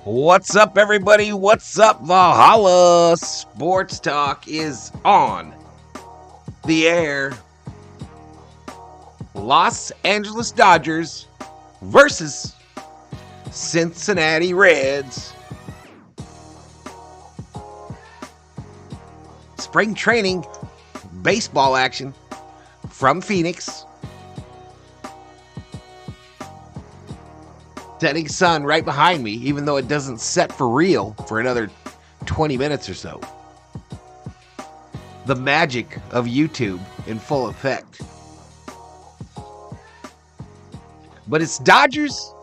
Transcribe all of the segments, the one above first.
What's up, everybody? What's up, Valhalla? Sports Talk is on the air. Los Angeles Dodgers versus Cincinnati Reds. Spring training baseball action from Phoenix. Setting sun right behind me, even though it doesn't set for real for another 20 minutes or so. The magic of YouTube in full effect. But it's Dodgers,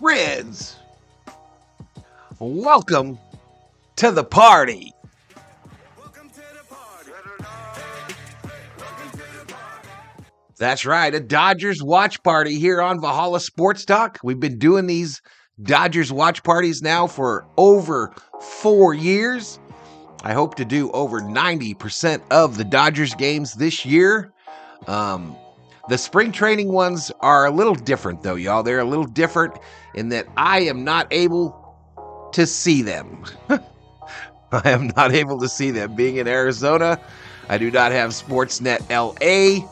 Reds. Welcome to the party. That's right, a Dodgers watch party here on Valhalla Sports Talk. We've been doing these Dodgers watch parties now for over 4 years. I hope to do over 90% of the Dodgers games this year. The spring training ones are a little different, though, y'all. They're a little different in that I am not able to see them. I am not able to see them. Being in Arizona, I do not have Sportsnet LA.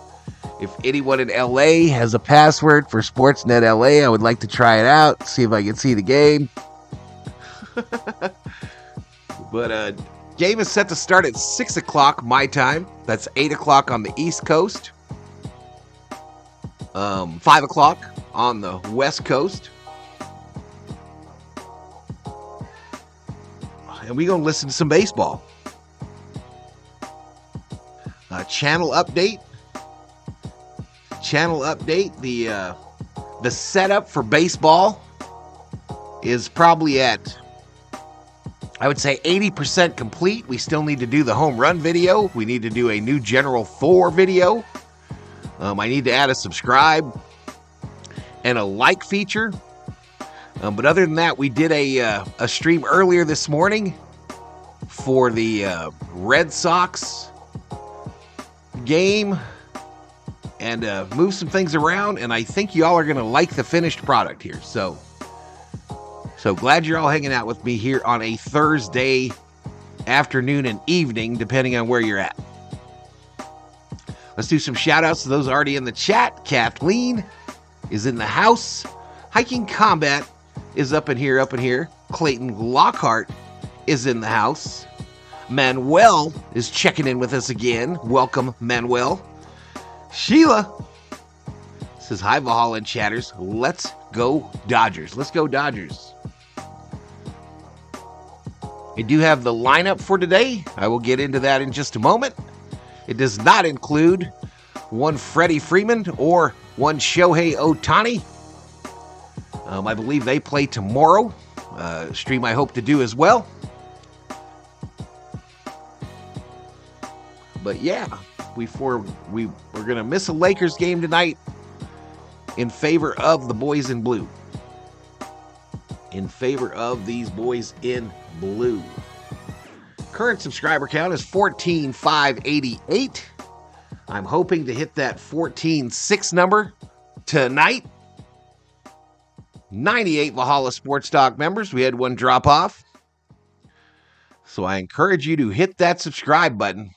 If anyone in LA has a password for Sportsnet LA, I would like to try it out, see if I can see the game. But game is set to start at 6 o'clock my time. That's 8 o'clock on the East Coast. 5 o'clock on the West Coast. And we're going to listen to some baseball. Channel update. The setup for baseball is probably at, I would say, 80% complete. We still need to do the home run video. We need to do a new General 4 video. I need to add a subscribe and a like feature. But other than that, we did a stream earlier this morning for the Red Sox game. And move some things around, and I think y'all are going to like the finished product here. So glad you're all hanging out with me here on a Thursday afternoon and evening, depending on where you're at. Let's do some shout-outs to those already in the chat. Kathleen is in the house. Hiking Combat is up in here. Clayton Lockhart is in the house. Manuel is checking in with us again. Welcome, Manuel. Sheila says, hi, Valhalla and chatters. Let's go Dodgers. Let's go Dodgers. I do have the lineup for today. I will get into that in just a moment. It does not include one Freddie Freeman or one Shohei Ohtani. I believe they play tomorrow. Stream I hope to do as well. But yeah. We're going to miss a Lakers game tonight in favor of the boys in blue. In favor of these boys in blue. Current subscriber count is 14,588. I'm hoping to hit that 14,600 number tonight. 98 Valhalla Sports Talk members. We had one drop off. So I encourage you to hit that subscribe button.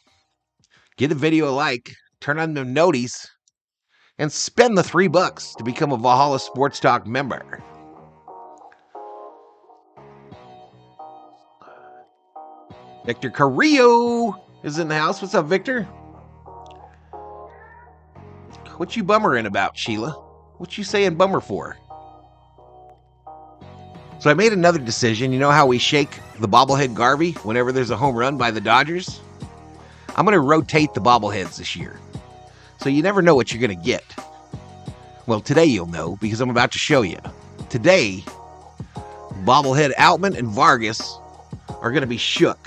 Give the video a like, turn on the noties, and spend the $3 to become a Valhalla Sports Talk member. Victor Carrillo is in the house. What's up, Victor? What you bummering about, Sheila? What you saying bummer for? So I made another decision. You know how we shake the bobblehead Garvey whenever there's a home run by the Dodgers? I'm going to rotate the bobbleheads this year. So you never know what you're going to get. Well, today you'll know because I'm about to show you. Today, bobblehead Outman and Vargas are going to be shook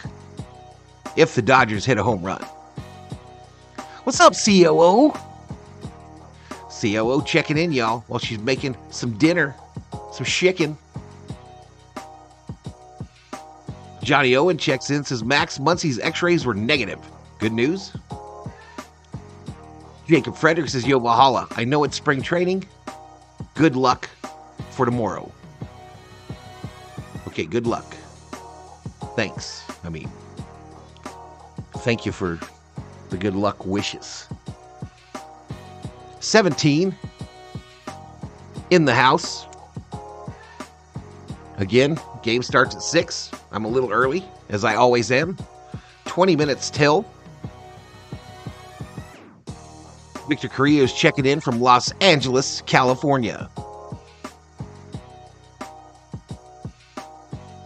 if the Dodgers hit a home run. What's up, COO? COO checking in, y'all, while she's making some dinner, some chicken. Johnny Owen checks in, says Max Muncy's x-rays were negative. Good news. Jacob Frederick says, yo, Valhalla, I know it's spring training. Good luck for tomorrow. Okay, good luck. Thanks. Thank you for the good luck wishes. 17 in the house. Again, game starts at 6. I'm a little early, as I always am. 20 minutes till. Victor Carrillo's checking in from Los Angeles, California.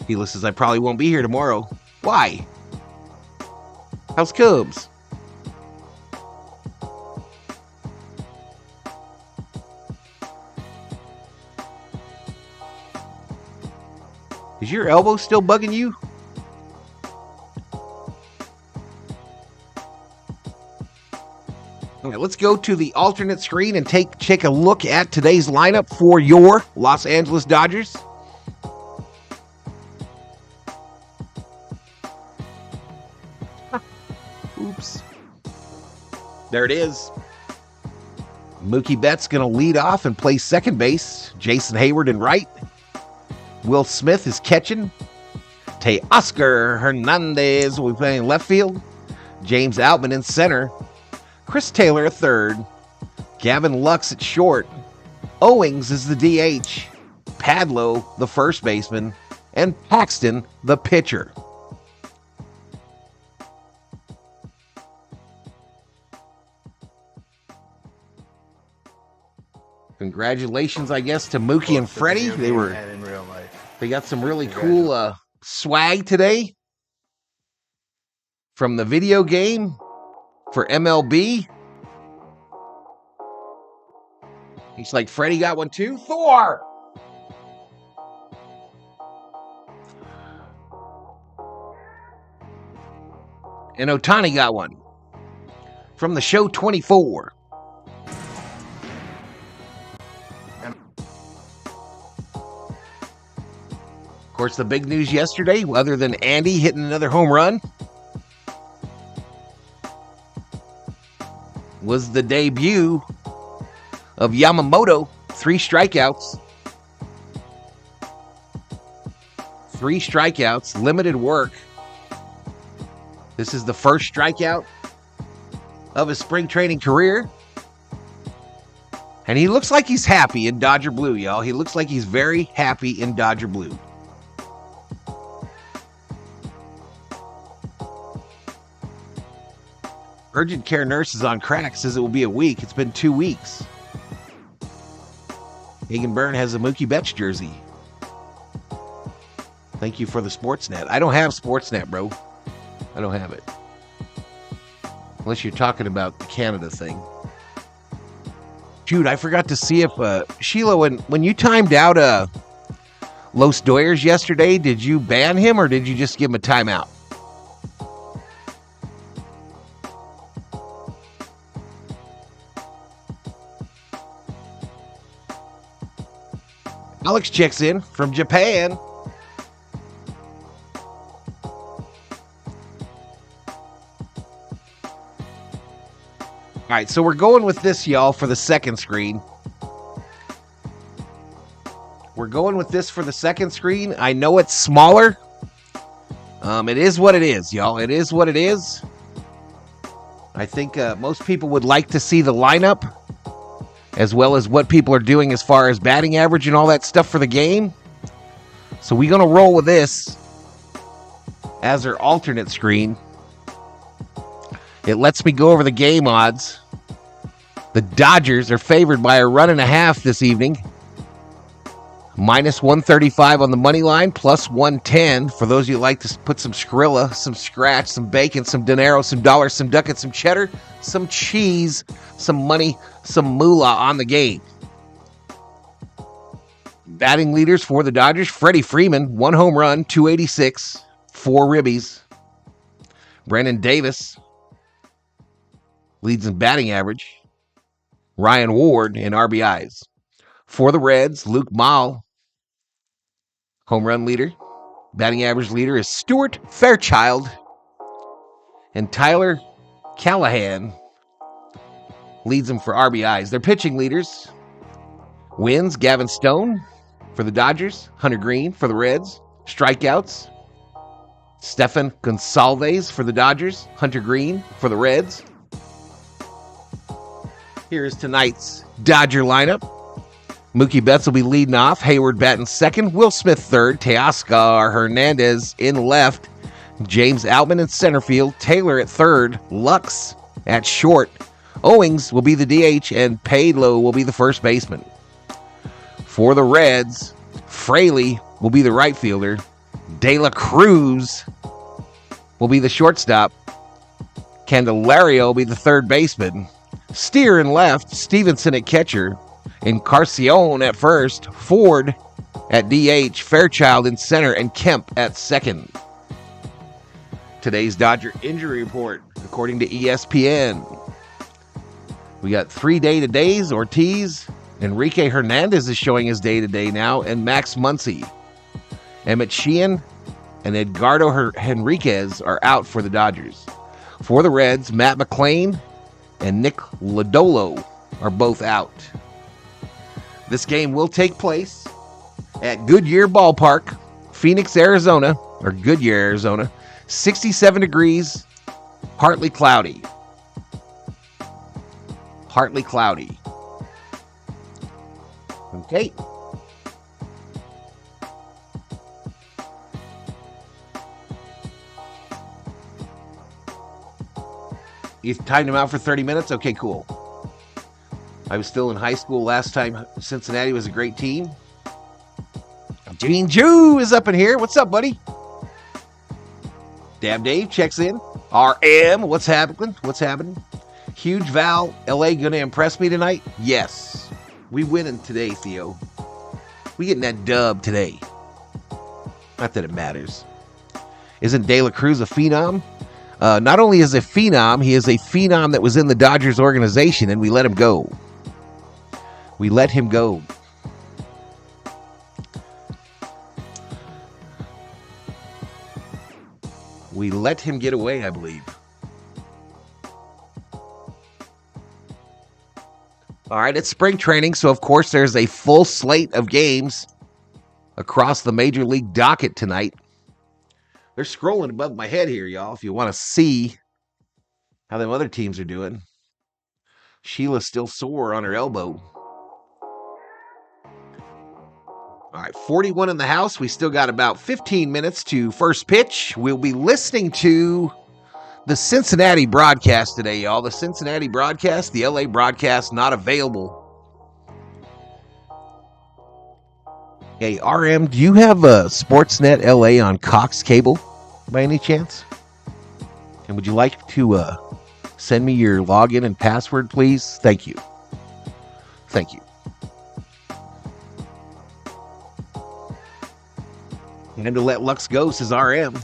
Hila says, I probably won't be here tomorrow. Why? How's Cubs? Is your elbow still bugging you? All right, let's go to the alternate screen and take a look at today's lineup for your Los Angeles Dodgers. Oops. There it is. Mookie Betts going to lead off and play second base. Jason Hayward in right. Will Smith is catching. Teoscar Hernandez will be playing left field. James Outman in center. Chris Taylor at third. Gavin Lux at short. Owings is the DH. Padlo, the first baseman. And Paxton, the pitcher. Congratulations, I guess, to Mookie and Freddie. They got some really cool swag today from the video game for MLB. He's like, Freddie got one too? Thor! And Otani got one from the show 24. Of course, the big news yesterday, other than Andy hitting another home run, was the debut of Yamamoto. 3 strikeouts. 3 strikeouts, limited work. This is the first strikeout of his spring training career. And he looks like he's happy in Dodger blue, y'all. He looks like he's very happy in Dodger blue. Urgent care nurse is on crack, says it will be a week. It's been 2 weeks. Hagen Byrne has a Mookie Betts jersey. Thank you for the Sportsnet. I don't have Sportsnet, bro. I don't have it. Unless you're talking about the Canada thing. Dude, I forgot to see if, Sheila, when you timed out Los Doyers yesterday, did you ban him or did you just give him a timeout? Alex checks in from Japan. All right, so we're going with this, y'all, for the second screen. We're going with this for the second screen. I know it's smaller. It is what it is, y'all. It is what it is. I think most people would like to see the lineup, as well as what people are doing as far as batting average and all that stuff for the game. So we're going to roll with this as our alternate screen. It lets me go over the game odds. The Dodgers are favored by a 1.5 this evening. Minus 135 on the money line, plus 110 for those of you who like to put some Skrilla, some scratch, some bacon, some dinero, some dollars, some ducats, some cheddar, some cheese, some money, some moolah on the game. Batting leaders for the Dodgers, Freddie Freeman, 1 home run, 286, 4 ribbies. Brennan Davis leads in batting average. Ryan Ward in RBIs. For the Reds, Luke Mahl, home run leader. Batting average leader is Stuart Fairchild. And Tyler Callahan leads them for RBIs. Their pitching leaders, wins, Gavin Stone for the Dodgers, Hunter Green for the Reds, Strikeouts, Stefan Gonsalves for the Dodgers, Hunter Green for the Reds. Here's tonight's Dodger lineup. Mookie Betts will be leading off, Hayward batting second, Will Smith third, Teoscar Hernandez in left, James Outman in center field, Taylor at third, Lux at short, Owings will be the DH, and Paylo will be the first baseman. For the Reds, Fraley will be the right fielder, De La Cruz will be the shortstop, Candelario will be the third baseman, Steer in left, Stevenson at catcher, Encarnacion at first, Ford at DH, Fairchild in center, and Kemp at second. Today's Dodger injury report, according to ESPN. We got 3 day-to-days. Ortiz, Enrique Hernandez is showing his day-to-day now, and Max Muncy. Emmett Sheehan and Edgardo Henriquez are out for the Dodgers. For the Reds, Matt McClain and Nick Lodolo are both out. This game will take place at Goodyear Ballpark, Phoenix, Arizona, or Goodyear, Arizona. 67 degrees, partly cloudy. Partly cloudy. Okay. You timed him out for 30 minutes? Okay, cool. I was still in high school last time. Cincinnati was a great team. Gene Jew is up in here. What's up, buddy? Dab Dave checks in. RM, what's happening? What's happening? Huge Val, LA gonna impress me tonight? Yes. We winning today, Theo. We getting that dub today. Not that it matters. Isn't De La Cruz a phenom? Not only is a phenom, he is a phenom that was in the Dodgers organization, and we let him go. We let him go. We let him get away, I believe. All right, it's spring training, so of course there's a full slate of games across the Major League docket tonight. They're scrolling above my head here, y'all, if you want to see how them other teams are doing. Sheila's still sore on her elbow. All right, 41 in the house. We still got about 15 minutes to first pitch. We'll be listening to the Cincinnati broadcast today, y'all. The Cincinnati broadcast, the LA broadcast, not available. Hey, RM, do you have a Sportsnet LA on Cox Cable by any chance? And would you like to send me your login and password, please? Thank you. Thank you. And to let Lux go, says RM.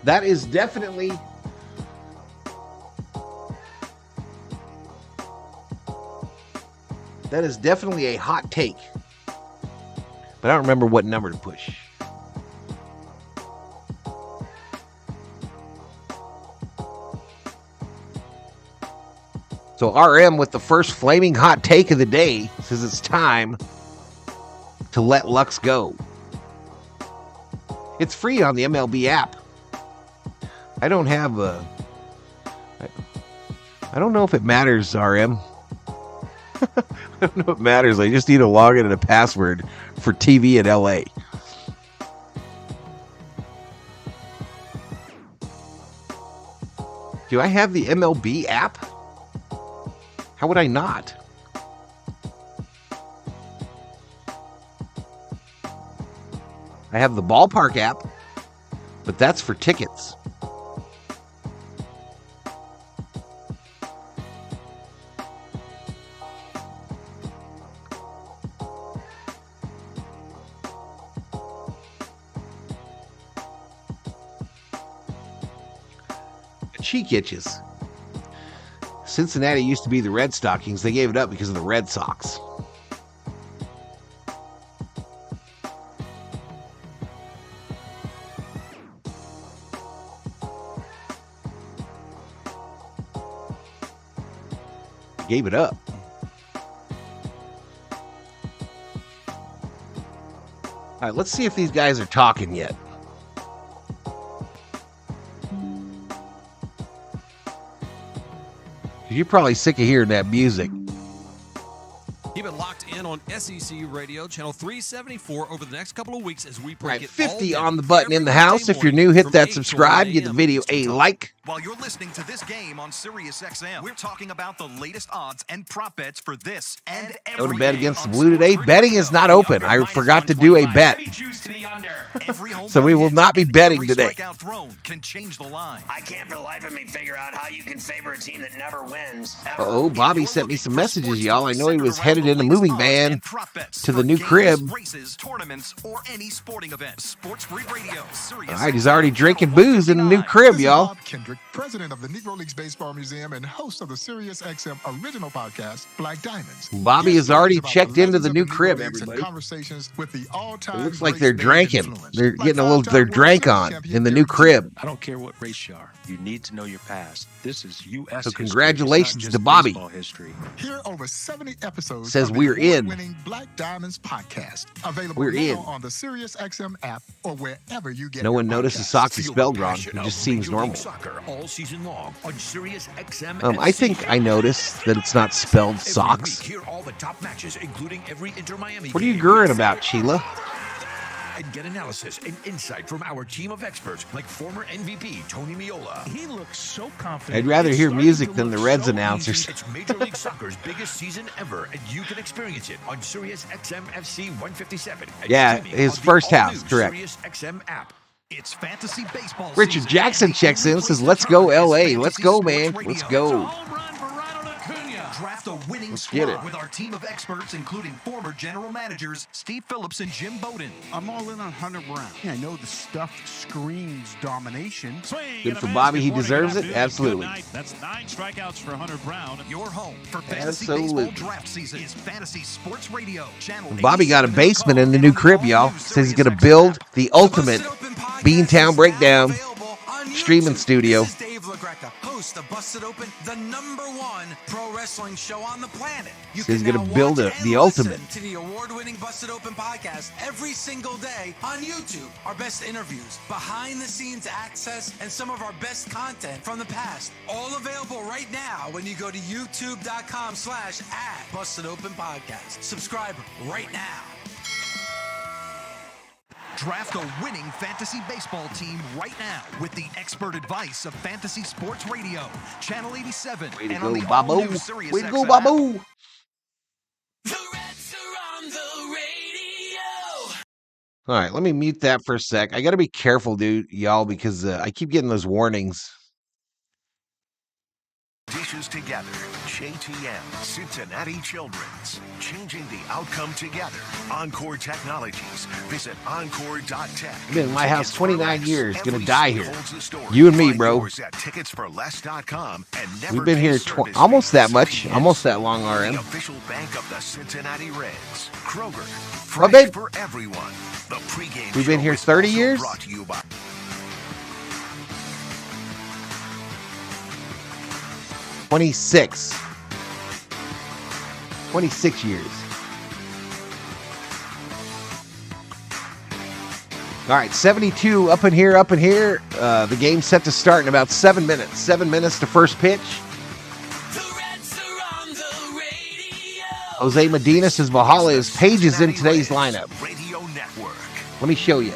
That is definitely a hot take. But I don't remember what number to push. So RM with the first flaming hot take of the day says it's time to let Lux go. It's free on the MLB app. I don't have a... I don't know if it matters, RM. I don't know if it matters. I just need a login and a password for TV in LA. Do I have the MLB app? How would I not? I have the ballpark app, but that's for tickets. Cheek itches. Cincinnati used to be the Red Stockings. They gave it up because of the Red Sox. Gave it up. right, let's see if these guys are talking yet. You're probably sick of hearing that music. Keep it locked in on SEC Radio, channel 374 over the next couple of weeks as we break it 50 all on the button in the every house. Wednesday If you're new, hit morning that from 8 subscribe. to Give the 11 video a Eastern Time. like. While you're listening to this game on Sirius XM, we're talking about the latest odds and prop bets for this and every Go to bet game against the on Blue today. Sports Betting Radio. is not open. I forgot to do a bet. Every home So we run will hit not be and betting every today. strikeout thrown can change the line. I can't for the life of me figure out how you can favor a team that never wins. Uh-oh, Bobby sent me some messages, y'all. I know he was headed in the moving van to the new games, crib. races, tournaments, or any sporting event. Sports Free Radio. Sirius All right, he's already drinking booze in the new crib, This is y'all. Bob Kendrick, president of the Negro Leagues Baseball Museum and host of the Sirius XM original podcast, Black Diamonds. Bobby Here's has already stories about checked the into the legends new of Negro crib, Leagues and everybody. Conversations with the all-time It looks like greats they're they've drinking. influenced. They're Like getting a little their five-time drank World on Champion in the new Derek crib. I don't care what race you are. You need to know your past. This is U.S. So history. congratulations It's not to just Bobby. baseball history. Here are over 70 episodes Says of the we're in. award-winning Black Diamonds podcast. Available We're now in. on the Sirius XM app or wherever you get No your one notices podcasts. socks is spelled wrong. It just seems normal. Soccer all season long on Sirius XM. I think I noticed that it's not spelled Every socks. week, hear all the top matches, including every Inter-Miami What are you game. gurring about, Sheila? And get analysis and insight from our team of experts like former MVP Tony Miola. He looks so confident. I'd rather It's hear starting music to than the look Reds so announcers. easy. It's Major League Soccer's biggest season ever, and you can experience it on Sirius XM FC 157. and Yeah, streaming his on the first house, all-new correct. Sirius XM app. It's fantasy baseball Richard season. Jackson And the checks in only and says, place to let's go, turn is LA. Fantasy Let's go, Sports man. Radio. Let's go. Draft a winning Let's squad get it. with our team of experts, including former general managers Steve Phillips and Jim Bowden. I'm all in on Hunter Brown. I know the stuff screams domination. Good for Bobby. He deserves it. Absolutely. That's 9 strikeouts for Hunter Brown. Your home for fantasy Absolutely. baseball draft season is Fantasy Sports Radio. Channel Bobby got a 87 basement in the and new on crib, all y'all. new Says he's Sirius going to XM build app. the ultimate Beantown Breakdown streaming studio. This is Dave LaGreca, host of Busted Open, the #1 pro wrestling show on the planet. You So he's can gonna now build watch the and ultimate. listen to the award-winning Busted Open podcast every single day on YouTube. Our best interviews, behind-the-scenes access, and some of our best content from the past. All available right now when you go to youtube.com/@BustedOpenPodcast. Subscribe right now. Draft a winning fantasy baseball team right now with the expert advice of Fantasy Sports Radio, Channel 87, Way to and go, on the Babu. all-new Sirius Way to go, XM app. Babu. The Reds are on the radio. All right, let me mute that for a sec. I got to be careful, dude, y'all, because I keep getting those warnings. Dishes together. JTM, Cincinnati Children's. Changing the outcome together. Encore Technologies. Visit encore.tech. Been in my house 29 years. Gonna Every die seat here. holds a story. You and me, Find bro. yours at ticketsforless.com and never We've been here miss service almost fee. that much. CVS, Almost that long, the RM. official bank of the Cincinnati Reds. Kroger. Well, Fresh babe. for everyone. The pregame We've been show here is 30 also years? brought to you by 26 years. All right, 72 up in here. The game's set to start in about 7 minutes. 7 minutes to first pitch. The Reds are on the radio. Jose Medina says Valhalla is Pages in today's lineup. Radio Network. Let me show you.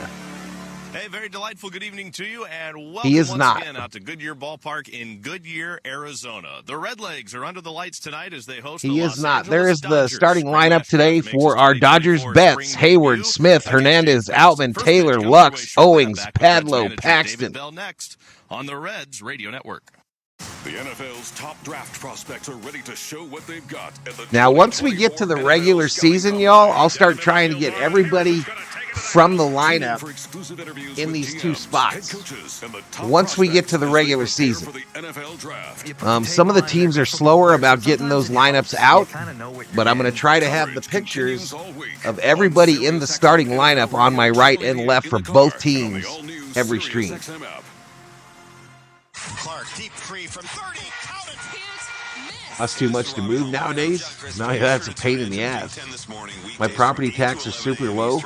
Hey, very delightful good evening to you, and welcome He is once not. again out to Goodyear Ballpark in Goodyear, Arizona. The Redlegs are under the lights tonight as they host He the is Los not. Angeles There is the Dodgers. starting Spring lineup left today makes his for our 2024 Dodgers bets. spring Hayward, debut Smith, against Hernandez, Shane Outman, First Taylor, pitch comes Lux, away short. Owings, Back to Reds Padlo, manager Paxton. David Bell next on the Reds Radio Network. The NFL's top draft prospects are ready to show what they've got at the Now, once we get to the regular season, y'all, I'll start trying to get everybody from the lineup in these two spots. Once we get to the regular season. Some of the teams are slower about getting those lineups out, but I'm going to try to have the pictures of everybody in the starting lineup on my right and left for both teams every stream. Clark, deep free from 30. That's too much to move nowadays. Now that's a pain in the ass. My property taxes are super low.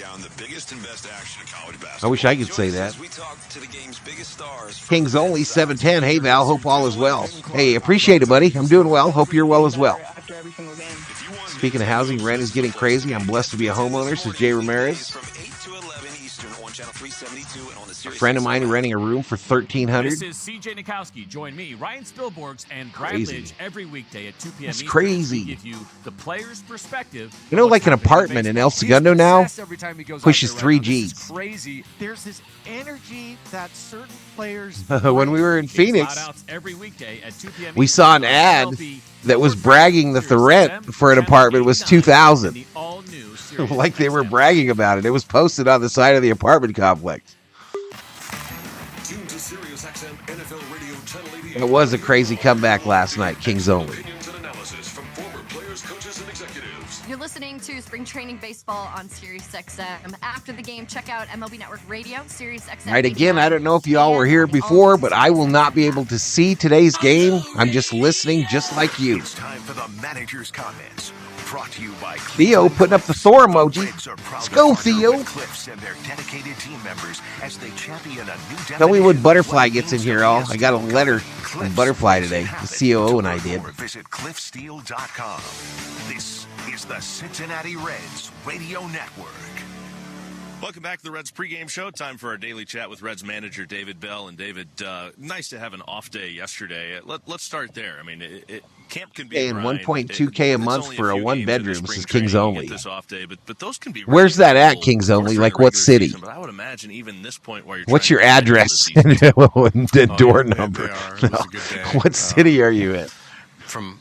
down the biggest and best action in college basketball. I wish I could say that. We talk to the game's biggest stars. Kings only 710. Hey, Val. Hope all is well. Hey, appreciate it, buddy. I'm doing well. Hope you're well as well. Speaking of housing, rent is getting crazy. I'm blessed to be a homeowner, says Jay Ramirez. A friend of mine renting a room for $1,300. This is CJ Nikowski. Join me, Ryan Spilborgs, and Brad Lidge every weekday at 2 p.m. That's Eastern. crazy. We give you the player's perspective. You know, like an apartment in El Segundo now pushes 3 Gs. Crazy. There's this energy that certain players. When we were in Phoenix, every weekday at 2 p.m. we saw an ad that was bragging that the rent for an apartment was $2,000. Like they were bragging about it. It was posted on the side of the apartment complex. It was a crazy comeback last night, Kings only. You're listening to Spring Training Baseball on SiriusXM. After the game, check out MLB Network Radio, SiriusXM. All right, again, I don't know if y'all were here before, but I will not be able to see today's game. I'm just listening, just like you. It's time for the manager's comments. Brought to you by Theo putting up the Thor emoji. Let's go, Theo. Cliffs and their dedicated team members as they champion a new Tell me when Butterfly gets in here, all. I got a letter from Butterfly today. The COO and I did. Visit cliffsteel.com. This is the Cincinnati Reds Radio Network. Welcome back to the Reds pregame show. Time for our daily chat with Reds manager David Bell. And David, nice to have an off day yesterday. Let's start there. I mean, camp can be paying $1.2K a month for a one-bedroom. This is Kings only. Off day, but those can be Where's that at, Kings only? Like what city? Season, but I would imagine even this point where you're what's your address and the door number? What city are you in? From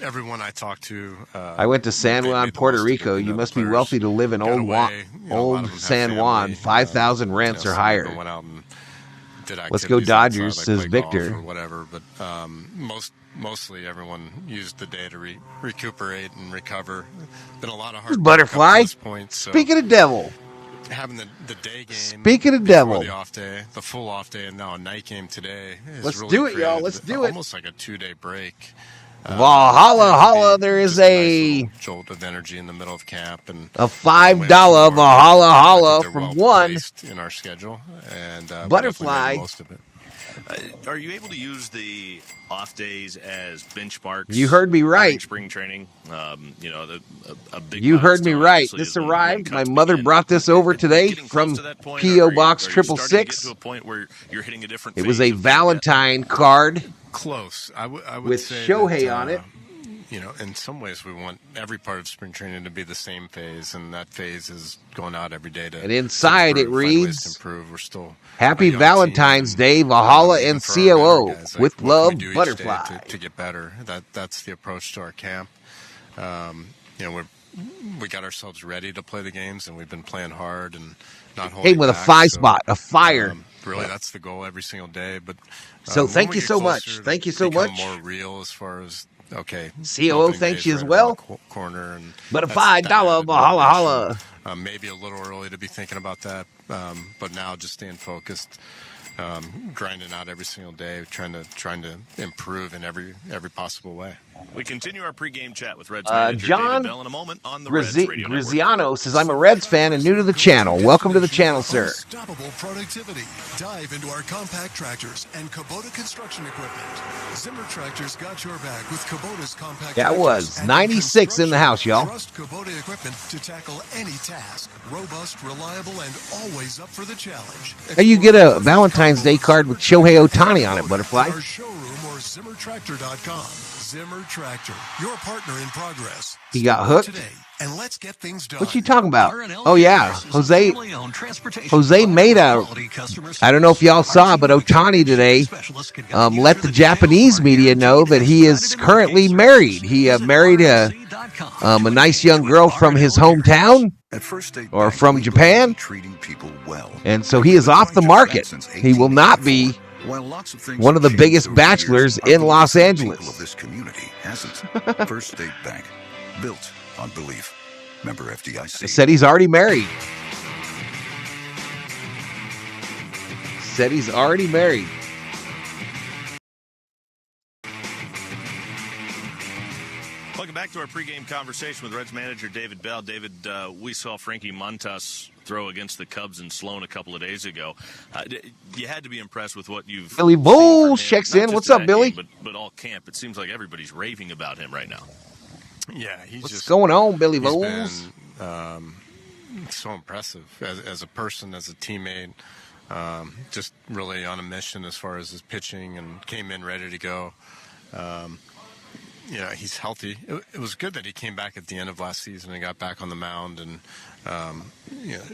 everyone I talked to, I went to San Juan, Puerto Rico. You must be wealthy to live in old San Juan. 5,000 rents or higher. Let's go Dodgers, says Victor. Or whatever, but mostly everyone used the day to recuperate and recover. Been a lot of hard Butterfly. Up to this point, so speaking of devil. Having the day game. Speaking of devil. The off day, the full off day, and now a night game today. Let's do it, y'all. Let's do it. Almost like a 2-day break. Valhalla, holla, there is a nice jolt of energy in the middle of camp, and a $5 Valhalla, holla from one in our schedule, and Butterfly. Most of it. Are you able to use the off days as benchmarks? You heard me right. Spring training, a big. You heard me right. This arrived. My mother brought this over today from P.O. Box 666. It was a Valentine card. Close. I would with say Shohei that, on it. You know, in some ways, we want every part of spring training to be the same phase, and that phase is going out every day to. And inside to improve, it reads, improve. We're still Happy Valentine's Day, Valhalla and COO. With love, Butterfly. To get better. That's the approach to our camp. We got ourselves ready to play the games, and we've been playing hard and not holding with back, a 5 spot, a fire. Really, that's the goal every single day. But so thank you so much. Thank you so much. More real as far as. Okay. COO thanks you as well. Corner and but a $5 Valhalla holla. Maybe a little early to be thinking about that, but now just staying focused, grinding out every single day, trying to improve in every possible way. We continue our pregame chat with Reds manager John David Bell in a moment on the Reds Radio Network. Graziano says, I'm a Reds fan and new to the channel. Welcome to the channel, sir. Unstoppable productivity. Dive into our compact tractors and Kubota construction equipment. Zimmer Tractors got your back with Kubota's compact That was 96 in the house, y'all. Trust Kubota equipment to tackle any task. Robust, reliable, and always up for the challenge. Now you get a Valentine's Day card with Shohei Ohtani on it, Butterfly. Our showroom or ZimmerTractor.com. Zimmer Tractor, your partner in progress. He got hooked. Today, and let's get things done. What you talking about? Oh yeah, Jose made a. I don't know if y'all saw, but Ohtani today let the Japanese media know that he is currently married. He married a nice young girl from his hometown or from Japan, and so he is off the market. He will not be one of the biggest bachelors in Los Angeles. This community hasn't. First State Bank, built on belief. Member FDIC. I said he's already married. Said he's already married. Welcome back to our pregame conversation with Reds manager David Bell. David, we saw Frankie Montas throw against the Cubs in Sloan a couple of days ago. You had to be impressed with what you've Billy Bowles checks in. What's up, Billy? Game, but all camp, it seems like everybody's raving about him right now. Yeah, what's going on, Billy Bowles? So impressive as a person, as a teammate. Just really on a mission as far as his pitching, and came in ready to go. He's healthy. It was good that he came back at the end of last season and got back on the mound and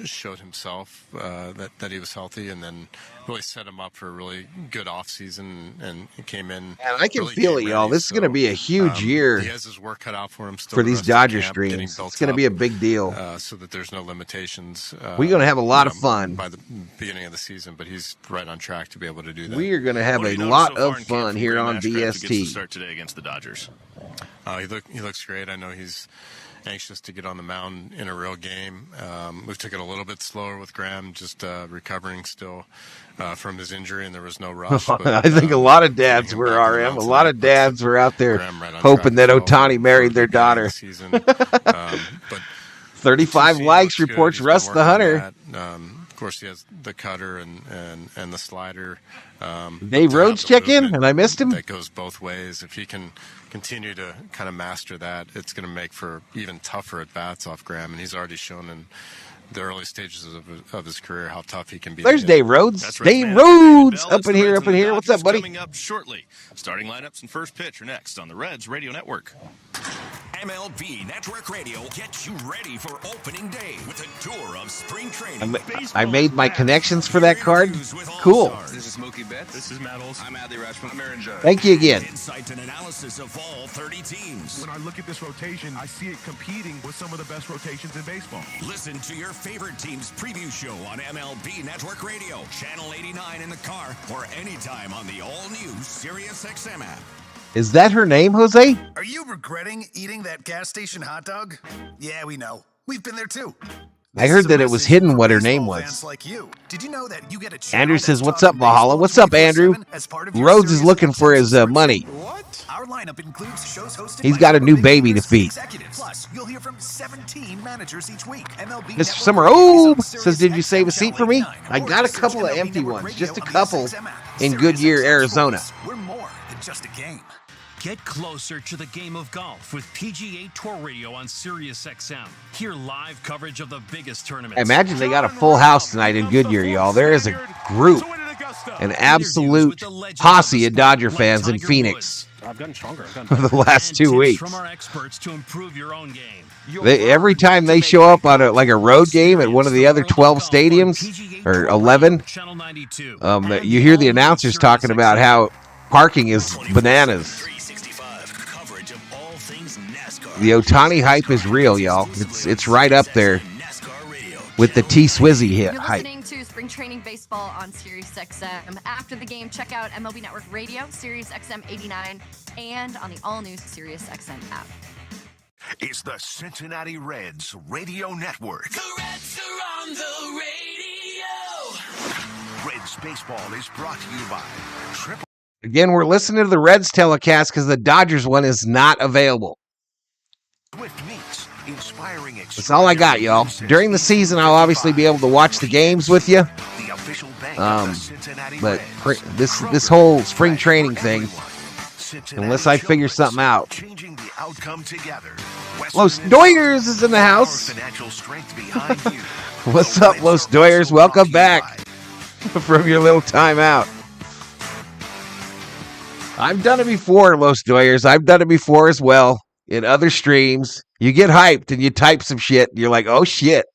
showed himself that he was healthy, and then really set him up for a really good offseason, and he came in. And I can really feel it, y'all. This is going to be a huge year. He has his work cut out for him still for these Dodger streams. It's going to be a big deal. So that there's no limitations. We're going to have a lot of fun by the beginning of the season, but he's right on track to be able to do that. We are going to have a lot of fun here on BST. Start today against the Dodgers. He looks great. I know he's anxious to get on the mound in a real game. We took it a little bit slower with Graham, just recovering still from his injury, and there was no rush. But, I think a lot of dads were RM. A lot of dads were out there hoping that Ohtani married their daughter. But 35 likes, reports Russ the Hunter. Of course, he has the cutter and the slider. Dave Rhodes check in, and I missed him. That goes both ways. If he can continue to kind of master that, it's going to make for even tougher at bats off Graham, and he's already shown in the early stages of his career how tough he can be. There's Dave Rhodes. Dave Rhodes up in here. What's up, buddy? Coming up shortly. Starting lineups and first pitch are next on the Reds Radio Network. MLB Network Radio gets you ready for opening day with a tour of spring training. I made my connections for that card. Cool. This is Mookie Betts. This is Matt Olson. I'm Adley Rashman. I'm Aaron Judge. Thank you again. Insight and analysis of all 30 teams. When I look at this rotation, I see it competing with some of the best rotations in baseball. Listen to your favorite team's preview show on MLB Network Radio, Channel 89 in the car, or anytime on the all-new SiriusXM app. Is that her name, Jose? Are you regretting eating that gas station hot dog? Yeah, we know. We've been there too. I heard that it was hidden what her name was. Like you. Did you know that you get a Andrew says, "What's up, Valhalla? What's up, Andrew?" Rhodes is looking for his money. What? Our lineup includes shows hosted. He's got a new baby to feed. Plus, you'll hear from 17 managers each week. MLB Mr. Summer says, "Did you save a seat for me?" I got a couple of empty ones, just a couple in Goodyear, Arizona. We're more than just a game. Get closer to the game of golf with PGA Tour Radio on SiriusXM. Hear live coverage of the biggest tournaments. I imagine they got a full house tonight in Goodyear, y'all. There is a group, an absolute posse of Dodger fans in Phoenix. I've gotten stronger. For the last 2 weeks. From our experts to improve your own game. Every time they show up on a road game at one of the other 12 stadiums or 11, you hear the announcers talking about how parking is bananas. The Ohtani hype is real, y'all. It's right up there with the T-Swizzy hit hype. You're listening to Spring Training Baseball on SiriusXM. After the game, check out MLB Network Radio, SiriusXM 89, and on the all-new SiriusXM app. It's the Cincinnati Reds Radio Network. The Reds are on the radio. Reds baseball is brought to you by Triple. Again, we're listening to the Reds telecast because the Dodgers one is not available. Inspiring. That's all I got, y'all. During the season, I'll obviously be able to watch the games with you. But this whole spring training thing, unless I figure something out. Los Doyers is in the house. What's up, Los Doyers? Welcome back from your little timeout. I've done it before, Los Doyers. I've done it before as well in other streams. You get hyped and you type some shit. And you're like, oh, shit.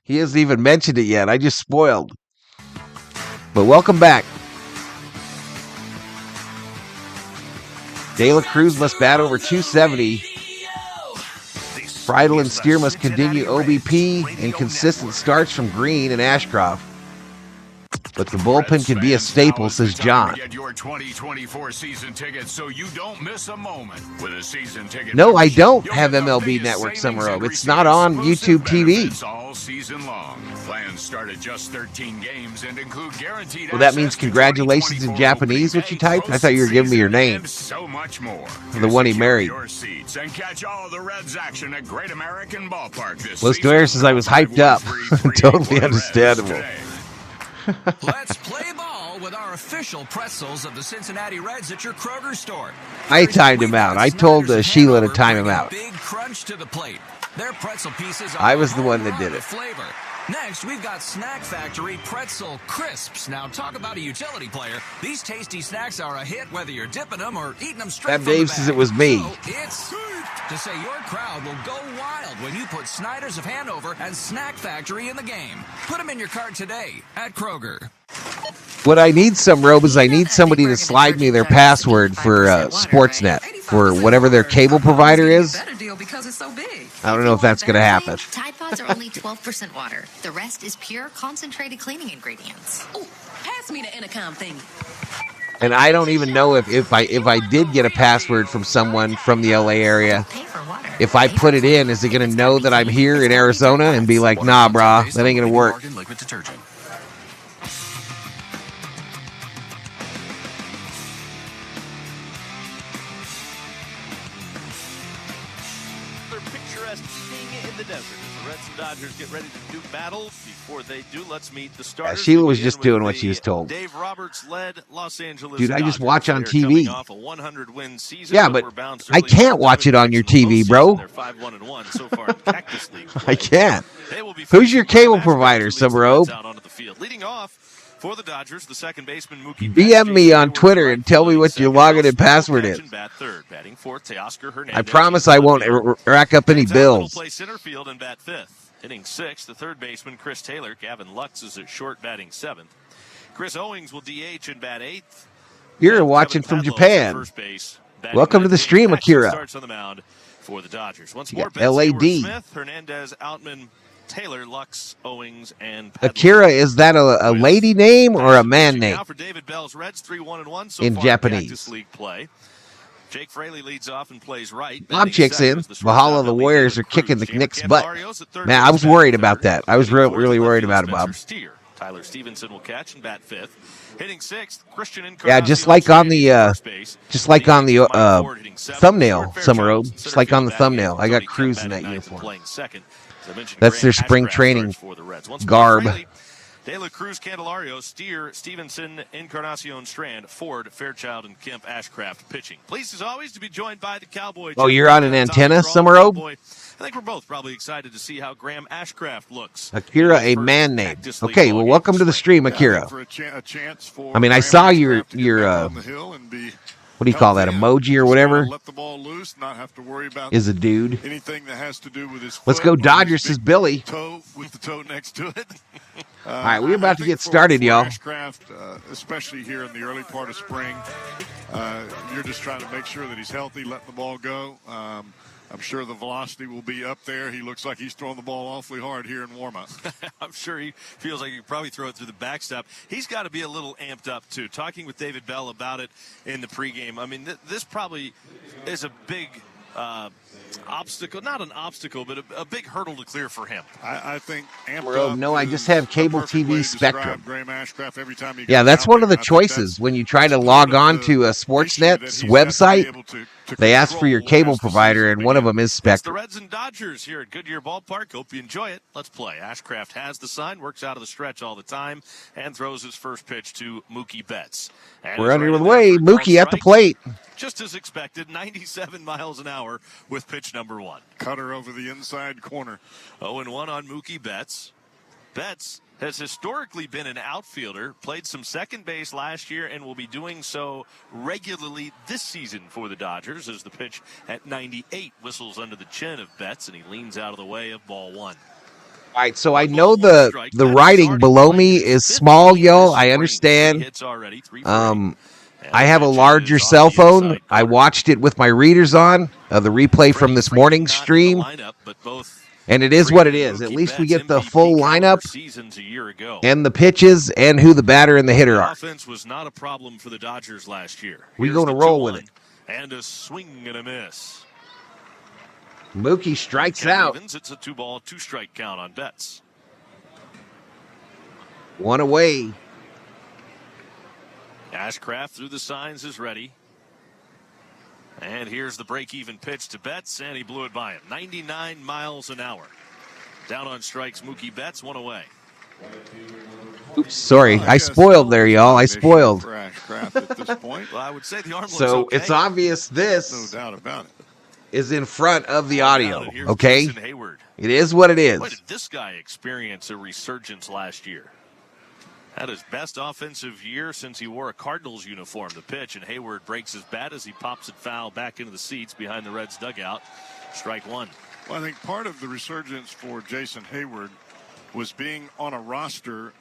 He hasn't even mentioned it yet. I just spoiled. But welcome back. De La Cruz must bat over 270. Friedel and Steer must continue OBP and consistent starts from Green and Ashcroft. But the bullpen can be a staple, says John. Get your 2024 season tickets so you don't miss a moment with a season ticket. No, I don't have MLB Network Summer of. It's not on YouTube TV. All season long. Plans start at just 13 games and include guaranteed. Well, that means congratulations in Japanese, what you typed? I thought you were giving me your name. So much more. The one he married. Your seats and catch all the Reds action at Great American Ballpark this Los season. Dueres says I was hyped up. Totally understandable. Let's play ball with our official pretzels of the Cincinnati Reds at your Kroger store. I timed him out. I told Sheila to time him out. Big crunch to the plate. Their pretzel pieces are I was the one that did it. Flavor. Next, we've got Snack Factory Pretzel Crisps. Now, talk about a utility player. These tasty snacks are a hit whether you're dipping them or eating them straight That from the Dave bag. says it was me. So it's to say your crowd will go wild when you put Snyder's of Hanover and Snack Factory in the game. Put them in your cart today at Kroger. What I need some, Robe, is I need somebody to slide me their password for Sportsnet, for whatever their cable provider is. I don't know if that's going to happen. Tide Pods are only 12% water. The rest is pure, concentrated cleaning ingredients. Oh, pass me the intercom thing. And I don't even know if I did get a password from someone from the LA area, if I put it in, is it going to know that I'm here in Arizona and be like, nah, brah, that ain't going to work. Dodgers get ready to do battle. Before they do, let's meet the starters. Sheila was just doing what she was told. Dave Roberts led Los Angeles. Dude, I just Dodgers. watch on They're TV. coming off a 100-win season, Yeah, but I can't watch it on your TV, bro. They're 5-1-1 so far in Cactus League. I can't. Who's your cable provider, Subarobe? Out onto the field. Leading off for the Dodgers, the second baseman Mookie DM me on Twitter and tell me what your login and password is. Bat third, batting fourth, Teoscar Hernandez. I promise I won't rack up any bills. Play center field and bat fifth. Hitting sixth, the third baseman, Chris Taylor. Gavin Lux is at short, batting seventh. Chris Owings will DH and bat eighth. You're watching from Japan. Welcome to the stream, Akira. Starts on the mound for the Dodgers. Once more, LAD. Smith, Hernandez, Outman, Taylor, Lux, Owings, and Akira, is that a lady name or a man name? Now for David Bell's Reds, 3-1-1 so in far Japanese. Cactus League play. Jake Fraley leads off and plays right. Objects in. Valhalla, the Warriors are kicking the Knicks' butt. Man, I was worried about that. I was really worried about it, Bob. Tyler Stevenson will catch and bat fifth. Hitting sixth, Christian Encarnacion. Yeah, just like on the thumbnail, Sumarobe. Just like on the thumbnail. I got Cruz in that uniform. That's their spring training garb. De La Cruz, Candelario, Steer, Stevenson, Encarnacion, Strand, Ford, Fairchild, and Kemp Ashcraft pitching. Pleased as always to be joined by the Cowboy. Oh, you're on an antenna, Sumarobe? I think we're both probably excited to see how Graham Ashcraft looks. Akira, a man name. Okay, well, welcome to the stream, Akira. I mean, I saw your what do you call that, emoji or whatever? Let the ball loose, not have to worry about is a dude. Anything that has to do with his Let's go Dodgers, says Billy. Toe with the toe next to it. All right, we're about to get started, y'all. Ashcraft, especially here in the early part of spring, you're just trying to make sure that he's healthy, letting the ball go. I'm sure the velocity will be up there. He looks like he's throwing the ball awfully hard here in warm-up. I'm sure he feels like he could probably throw it through the backstop. He's got to be a little amped up, too. Talking with David Bell about it in the pregame, I mean, this probably is a big obstacle. Not an obstacle, but a big hurdle to clear for him. I think amped up. No, I just have cable TV Spectrum. Every time yeah, that's one of the choices. When you try to log on to a Sportsnet's website, they ask for your cable provider, and one of them is Spectrum. It's the Reds and Dodgers here at Goodyear Ballpark. Hope you enjoy it. Let's play. Ashcraft has the sign, works out of the stretch all the time, and throws his first pitch to Mookie Betts. And we're under the way. Mookie at the plate. Just as expected, 97 miles an hour with pitch number one. Cutter over the inside corner. 0-1 on Mookie Betts. Betts has historically been an outfielder, played some second base last year, and will be doing so regularly this season for the Dodgers as the pitch at 98 whistles under the chin of Betts, and he leans out of the way of ball one. All right, so I know the writing below me is small, yo. I understand. I have a larger cell phone. I watched it with my readers on, the replay from this morning's stream. And it is what it is. At least we get the full lineup and the pitches and who the batter and the hitter are. Offense was not a problem for the Dodgers last year. We're going to roll with it. And a swing and a miss. Mookie strikes out. Evans, it's a 2-ball, 2-strike count on Betts. One away. Ashcraft through the signs is ready. And here's the break-even pitch to Betts, and he blew it by him. 99 miles an hour. Down on strikes, Mookie Betts, one away. Oops, sorry. I spoiled there, y'all. I spoiled. For Ashcraft at this point. Well, I would say the arm looks So okay. it's obvious this No doubt about it. is in front of the audio, okay? Jason Hayward. It is what it is. Boy, did this guy experience a resurgence last year. Had his best offensive year since he wore a Cardinals uniform. The pitch, and Hayward breaks his bat as he pops it foul back into the seats behind the Reds dugout. Strike one. Well, I think part of the resurgence for Jason Hayward was being on a roster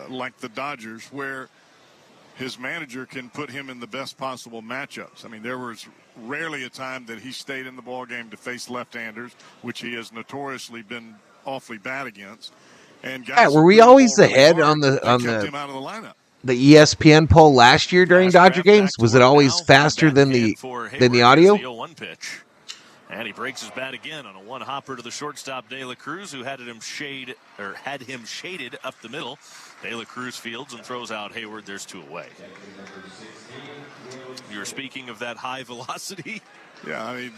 like the Dodgers, where his manager can put him in the best possible matchups. I mean, there was rarely a time that he stayed in the ballgame to face left-handers, which he has notoriously been awfully bad against. And guys, were we always ahead on the ESPN poll last year during Dodger games? Was it always faster than the audio? The 0-1 pitch. And he breaks his bat again on a one-hopper to the shortstop, De La Cruz, who had him shaded up the middle. De La Cruz fields and throws out Hayward. There's two away. You're speaking of that high velocity? Yeah, I mean,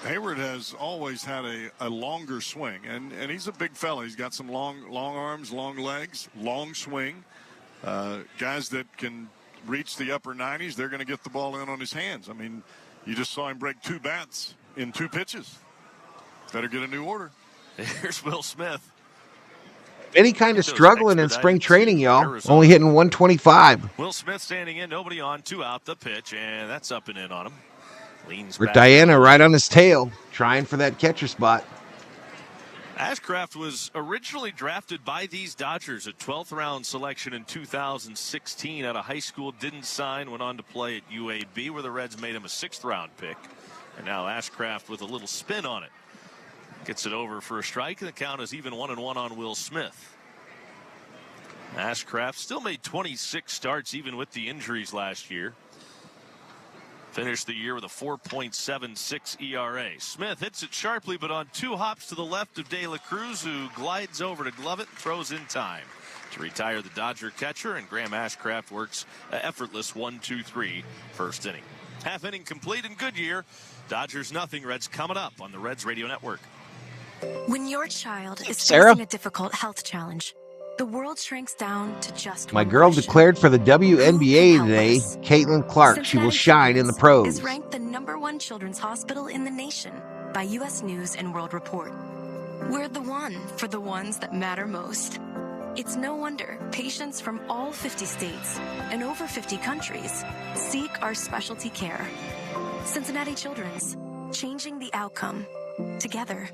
Hayward has always had a longer swing, and he's a big fella. He's got some long arms, long legs, long swing. Guys that can reach the upper 90s, they're going to get the ball in on his hands. I mean, you just saw him break 2 bats in 2 pitches. Better get a new order. Here's Will Smith. Any kind of struggling in spring training, y'all. Only hitting 125. Will Smith standing in, nobody on, 2 out, the pitch, and that's up and in on him. Leans For back. Diana right on his tail, trying for that catcher spot. Ashcraft was originally drafted by these Dodgers, a 12th round selection in 2016 out of high school, didn't sign, went on to play at UAB where the Reds made him a 6th round pick. And now Ashcraft with a little spin on it. Gets it over for a strike, and the count is even 1-1 on Will Smith. Ashcraft still made 26 starts even with the injuries last year. Finished the year with a 4.76 ERA. Smith hits it sharply, but on 2 hops to the left of De La Cruz, who glides over to glove it and throws in time to retire the Dodger catcher, and Graham Ashcraft works an effortless 1-2-3 first inning. Half inning complete in Goodyear. Dodgers nothing, Reds coming up on the Reds Radio Network. When your child is Sarah? facing a difficult health challenge, the world shrinks down to just My one girl question. declared for the WNBA today, Caitlin Clark. She will shine in the pros. Is ranked the #1 children's hospital in the nation by U.S. News and World Report. We're the one for the ones that matter most. It's no wonder patients from all 50 states and over 50 countries seek our specialty care. Cincinnati Children's, changing the outcome together.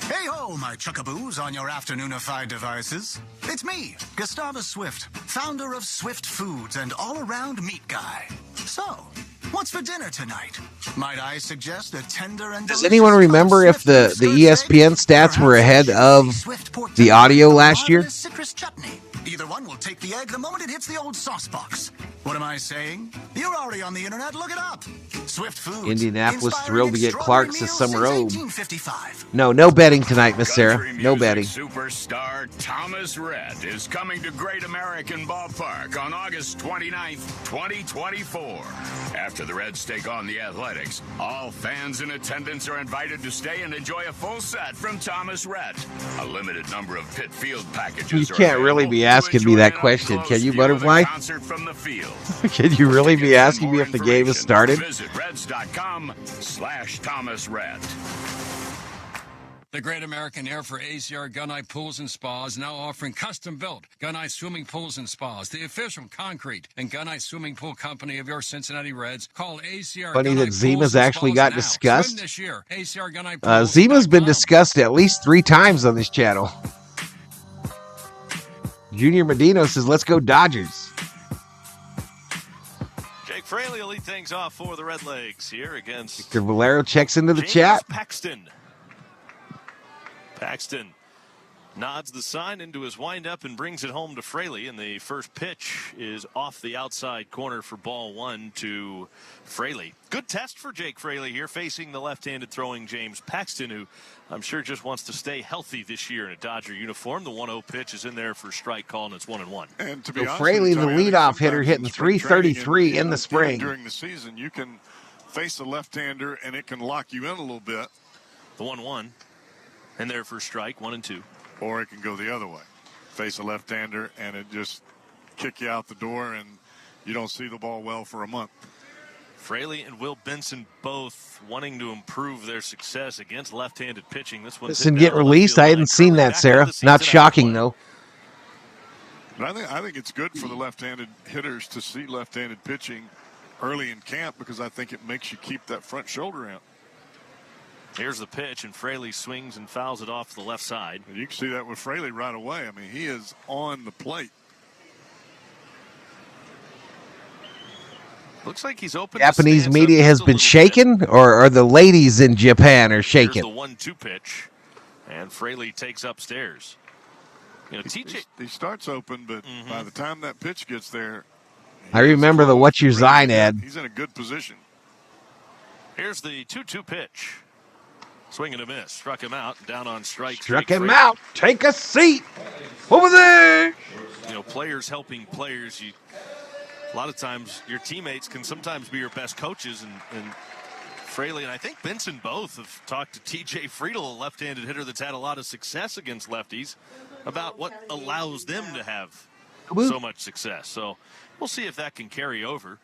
Hey-ho, my chuckaboos on your afternoonified devices. It's me, Gustavus Swift, founder of Swift Foods and all-around meat guy. So, what's for dinner tonight? Might I suggest a tender and Does anyone remember if the ESPN stats were ahead of the audio last year? citrus chutney? Either one will take the egg the moment it hits the old sauce box. What am I saying? You're already on the internet. Look it up. Swift Foods. Indianapolis thrilled to get Clark's this summer robe. 1855. No betting tonight, Miss Sarah. No betting. Superstar Thomas Rhett is coming to Great American Ballpark on August 29th, 2024. After the Reds take on the Athletics, all fans in attendance are invited to stay and enjoy a full set from Thomas Rhett. A limited number of pit field packages. You can't really be asking me that question, can you, Butterfly? Concert from the field. Can you really be asking me if the game has started? Visit Reds.com/Thomas Rhett. The Great American Air for ACR Gunite Pools and Spas now offering custom-built Gunite Swimming Pools and Spas, the official concrete and Gunite Swimming Pool company of your Cincinnati Reds. Call ACR Funny that Gunite Zima's Pools and actually Spas got now. discussed. Swim this year. ACR Gunite Pools. Zima's been discussed at least 3 times on this channel. Junior Medino says, let's go Dodgers. Jake Fraley will lead things off for the Redlegs here against Victor Valero checks into the James chat. Paxton. Paxton nods the sign into his windup and brings it home to Fraley, and the first pitch is off the outside corner for ball one to Fraley. Good test for Jake Fraley here, facing the left-handed throwing James Paxton, who I'm sure just wants to stay healthy this year in a Dodger uniform. The 1-0 pitch is in there for strike call, and it's 1-1. And to be honest, Fraley, the leadoff hitter, hitting .333 in the spring. During the season, you can face a left-hander, and it can lock you in a little bit. The 1-1 in there for strike, 1-2. Or it can go the other way. Face a left-hander, and it just kick you out the door, and you don't see the ball well for a month. Fraley and Will Benson both wanting to improve their success against left-handed pitching. This one's Listen, get released. I hadn't seen that, Sarah. Not shocking, though. But I think it's good for the left-handed hitters to see left-handed pitching early in camp, because I think it makes you keep that front shoulder out. Here's the pitch, and Fraley swings and fouls it off the left side. You can see that with Fraley right away. I mean, he is on the plate. Looks like he's open. Japanese media has been shaken, or the ladies in Japan are shaken? Here's the 1-2 pitch, and Fraley takes upstairs. You know, TJ. He starts open, but by the time that pitch gets there, I remember the What's Your Zine ad. He's in a good position. Here's the 2-2 pitch. Swing and a miss. Struck him out. Down on strike. Struck him out. Take a seat. Over there. You know, players helping players. A lot of times your teammates can sometimes be your best coaches. And Fraley and I think Benson both have talked to TJ Friedel, a left-handed hitter that's had a lot of success against lefties, about what allows them to have so much success. So we'll see if that can carry over.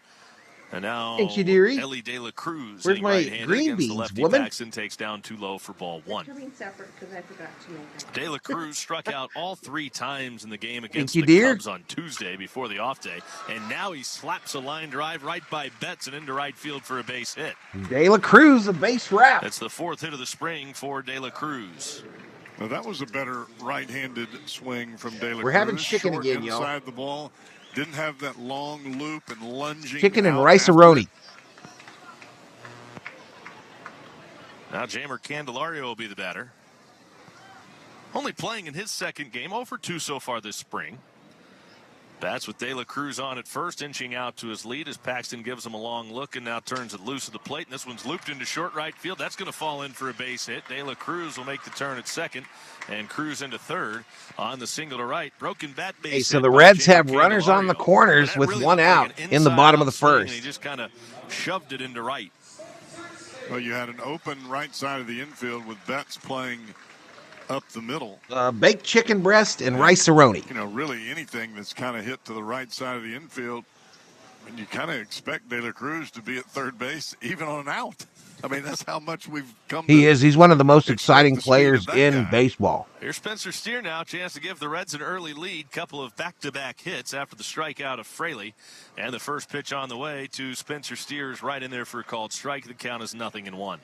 And now Ellie De La Cruz. Where's my green beans, woman? Paxton takes down too low for ball one. De La Cruz struck out all 3 times in the game against the Cubs on Tuesday before the off day. And now he slaps a line drive right by Betts and into right field for a base hit. De La Cruz, a base wrap. That's the 4th hit of the spring for De La Cruz. Now that was a better right-handed swing from De La Cruz. We're having chicken again, y'all. Inside the ball. Didn't have that long loop and lunging. Chicken and rice-a-roni. Now Jamer Candelario will be the batter. Only playing in his second game, 0 for 2 so far this spring. Bats with De La Cruz on at first, inching out to his lead as Paxton gives him a long look and now turns it loose of the plate. And this one's looped into short right field. That's going to fall in for a base hit. De La Cruz will make the turn at second and Cruz into third on the single to right. Broken bat base. Hey, so the Reds have runners on the corners with really 1 out in the bottom of the first. He just kind of shoved it into right. Well, you had an open right side of the infield with Betts playing up the middle. Baked chicken breast and rice-a-roni. You know, really anything that's kind of hit to the right side of the infield, and you kind of expect De La Cruz to be at third base even on an out. I mean, that's how much we've come to. He's one of the most exciting players in baseball. Here's Spencer Steer now. Chance to give the Reds an early lead. Couple of back-to-back hits after the strikeout of Fraley. And the first pitch on the way to Spencer Steer's right in there for a called strike. The count is 0-1.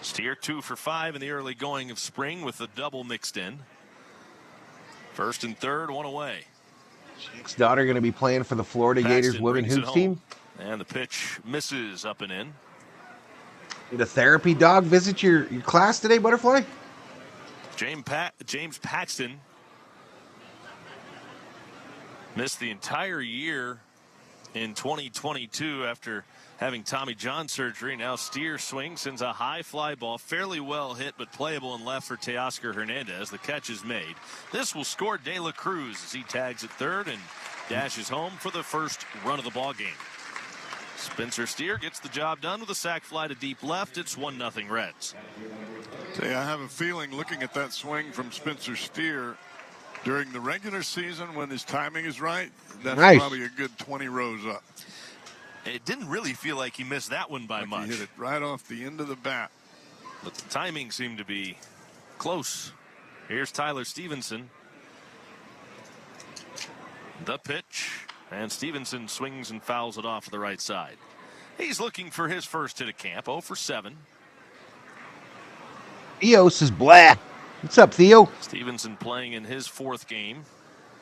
Steer 2 for 5 in the early going of spring with the double mixed in. First and third, 1 away. Jake's daughter going to be playing for the Florida Gators women hoops team. And the pitch misses up and in. Did a therapy dog visit your class today, Butterfly? James Paxton missed the entire year in 2022 after having Tommy John surgery. Now Steer swings, sends a high fly ball, fairly well hit, but playable in left for Teoscar Hernandez. The catch is made. This will score De La Cruz as he tags at third and dashes home for the first run of the ball game. Spencer Steer gets the job done with a sac fly to deep left. It's 1-0 Reds. I have a feeling looking at that swing from Spencer Steer during the regular season when his timing is right, that's probably a good 20 rows up. It didn't really feel like he missed that one by much. He hit it right off the end of the bat. But the timing seemed to be close. Here's Tyler Stevenson. The pitch. And Stevenson swings and fouls it off to the right side. He's looking for his first hit of camp. 0 for 7. Theo says blah. What's up, Theo? Stevenson playing in his 4th game.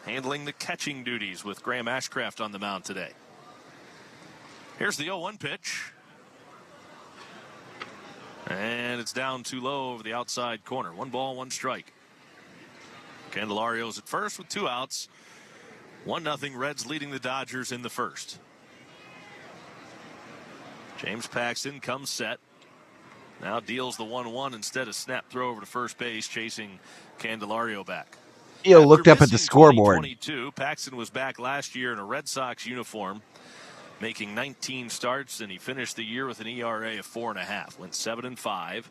Handling the catching duties with Graham Ashcraft on the mound today. Here's the 0-1 pitch. And it's down too low over the outside corner. 1 ball, 1 strike. Candelario's at first with 2 outs. 1-0 Reds leading the Dodgers in the first. James Paxton comes set. Now deals the 1-1 instead of snap throw over to first base, chasing Candelario back. Theo looked up at the scoreboard. Paxton was back last year in a Red Sox uniform, making 19 starts, and he finished the year with an ERA of 4.5. Went 7-5.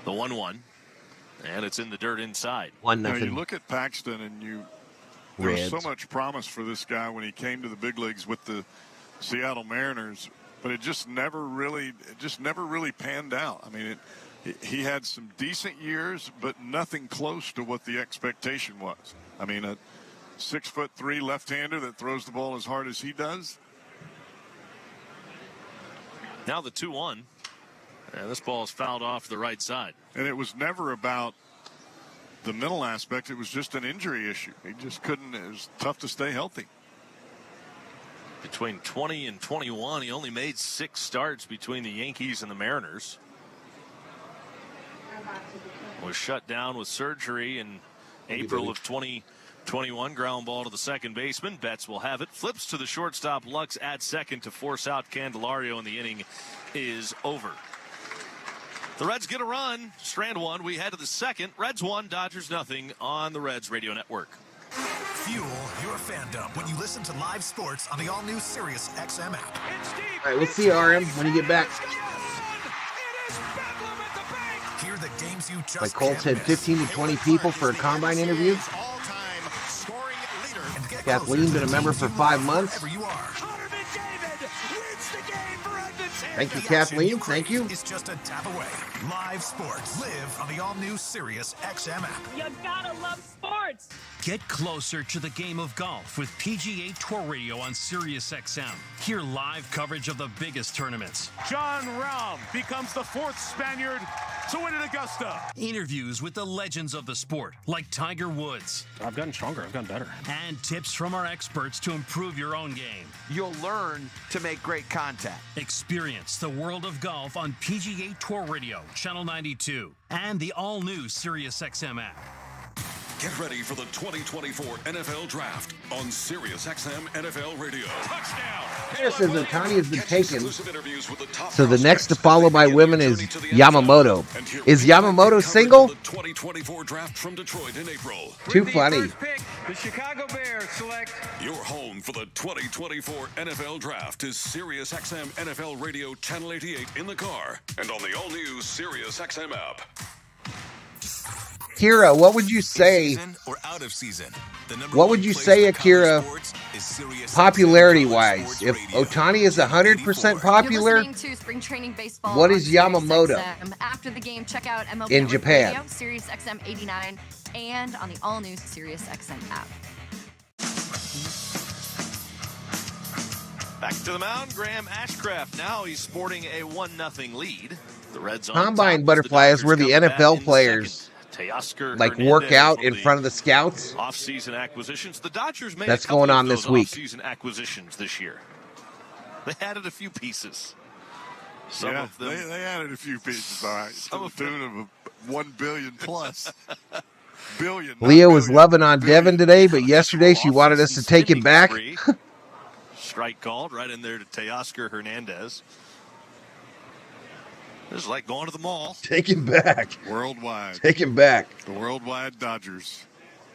The 1-1. And it's in the dirt inside. 1-0. You look at Paxton, and there was so much promise for this guy when he came to the big leagues with the Seattle Mariners, but it just never really panned out. I mean, he had some decent years, but nothing close to what the expectation was. I mean, a 6'3" left-hander that throws the ball as hard as he does. Now the 2-1. And this ball is fouled off the right side. And it was never about the mental aspect. It was just an injury issue. He just couldn't. It was tough to stay healthy. Between 20 and 21, he only made 6 starts between the Yankees and the Mariners. Was shut down with surgery in April of 2021. Ground ball to the second baseman. Betts will have it. Flips to the shortstop. Lux at second to force out Candelario, and the inning is over. The Reds get a run. Strand 1. We head to the second. Reds 1, Dodgers 0 on the Reds Radio Network. Fuel your fandom when you listen to live sports on the all-new Sirius XM app. All right, we'll see you, RM, when you get back. Hear the games you just Like Colt said, 15 to 20 people for a combine interview. Kathleen been a member for 5 months. Thank you, Kathleen. Thank you. It's just a tap away. Live sports live on the all-new Sirius XM app. You gotta love sports. Get closer to the game of golf with PGA Tour Radio on Sirius XM. Hear live coverage of the biggest tournaments. John Rahm becomes the 4th Spaniard to win at Augusta. Interviews with the legends of the sport, like Tiger Woods. I've gotten stronger. I've gotten better. And tips from our experts to improve your own game. You'll learn to make great contact. Experience the world of golf on PGA Tour Radio, Channel 92, and the all-new Sirius XM app. Get ready for the 2024 NFL Draft on SiriusXM NFL Radio. Touchdown! Harris says Ohtani has been taken, so the next to follow by women is Yamamoto. Is Yamamoto single? The 2024 Draft from Detroit in April. Too funny. The Chicago Bears select. Your home for the 2024 NFL Draft is SiriusXM NFL Radio Channel 88 in the car and on the all-new SiriusXM app. Akira, what would you say? What would you say, Akira, popularity-wise? If Ohtani is 100% popular, what is Yamamoto After the game, check out MLB in Japan? Radio, Sirius XM 89, and on the all-new Sirius XM app. Back to the mound, Graham Ashcraft. Now he's sporting a 1-0 lead. The Reds on Combine top, butterflies where the NFL players like work Hernandez out in front of the scouts. Off-season acquisitions. The Dodgers made That's a couple going on of this those week. Off-season acquisitions this year. They added a few pieces. Some of them. They added a few pieces, all right, to the tune of $1 billion plus. Billion. Leah was loving on Devin today, but yesterday she wanted us to take him back. Strike called right in there to Teoscar Hernandez. This is like going to the mall. Take him back. Worldwide. Take him back. The worldwide Dodgers.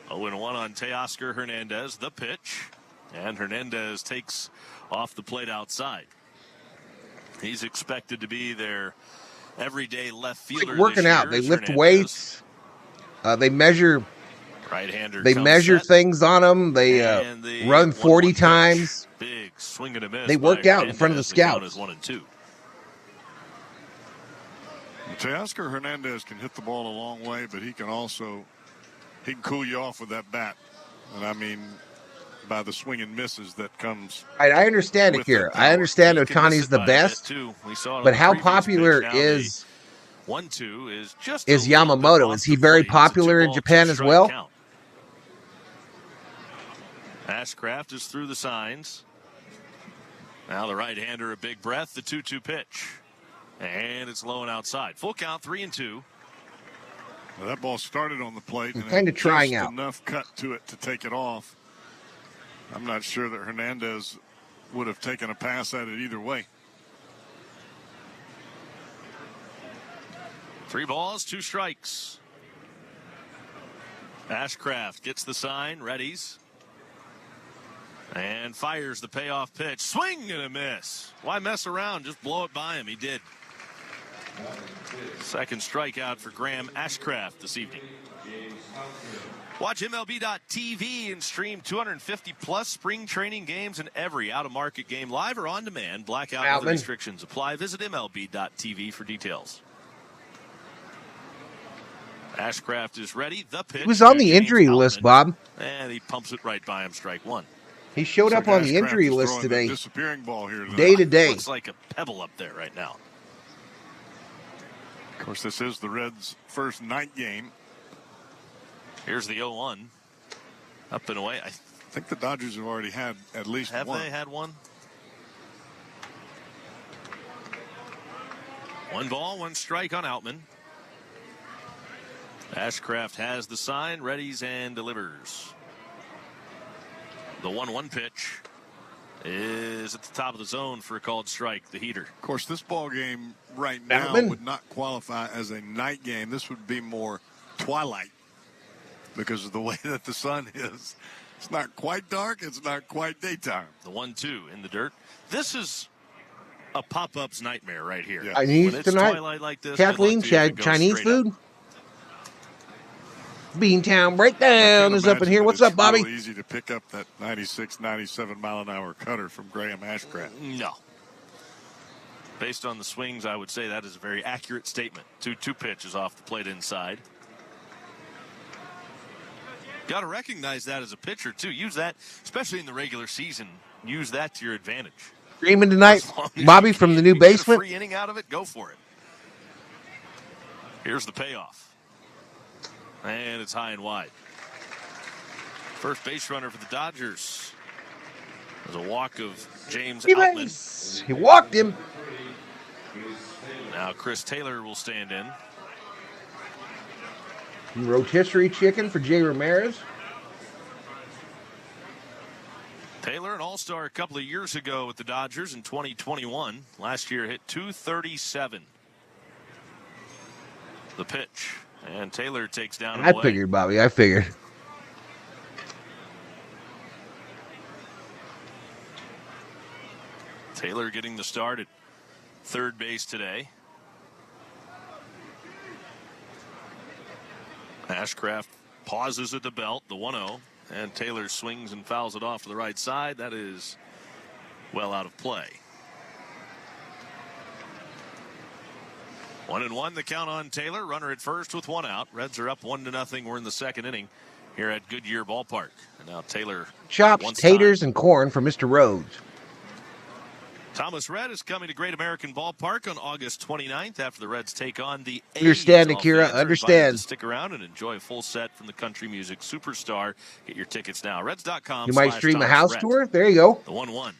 0-1 on Teoscar Hernandez. The pitch. And Hernandez takes off the plate outside. He's expected to be their everyday left fielder. Like working out. They lift Hernandez. weights. They measure. Right-hander. They measure things on them. They run 40 times. Big swing and a miss. They work out in front of the scouts. 1-2. Teoscar Hernandez can hit the ball a long way, but he can cool you off with that bat. And I mean, by the swing and misses that comes. Right, I understand it here. I understand Ohtani's the best, but how popular is Yamamoto? Is he very popular in Japan as well? Ashcraft is through the signs. Now the right-hander, a big breath, the 2-2 pitch. And it's low and outside. Full count, 3-2. Well, that ball started on the plate. And kind of trying out. Enough cut to it to take it off. I'm not sure that Hernandez would have taken a pass at it either way. 3 balls, 2 strikes. Ashcraft gets the sign, readies. And fires the payoff pitch. Swing and a miss. Why mess around? Just blow it by him. He did. Second strikeout for Graham Ashcraft this evening. Watch MLB.tv and stream 250-plus spring training games and every out-of-market game live or on demand. Blackout and other restrictions apply. Visit MLB.tv for details. Ashcraft is ready. The pitch. He was on the injury list, Bob. And he pumps it right by him. Strike 1. He showed up on the injury list today. Disappearing ball here today. Day to day. Looks like a pebble up there right now. Of course, this is the Reds' first night game. Here's the 0-1. Up and away. I think the Dodgers have already had at least one. Have they had one? 1 ball, 1 strike on Outman. Ashcraft has the sign, readies and delivers. The 1-1 pitch is at the top of the zone for a called strike, the heater. Of course, this ball game right now would not qualify as a night game. This would be more twilight because of the way that the sun is. It's not quite dark. It's not quite daytime. The 1-2 in the dirt. This is a pop-up's nightmare right here. Yeah. Chinese tonight. Twilight like this, Kathleen, Chinese food. Up. Beantown Breakdown is up in here. What's up, Bobby? It's real easy to pick up that 96, 97 mile an hour cutter from Graham Ashcraft. No. Based on the swings, I would say that is a very accurate statement. 2-2 pitches off the plate inside. Got to recognize that as a pitcher, too. Use that, especially in the regular season. Use that to your advantage. Dreaming tonight, Bobby from the new basement. Free inning out of it, go for it. Here's the payoff. And it's high and wide. First base runner for the Dodgers. There's a walk of James Outman. He walked him. Now Chris Taylor will stand in. Rotisserie chicken for Jay Ramirez. Taylor, an all-star a couple of years ago with the Dodgers in 2021. Last year hit .237. The pitch. And Taylor takes down and I away. figured, Bobby. I figured. Taylor getting the start at third base today. Ashcraft pauses at the belt, the 1-0. And Taylor swings and fouls it off to the right side. That is well out of play. 1-1, the count on Taylor. Runner at first with 1 out. Reds are up 1-0. We're in the second inning here at Goodyear Ballpark. And now Taylor. Chops, taters, and corn for Mr. Rhodes. Thomas Rhett is coming to Great American Ballpark on August 29th after the Reds take on the A's. Understand, Akira. Understand. Stick around and enjoy a full set from the country music superstar. Get your tickets now. Reds.com. You might stream a house tour. There you go. The 1-1.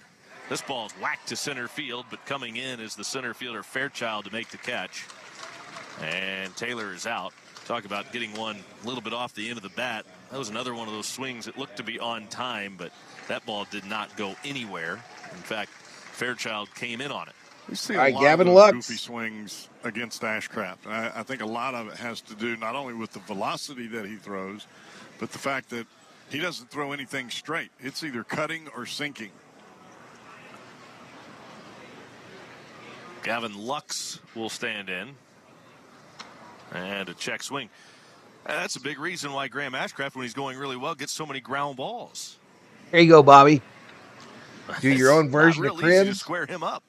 This ball is whacked to center field, but coming in is the center fielder Fairchild to make the catch. And Taylor is out. Talk about getting one a little bit off the end of the bat. That was another one of those swings that looked to be on time, but that ball did not go anywhere. In fact, Fairchild came in on it. We see All right, a lot Gavin of Lux. goofy swings against Ashcraft. I think a lot of it has to do not only with the velocity that he throws, but the fact that he doesn't throw anything straight. It's either cutting or sinking. Gavin Lux will stand in. And a check swing. That's a big reason why Graham Ashcraft, when he's going really well, gets so many ground balls. There you go, Bobby. Do your own version of It's not real easy to cribs. square him up.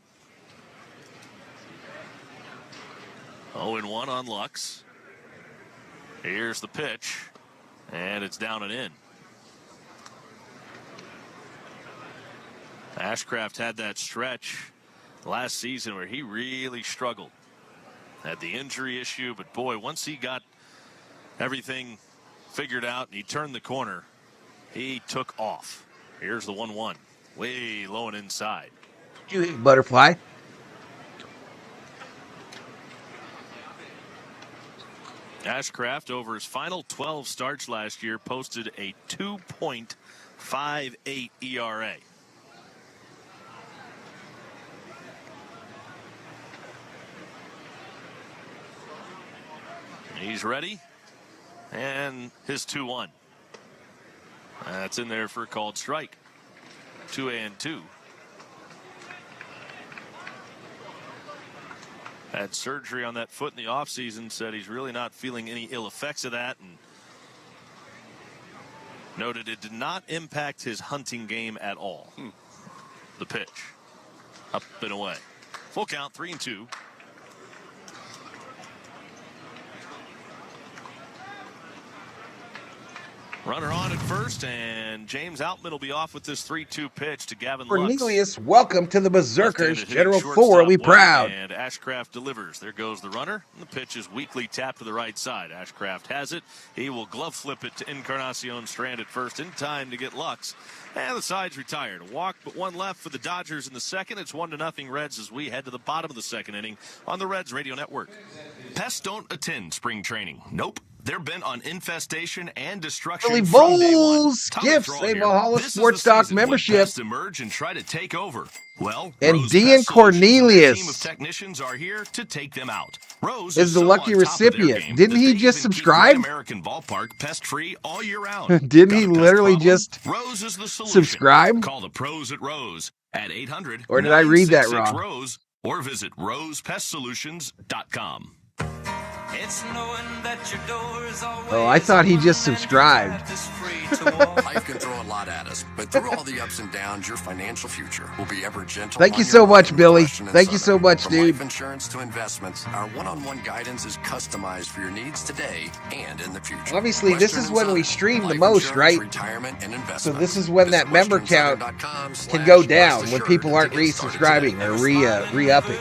0-1 on Lux. Here's the pitch. And it's down and in. Ashcraft had that stretch last season where he really struggled. Had the injury issue, but boy, once he got everything figured out and he turned the corner, he took off. Here's the 1-1. Way low and inside. Did you hit butterfly? Ashcraft, over his final 12 starts last year, posted a 2.58 ERA. He's ready. And his 2-1. That's in there for a called strike. 2-2. Had surgery on that foot in the offseason, said he's really not feeling any ill effects of that, and noted it did not impact his hunting game at all. The pitch. Up and away. Full count, 3-2. Runner on at first, and James Outman will be off with this 3-2 pitch to Gavin Lux. Cornelius, welcome to the Berserkers. General Thor will be proud. And Ashcraft delivers. There goes the runner. And the pitch is weakly tapped to the right side. Ashcraft has it. He will glove flip it to Encarnacion Strand at first in time to get Lux. And the side's retired. A walk, but one left for the Dodgers in the second. It's 1-0 Reds as we head to the bottom of the second inning on the Reds Radio Network. Pests don't attend spring training. Nope. They're bent on infestation and destruction. Billy from day one. Bowles gifts a Valhalla Sports Talk membership. Pests emerge and try to take over. Well, and Rose Dean Pest Solutions and their Cornelius team of technicians are here to take them out. Rose is the so lucky on top of their recipient. game Didn't that he they just even keep subscribe? Great American Ballpark pest free all year round. Didn't he literally just Rose is the solution. subscribe? Call the pros at Rose at 800. Or did I read that wrong? Rose, or visit rosepestsolutions.com. It's knowing that your door is always Oh, I thought he just subscribed. Life can throw a lot at us, but through all the ups and downs, your financial future will be ever gentle. Thank you so much, Billy. Thank you so much, From dude. life insurance to investments, our one-on-one guidance is customized for your needs today and in the future. Obviously, this is when we stream the most, right? So this is when that member count can go down, when people aren't resubscribing or re-upping.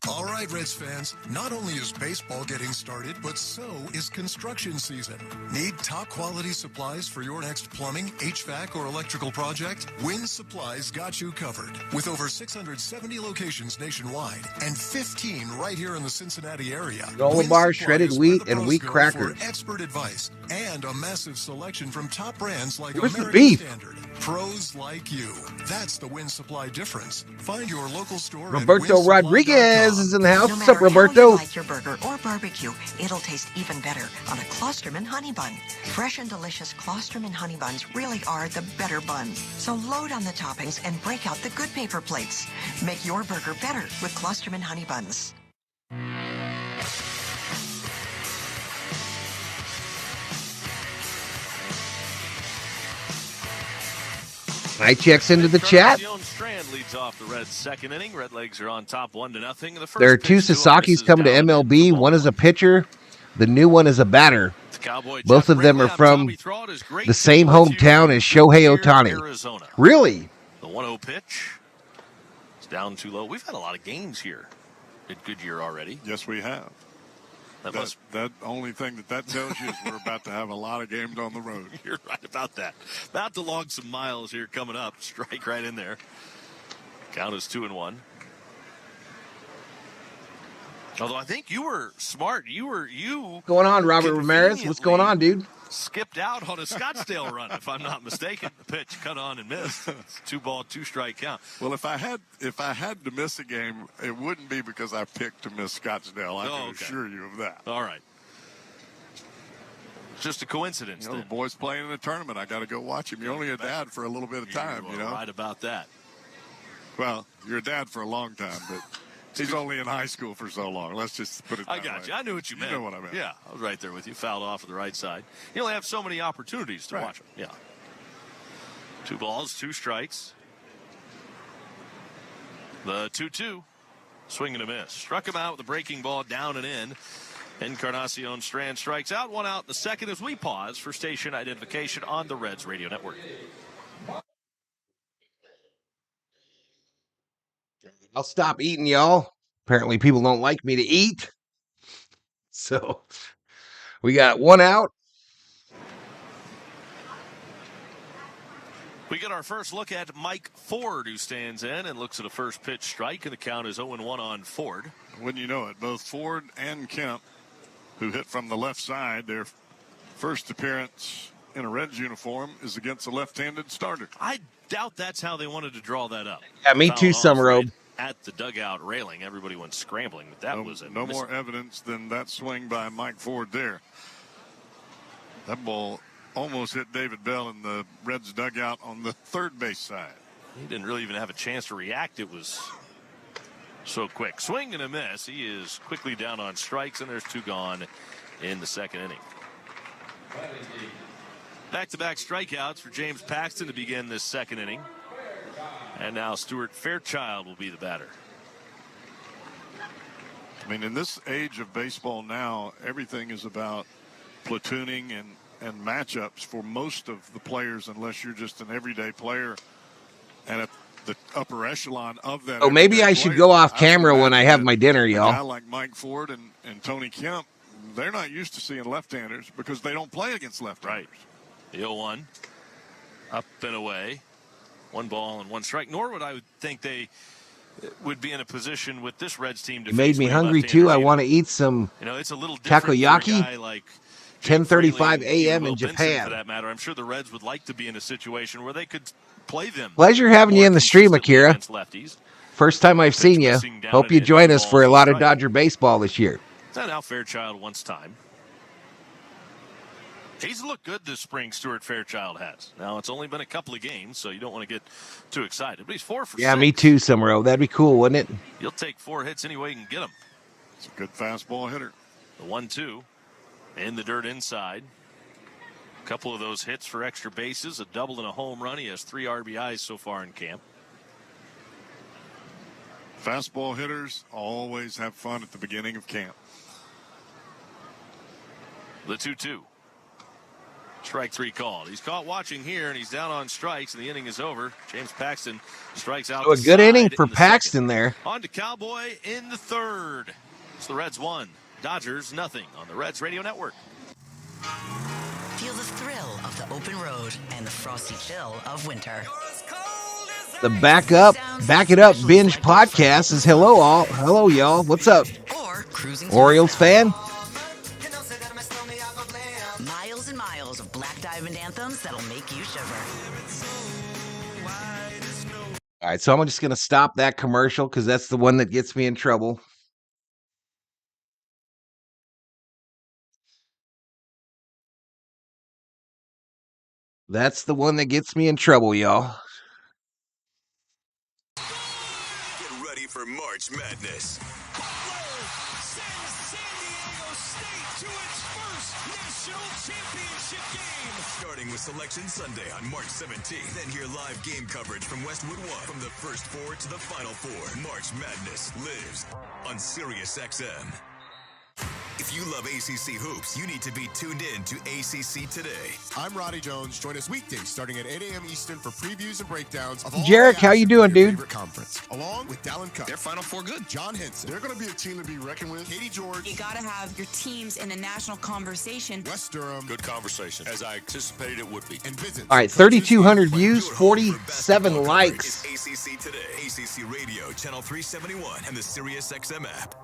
All right, Reds fans, not only is baseball getting started, but so is construction season. Need top quality supplies for your next plumbing, HVAC, or electrical project? Win Supply's got you covered. With over 670 locations nationwide and 15 right here in the Cincinnati area. Granola bars, shredded wheat, and wheat crackers. For expert advice and a massive selection from top brands like Where's the American beef? Standard. Pros like you. That's the Win Supply difference. Find your local store. Roberto Rodriguez is in the house. No What's up, matter how Roberto? you like your burger or barbecue, it'll taste even better on a Klosterman honey bun. Fresh and delicious Klosterman honey buns really are the better buns. So load on the toppings and break out the good paper plates. Make your burger better with Klosterman honey buns. I checks into the chat. Strand leads off the Reds' second inning. Redlegs are on top 1-0. The first There are two pitch to him Sasaki's misses coming to down MLB. One is a pitcher. The new one is a batter. Both of them are from the same hometown as Shohei Ohtani. Really? The 1-0 pitch. It's down too low. We've had a lot of games here at Goodyear already. Yes, we have. That only thing that tells you is we're about to have a lot of games on the road. You're right about that. About to log some miles here coming up. Strike right in there. Count is 2-1. Although I think you were smart. What's going on, Robert Ramirez? What's going on, dude? Skipped out on a Scottsdale run, if I'm not mistaken. The pitch cut on and missed. It's 2-ball, 2-strike count. Well, if I had to miss a game, it wouldn't be because I picked to miss Scottsdale. I can assure you of that. All right. Just a coincidence. The boy's playing in a tournament. I got to go watch him. You're only a dad for a little bit of time. You're right about that. Well, you're a dad for a long time, but he's only in high school for so long. Let's just put it that way. I got you. I knew what you meant. You know what I meant. Yeah, I was right there with you. Fouled off of the right side. You only have so many opportunities to watch him. Yeah. 2 balls, 2 strikes. The 2-2. Swing and a miss. Struck him out with a breaking ball down and in. Encarnacion Strand strikes out. 1 out in the second as we pause for station identification on the Reds Radio Network. I'll stop eating, y'all. Apparently people don't like me to eat. So we got 1 out. We get our first look at Mike Ford, who stands in and looks at a first pitch strike, and the count is 0-1 on Ford. Wouldn't you know it, both Ford and Kemp, who hit from the left side, their first appearance in a Reds uniform is against a left-handed starter. I doubt that's how they wanted to draw that up. Yeah, me too, Summer. Right at the dugout railing, everybody went scrambling, but that was no more evidence than that swing by Mike Ford there. That ball almost hit David Bell in the Reds dugout on the third base side. He didn't really even have a chance to react. It was so quick. Swing and a miss. He is quickly down on strikes, and there's 2 gone in the second inning. Back-to-back strikeouts for James Paxton to begin this second inning. And now Stuart Fairchild will be the batter. I mean, in this age of baseball now, everything is about platooning and matchups for most of the players, unless you're just an everyday player and at the upper echelon of that. Oh, maybe I should go off camera when I have my dinner, y'all. A guy like Mike Ford and Tony Kemp, they're not used to seeing left-handers because they don't play against left-handers. Right. The 0-1. Up and away. 1 ball and 1 strike. Nor would I think they would be in a position with this Reds team to You made me hungry, too. I want to eat some it's a little takoyaki. Like 10:35 a.m. in Japan. For that matter, I'm sure the Reds would like to be in a situation where they could play them. Pleasure having you in the stream, Akira. First time I've seen you. Hope you join us for a lot of Dodger baseball this year. That's how Fairchild wants time. He's looked good this spring, Stuart Fairchild has. Now, it's only been a couple of games, so you don't want to get too excited. But he's 4 for 6. Yeah, me too, Summerall. That'd be cool, wouldn't it? He'll take 4 hits any way you can get them. It's a good fastball hitter. The 1-2 in the dirt inside. A couple of those hits for extra bases, a double and a home run. He has 3 RBIs so far in camp. Fastball hitters always have fun at the beginning of camp. The 2-2. Strike 3 called. He's caught watching here, and he's down on strikes, and the inning is over. James Paxton strikes out. So a good inning for Paxton there. On to Cowboy in the third. It's the Reds 1, Dodgers nothing on the Reds Radio Network. Feel the thrill of the open road and the frosty chill of winter. The Back It Up Binge podcast is hello all. Hello, y'all. What's up? Or cruising Orioles fan? Miles and miles of Black Diamond anthems that'll make you shiver. All right, so I'm just going to stop that commercial because that's the one that gets me in trouble. That's the one that gets me in trouble, y'all. Get ready for March Madness. Starting with Selection Sunday on March 17th. Then hear live game coverage from Westwood One. From the first 4 to the final 4. March Madness lives on Sirius XM. If you love ACC hoops, you need to be tuned in to ACC Today. I'm Roddy Jones. Join us weekdays starting at 8 a.m. Eastern for previews and breakdowns of all Jarek, how you doing, dude? favorite conference. Along with Dallin Cup. Their Final Four good. John Henson. They're going to be a team to be reckoned with. Katie George. You got to have your teams in a national conversation. West Durham. Good conversation, as I anticipated it would be. And visit. All right, 3,200 views, 47 likes. ACC Today, ACC Radio, Channel 371, and the Sirius XM app.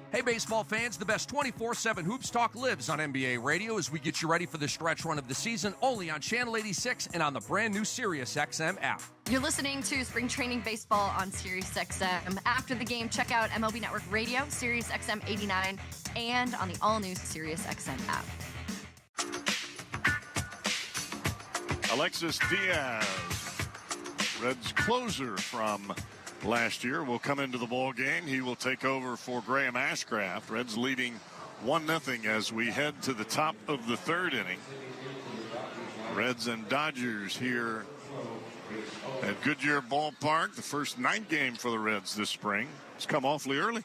Hey, baseball fans, the best 24/7 Hoops Talk lives on NBA Radio as we get you ready for the stretch run of the season only on Channel 86 and on the brand new Sirius XM app. You're listening to Spring Training Baseball on Sirius XM. After the game, check out MLB Network Radio, Sirius XM 89, and on the all-new Sirius XM app. Alexis Diaz, Reds closer from last year, will come into the ball game. He will take over for Graham Ashcraft. Reds leading 1-0 as we head to the top of the third inning. Reds and Dodgers here at Goodyear Ballpark. The first night game for the Reds this spring. It's come awfully early.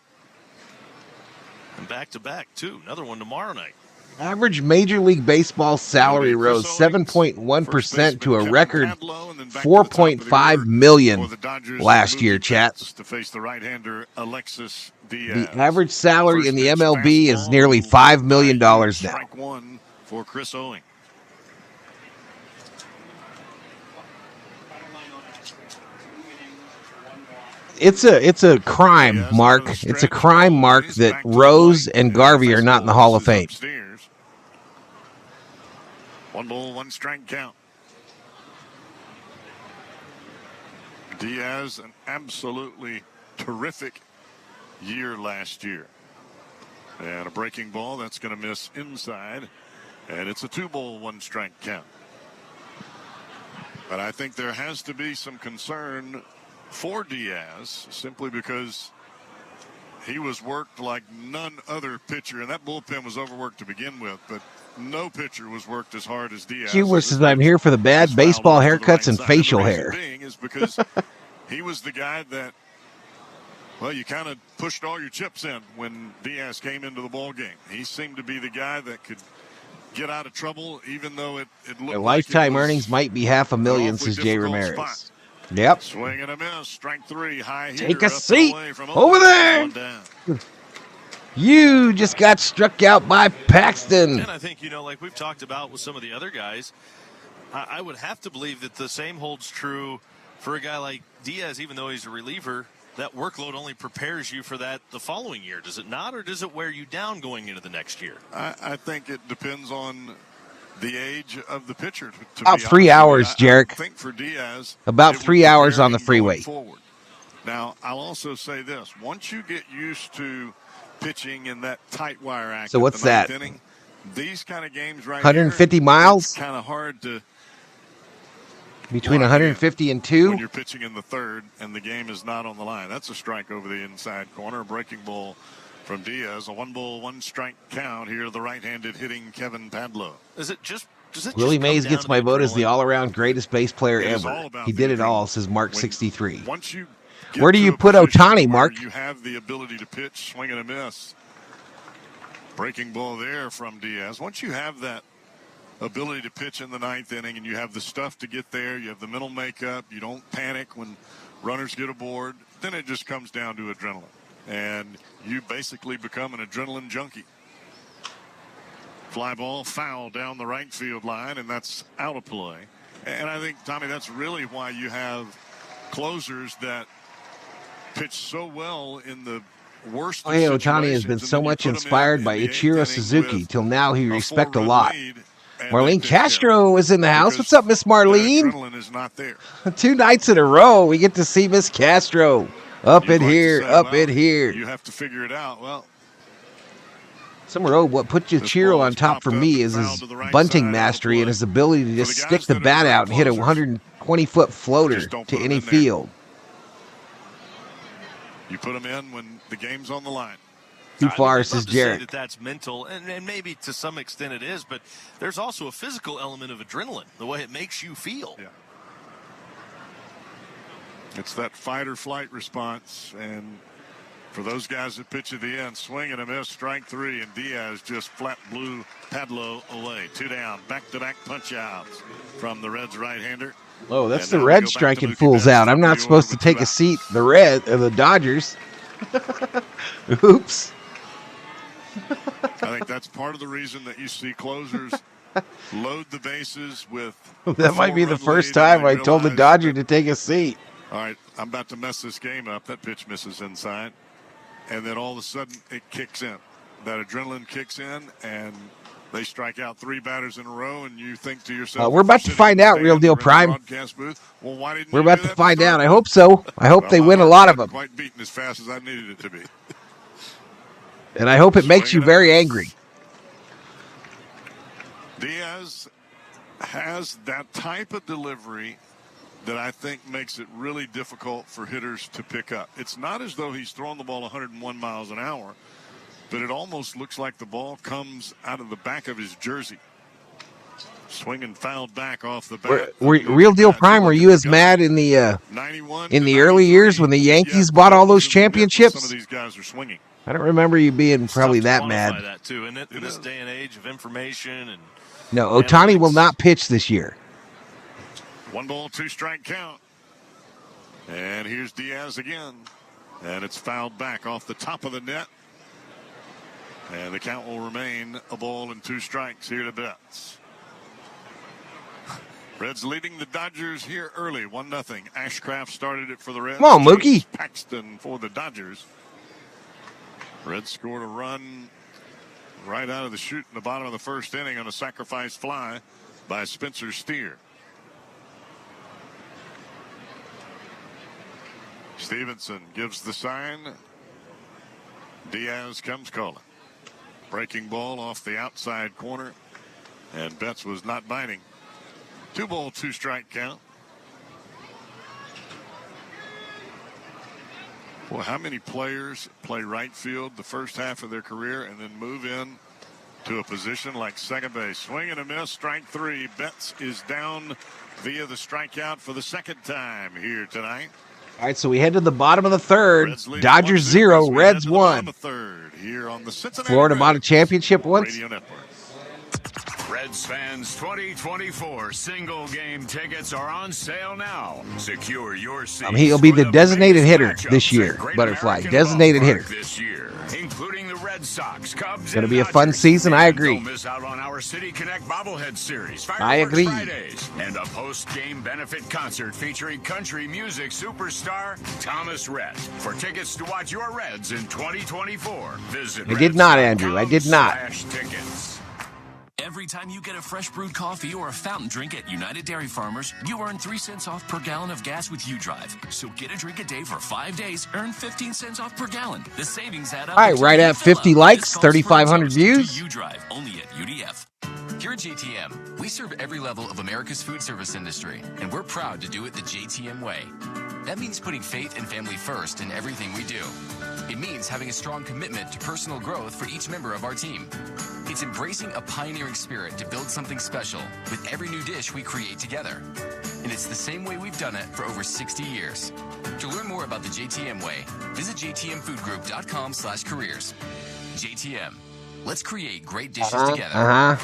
And back-to-back, too. Another one tomorrow night. Average Major League Baseball salary rose 7.1% to a record $4.5 million last year, chat. To face the right-hander Alexis Diaz. The average salary in the MLB is nearly $5 million now. Strike 1 for Chris Owing. It's a crime, Mark. It's a crime, Mark, that Rose and Garvey are not in the Hall of Fame. Upstairs. 1-1 count. Diaz, an absolutely terrific year last year. And a breaking ball that's going to miss inside. And it's a 2-1 count. But I think there has to be some concern for Diaz simply because he was worked like none other pitcher. And that bullpen was overworked to begin with. But no pitcher was worked as hard as Diaz. She wishes I'm here for the bad baseball haircuts and facial hair. Is because he was the guy that, well, you kind of pushed all your chips in when Diaz came into the ball game. He seemed to be the guy that could get out of trouble, even though it looked Their like lifetime earnings might be $500,000, says Jay Ramirez. Spot. Yep. Swing and a miss. Strike 3. High hitter. Take a seat over there. You just got struck out by Paxton. And I think, like we've talked about with some of the other guys, I would have to believe that the same holds true for a guy like Diaz, even though he's a reliever. That workload only prepares you for that the following year, does it not? Or does it wear you down going into the next year? I think it depends on the age of the pitcher. About 3 hours, Jarek. I think for Diaz, about 3 hours on the freeway. Forward. Now, I'll also say this. Once you get used to pitching in that tight wire act, so what's that? Inning, these kind of games 150 miles? It's kind of hard to. Between 150 and 2? When you're pitching in the third and the game is not on the line. That's a strike over the inside corner. A breaking ball from Diaz. A 1-1 count here to the right-handed hitting Kevin Padlo. Willie Mays gets my vote as the all-around greatest base player ever. He did it all, says Mark 63. Where do you put Ohtani, Mark? You have the ability to pitch, swing and a miss. Breaking ball there from Diaz. Once you have that ability to pitch in the ninth inning and you have the stuff to get there, you have the mental makeup, you don't panic when runners get aboard, then it just comes down to adrenaline. And you basically become an adrenaline junkie. Fly ball foul down the right field line, and that's out of play. And I think, Tommy, that's really why you have closers that pitch so well in the worst of situations. Ohtani has been so much inspired by Ichiro Suzuki. Till now, he respect a lot. Marlene Castro is in the house. What's up, Miss Marlene? Adrenaline is not there. 2 nights in a row, we get to see Miss Castro. Up in here, up in here. You have to figure it out. Well, what put Ichiro on top for me is his bunting mastery and his ability to just stick the bat out and hit a 120-foot floater to any field. You put him in when the game's on the line. Too far, says Jared. That's mental, and maybe to some extent it is, but there's also a physical element of adrenaline, the way it makes you feel. Yeah. It's that fight or flight response, and for those guys that pitch at the end, swing and a miss, strike 3, and Diaz just flat blew Padlo away. 2 down, back-to-back punch-outs from the Reds right-hander. Oh, that's the Reds striking fools out. I'm not supposed to take a seat. The Dodgers. Oops. I think that's part of the reason that you see closers load the bases with. That might be the first time I told the Dodger to take a seat. All right, I'm about to mess this game up. That pitch misses inside. And then all of a sudden it kicks in. That adrenaline kicks in, and they strike out 3 batters in a row, and you think to yourself, we're about to find out, Real Deal Prime. We're about to find out. I hope so. I hope they win a lot of them. Quite beaten as fast as I needed it to be. And I hope it makes you very angry. Diaz has that type of delivery that I think makes it really difficult for hitters to pick up. It's not as though he's throwing the ball 101 miles an hour, but it almost looks like the ball comes out of the back of his jersey. Swinging fouled back off the bat. Real Deal Prime, were you as mad in the early years when the Yankees bought all those championships? Some of these guys are swinging. I don't remember you being probably that mad. That too, in this day and age of information and no, Ohtani will not pitch this year. 1-2 count. And here's Diaz again. And it's fouled back off the top of the net. And the count will remain 1-2 here to Betts. Reds leading the Dodgers here early, 1-0. Ashcraft started it for the Reds. Come on, Mookie. Paxton for the Dodgers. Reds scored a run right out of the chute in the bottom of the first inning on a sacrifice fly by Spencer Steer. Stevenson gives the sign. Diaz comes calling. Breaking ball off the outside corner, and Betts was not biting. 2-ball, 2-strike count. Well, how many players play right field the first half of their career and then move in to a position like second base? Swing and a miss, strike 3. Betts is down via the strikeout for the second time here tonight. All right, so we head to the bottom of the third. Dodgers 0, Reds 1. Florida bought a championship once. Reds fans, 2024 single game tickets are on sale now. Secure your seat. He'll be the designated hitter this year, Butterfly. Designated hitter. This year, including the Red Sox, Cubs. It's going to be a fun season. I agree. Don't miss out on our City Connect bobblehead series. I agree. Fridays, and a post-game benefit concert featuring country music superstar Thomas Rhett. For tickets to watch your Reds in 2024, visit. I did not, Andrew. I did not. Tickets. Every time you get a fresh brewed coffee or a fountain drink at United Dairy Farmers, you earn 3 cents off per gallon of gas with UDrive. So get a drink a day for 5 days, earn 15 cents off per gallon. The savings add up. All right, right at 50 likes, 3,500 views. UDrive, only at UDF. Here at JTM, we serve every level of America's food service industry, and we're proud to do it the JTM way. That means putting faith and family first in everything we do. It means having a strong commitment to personal growth for each member of our team. It's embracing a pioneering spirit to build something special with every new dish we create together. And it's the same way we've done it for over 60 years. To learn more about the JTM way, visit jtmfoodgroup.com/careers. JTM. Let's create great dishes together.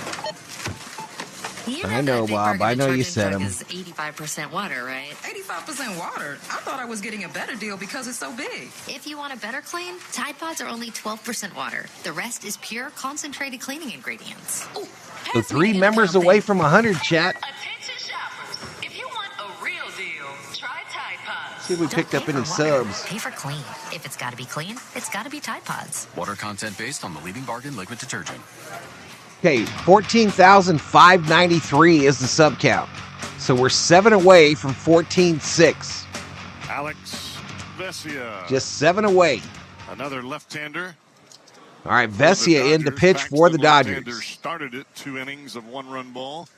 I know, Bob. I know you said them. Is 85% water, right? 85% water? I thought I was getting a better deal because it's so big. If you want a better clean, Tide Pods are only 12% water. The rest is pure, concentrated cleaning ingredients. Ooh, So 3 members away from 100, chat. Attention shoppers, if you want a real deal, try Tide Pods. See if we picked up any subs. Pay for clean. If it's got to be clean, it's got to be Tide Pods. Water content based on the leading bargain liquid detergent. Okay, 14,593 is the sub count. So we're 7 away from 14,600. Alex Vesia. Just 7 away. Another left-hander. All right, Vesia in to pitch for the Dodgers. Started it 2 innings of 1-run ball.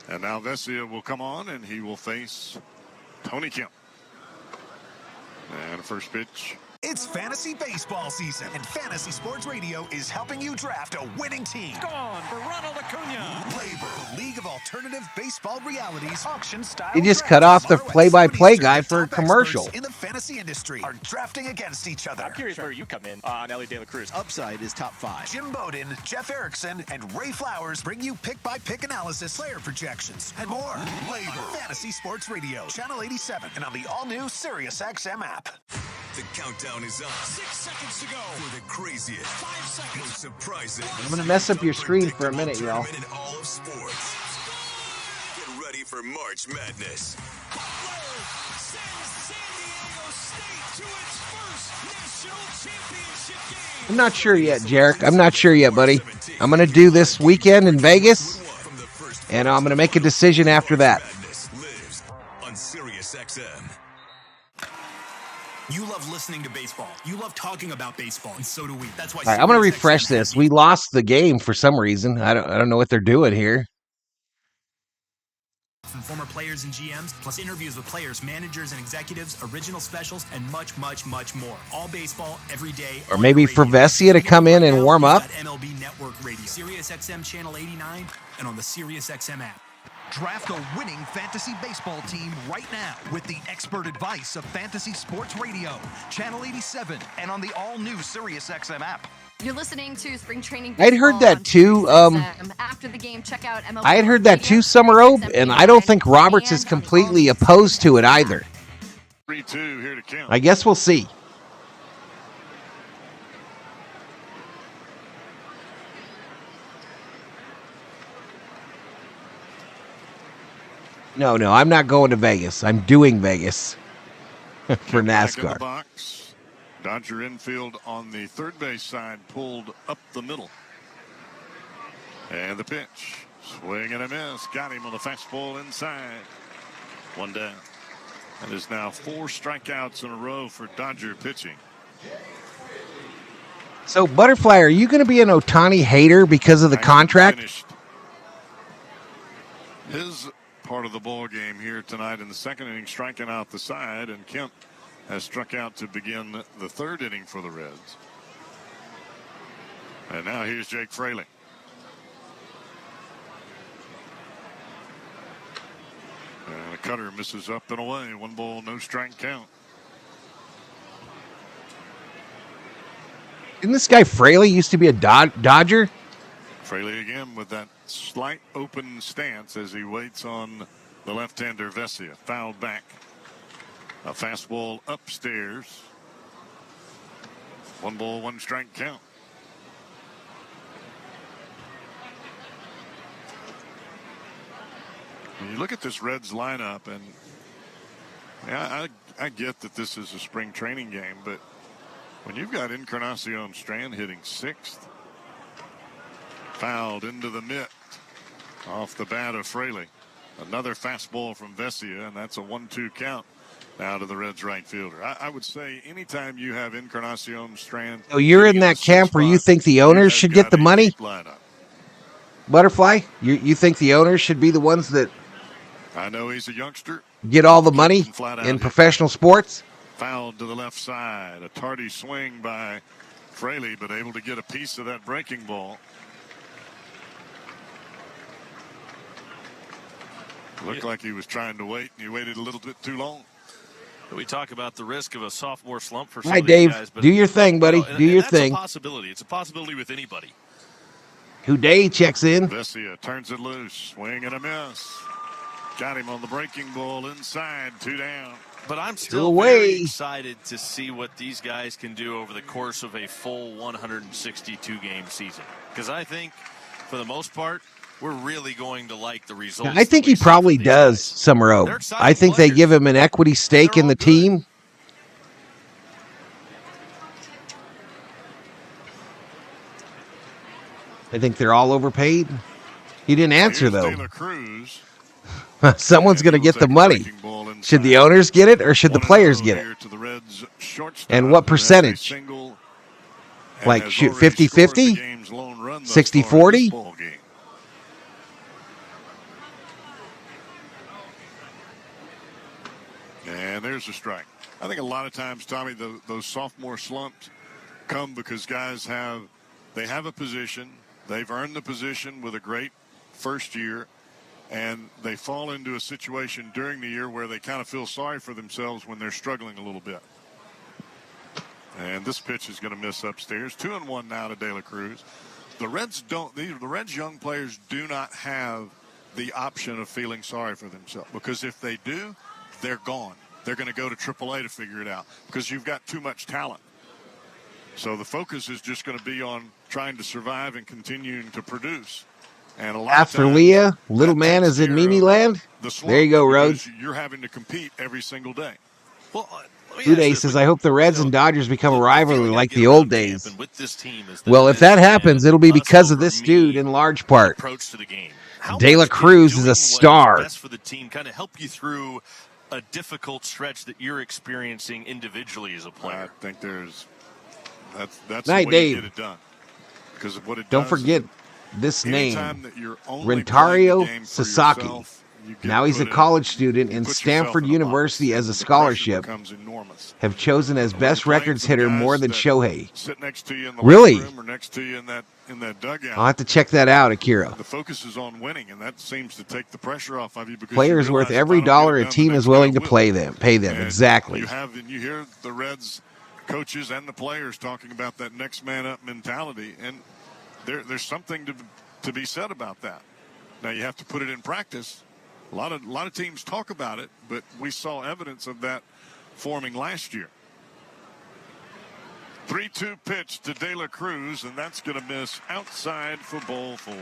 And now Vesia will come on, and he will face Tony Kemp. And first pitch. It's fantasy baseball season, and Fantasy Sports Radio is helping you draft a winning team. Gone for Ronald Acuna. Labor, League of Alternative Baseball Realities, auction style. He just cut off the play-by-play guy for a commercial. In the fantasy industry are drafting against each other. I'm curious where you come in on Ellie De La Cruz. Upside is top 5. Jim Bowden, Jeff Erickson, and Ray Flowers bring you pick-by-pick analysis, player projections, and more. Labor, Fantasy Sports Radio, Channel 87, and on the all-new SiriusXM app. The countdown is up. 6 seconds to go for the craziest, 5 seconds, most surprising. I'm going to mess up your screen for a minute, y'all. In all of sports. Get ready for March Madness. Butler sends San Diego State to its first national championship game. I'm not sure yet, Jarek. I'm not sure yet, buddy. I'm going to do this weekend in Vegas, and I'm going to make a decision after that. Madness lives on SiriusXM. You love listening to baseball. You love talking about baseball, and so do we. That's why. All right, I'm going to refresh this. We lost the game for some reason. I don't know what they're doing here. From former players and GMs, plus interviews with players, managers, and executives, original specials, and much, much, much more. All baseball, every day. Or maybe for Vesia to come in and warm up. MLB Network Radio, SiriusXM Channel 89, and on the SiriusXM app. Draft a winning fantasy baseball team right now with the expert advice of Fantasy Sports Radio, Channel 87, and on the all-new SiriusXM app. You're listening to Spring Training. I'd heard that too. After the game, check out MLB. I had heard that too, Summer Ope, and I don't think Roberts is completely opposed to it either. 3-2 here to count. I guess we'll see. No, I'm not going to Vegas. I'm doing Vegas for Back in the NASCAR. box. Dodger infield on the third base side pulled up the middle. And the pitch. Swing and a miss. Got him on the fastball inside. One down. That is now 4 strikeouts in a row for Dodger pitching. So, Butterfly, are you going to be an Ohtani hater because of the contract? His part of the ball game here tonight in the second inning, striking out the side, and Kemp has struck out to begin the third inning for the Reds. And now here's Jake Fraley. And the cutter misses up and away. 1 ball, no strike count. Didn't this guy Fraley used to be a Dodger? Fraley again with that slight open stance as he waits on the left-hander Vesia. Fouled back. A fastball upstairs. 1 ball, 1 strike count. When you look at this Reds lineup, and yeah, I get that this is a spring training game, but when you've got Encarnacion Strand hitting 6th, fouled into the mitt off the bat of Fraley. Another fastball from Vesia, and that's a 1-2 count now to the Reds right fielder. I would say anytime you have Encarnacion Strand. So you're in that camp where you think the owners should get the money? Butterfly, you think the owners should be the ones that I know he's a youngster. Get all the money in professional sports? Fouled to the left side. A tardy swing by Fraley, but able to get a piece of that breaking ball. Looked like he was trying to wait, and he waited a little bit too long. We talk about the risk of a sophomore slump for some Hi, of these Dave. guys, but Do your thing, buddy. Do your thing. It's a possibility. It's a possibility with anybody. Houday checks in. Vesia turns it loose. Swing and a miss. Got him on the breaking ball inside. 2 down. But I'm still very excited to see what these guys can do over the course of a full 162-game season. Because I think, for the most part, we're really going to like the results. I think he probably does, Summer Oak. I think they give him an equity stake in the team. I think they're all overpaid. He didn't answer, though. Someone's going to get the money. Should the owners get it or should the players get it? And what percentage? Like, shoot, 50-50? 60-40? And there's a strike. I think a lot of times, Tommy, those sophomore slumps come because guys have a position. They've earned the position with a great first year, and they fall into a situation during the year where they kind of feel sorry for themselves when they're struggling a little bit. And this pitch is going to miss upstairs. 2-1 now to De La Cruz. The Reds young players do not have the option of feeling sorry for themselves, because if they do, they're gone. They're going to go to AAA to figure it out because you've got too much talent. So the focus is just going to be on trying to survive and continuing to produce. And a lot After of times, Leah, little man is in Mimi Land. There you go, Rhodes. You're having to compete every single day. Well, Uday says, I hope the Reds and Dodgers become a rivalry like the old days. Well, if that happens, it'll be because of this dude in large part. De La Cruz is a star. Best for the team, kind of help you through a difficult stretch that you're experiencing individually as a player. I think that's Night, the way Dave. you get it done. Because of what it Don't does. forget this name, Anytime that you're only Rentario playing the game for Sasaki. yourself, you get Now he's a put in. college student in Put yourself Stanford in a box. University as a The pressure scholarship. becomes enormous. Have chosen as best Playing records for the hitter guys more than that Shohei. Sit next to you in the Really? locker room or next to you in that dugout. I'll have to check that out, Akira. The focus is on winning, and that seems to take the pressure off of you. Because Players you worth realize every if I don't dollar get it a done, team the is next willing guy to will. pay them. And Exactly. you hear the Reds coaches and the players talking about that next man up mentality, and there's something to be said about that. Now you have to put it in practice. A lot of teams talk about it, but we saw evidence of that forming last year. 3-2 pitch to De La Cruz, and that's going to miss outside for ball 4.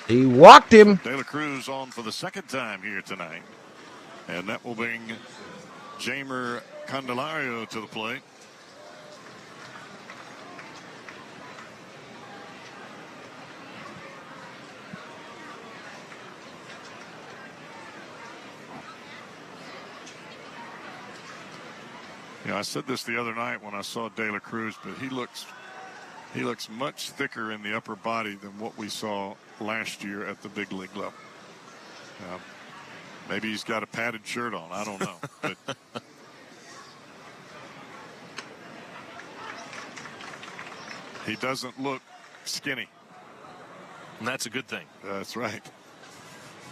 He walked him. De La Cruz on for the second time here tonight. And that will bring Jamer Candelario to the plate. I said this the other night when I saw De La Cruz, but he looks much thicker in the upper body than what we saw last year at the big league level. Maybe he's got a padded shirt on. I don't know. But he doesn't look skinny. And that's a good thing. That's right.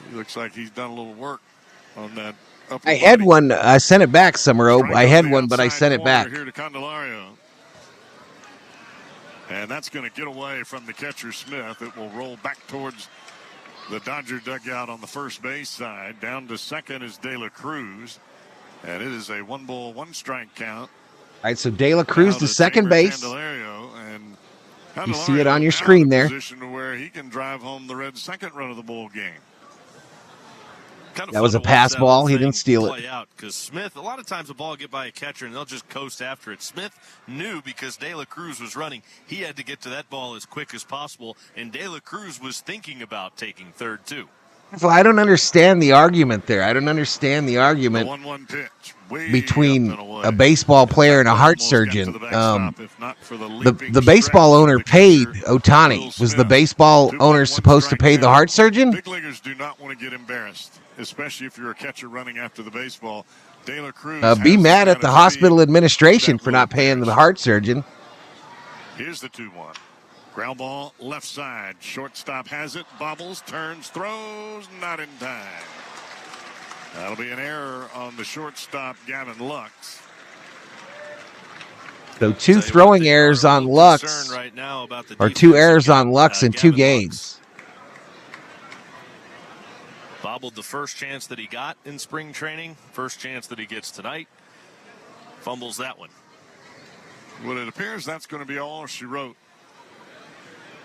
He looks like he's done a little work on that. I had one. I sent it back, Summerope. I had one, but I sent it back. Here to Candelario. And that's going to get away from the catcher, Smith. It will roll back towards the Dodger dugout on the first base side. Down to second is De La Cruz. And it is a 1-ball-1-strike count. All right, so De La Cruz to second base. And you see it on your screen there. Position to where he can drive home the Reds' second run of the ball game. That was a pass ball. He didn't steal it. Because Smith, a lot of times the ball will get by a catcher and they'll just coast after it. Smith knew because De La Cruz was running, he had to get to that ball as quick as possible. And De La Cruz was thinking about taking third, too. Well, I don't understand the argument there. I don't understand the argument between a baseball player and a heart surgeon. The baseball owner paid Ohtani. Was the baseball owner supposed to pay the heart surgeon? Big leaguers do not want to get embarrassed, especially if you're a catcher running after the baseball. De La Cruz be mad at the hospital administration for not paying the heart surgeon. Here's the 2-1. Ground ball, left side. Shortstop has it, bobbles, turns, throws, not in time. That'll be an error on the shortstop, Gavin Lux. So 2 throwing errors on Lux, right now about the or 2 errors on Lux in 2 games. Bobbled the first chance that he got in spring training, first chance that he gets tonight. Fumbles that one. Well, it appears that's going to be all she wrote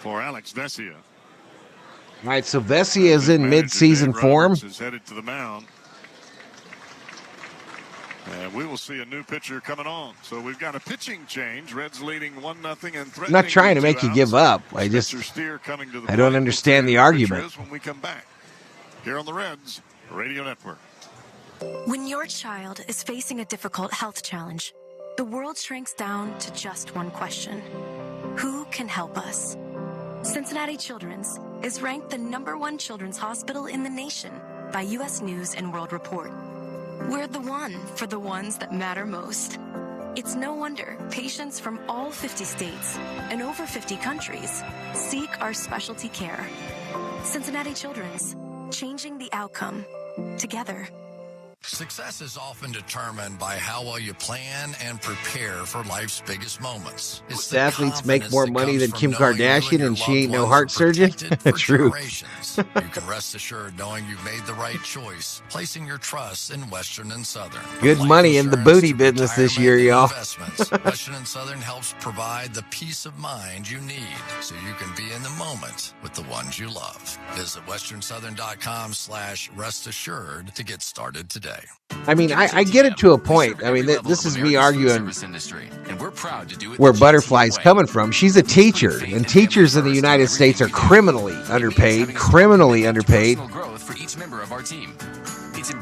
for Alex Vesia. All right, so Vesia is in mid-season form. Is headed to the mound. And we will see a new pitcher coming on. So we've got a pitching change. Reds leading 1-0 and threatening. I'm not trying to make you give up. I don't understand the argument. When we come back here on the Reds Radio Network. When your child is facing a difficult health challenge, the world shrinks down to just one question. Who can help us? Cincinnati Children's is ranked the #1 children's hospital in the nation by U.S. News and World Report. We're the one for the ones that matter most. It's no wonder patients from all 50 states and over 50 countries seek our specialty care. Cincinnati Children's, changing the outcome together. Success is often determined by how well you plan and prepare for life's biggest moments. Most athletes make more money than Kim Kardashian, and she ain't no heart surgeon. True. You can rest assured knowing you've made the right choice, placing your trust in Western and Southern. Good money in the booty business this year, y'all. Western and Southern helps provide the peace of mind you need so you can be in the moment with the ones you love. Visit westernsouthern.com/rest assured to get started today. I mean, I get it to a point. I mean, this is me arguing and we're proud to do it where Butterfly's coming from. She's a teacher, and teachers in the United States are criminally underpaid. Growth for each member of our team.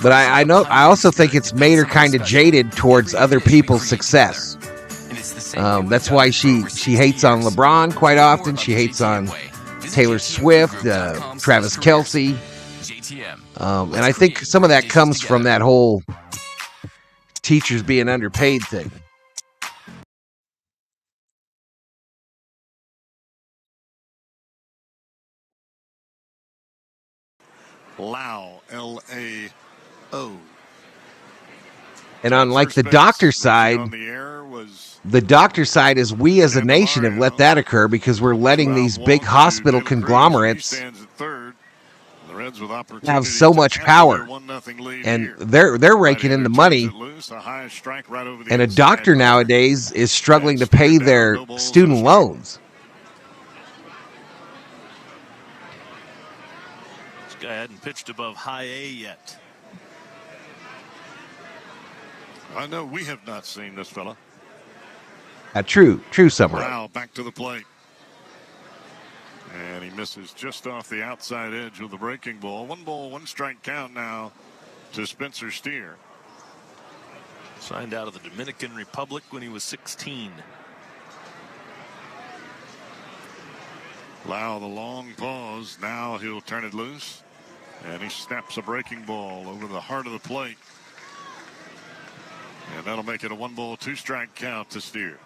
But I also think it's made her kind of jaded towards other people's success. That's why she hates on LeBron quite often. She hates on Taylor Swift, Travis Kelce. And I think some of that comes from that whole teachers being underpaid thing. Lau, L-A-O. And on like the doctor side, the doctor side is we as a nation have let that occur because we're letting these big hospital conglomerates have so much power, and they're raking in the money. And a doctor nowadays is struggling to pay their student loans. This guy hadn't pitched above high A yet. I know we have not seen this fella. A true summary. Wow, back to the plate. And he misses just off the outside edge with the breaking ball. 1 ball, 1 strike count now to Spencer Steer. Signed out of the Dominican Republic when he was 16. Lau, the long pause. Now he'll turn it loose. And he snaps a breaking ball over the heart of the plate. And that'll make it a 1 ball, 2 strike count to Steer.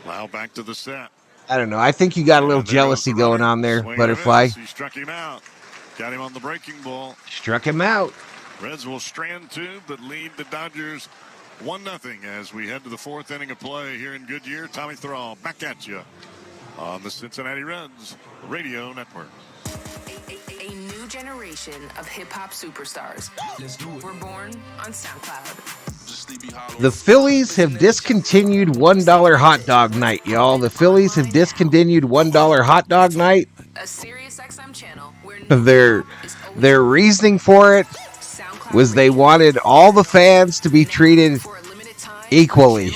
Lau back to the set. I don't know. I think you got a little jealousy going on there, Butterfly. He struck him out. Got him on the breaking ball. Struck him out. Reds will strand 2, but lead the Dodgers 1-0 as we head to the 4th inning of play here in Goodyear. Tommy Thrall back at you on the Cincinnati Reds Radio Network. A new generation of hip-hop superstars were born on SoundCloud. The Phillies have discontinued $1 hot dog night, y'all. The Phillies have discontinued $1 hot dog night. A Sirius XM channel where Their reasoning for it was they wanted all the fans to be treated equally.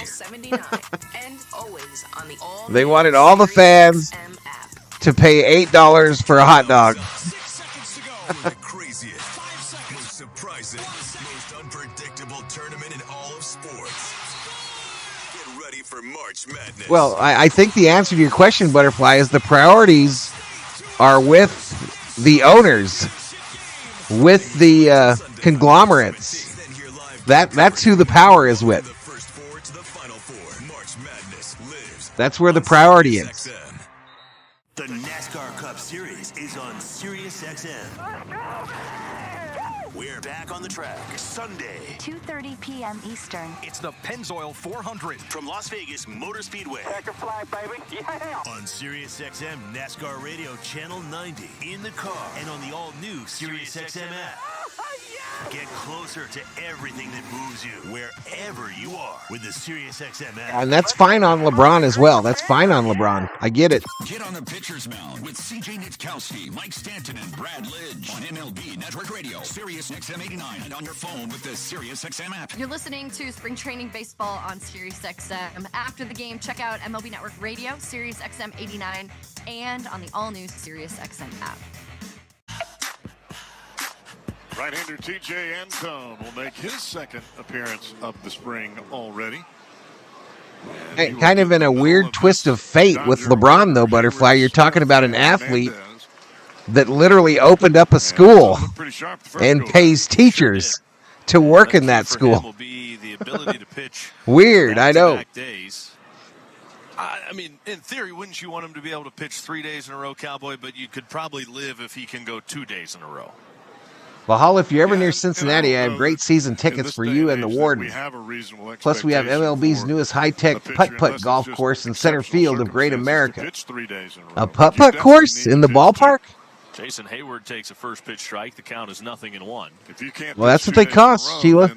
They wanted all the fans to pay $8 for a hot dog. The craziest, most surprising, most unpredictable tournament in all of sports. Get ready for March Madness. Well, I think the answer to your question, Butterfly, is the priorities are with the owners, with the conglomerates. That's who the power is with. That's where the priority is. The NASCAR Cup Series is on Sirius XM. We're back on the track Sunday, 2:30 p.m. Eastern. It's the Pennzoil 400 from Las Vegas Motor Speedway. Checker flag, baby. Yeah. On Sirius XM NASCAR Radio Channel 90, in the car, and on the all-new Sirius XM app. Get closer to everything that moves you, wherever you are, with the Sirius XM app. And that's fine on LeBron as well. That's fine on LeBron. I get it. Get on the pitcher's mound with CJ Nitkowski, Mike Stanton, and Brad Lidge on MLB Network Radio, Sirius XM 89, and on your phone with the Sirius XM app. You're listening to Spring Training Baseball on Sirius XM. After the game, check out MLB Network Radio, Sirius XM 89, and on the all-new Sirius XM app. Right-hander T.J. Antone will make his 2nd appearance of the spring already. Kind of in a weird twist of fate with LeBron, though, Butterfly. You're talking about an athlete that literally opened up a school and pays teachers to work in that school. Will be the ability to pitch weird, I know. Days. I mean, in theory, wouldn't you want him to be able to pitch 3 days in a row, Cowboy? But you could probably live if he can go 2 days in a row. Well, Hall, if you're ever near Cincinnati, I have great season tickets for you and the Warden. Plus, we have MLB's newest high-tech putt-putt golf course in center field of Great America. A putt-putt course in the ballpark? Jason Hayward takes a first pitch strike. The count is 0-1. If you can't, well, that's what they cost, Sheila.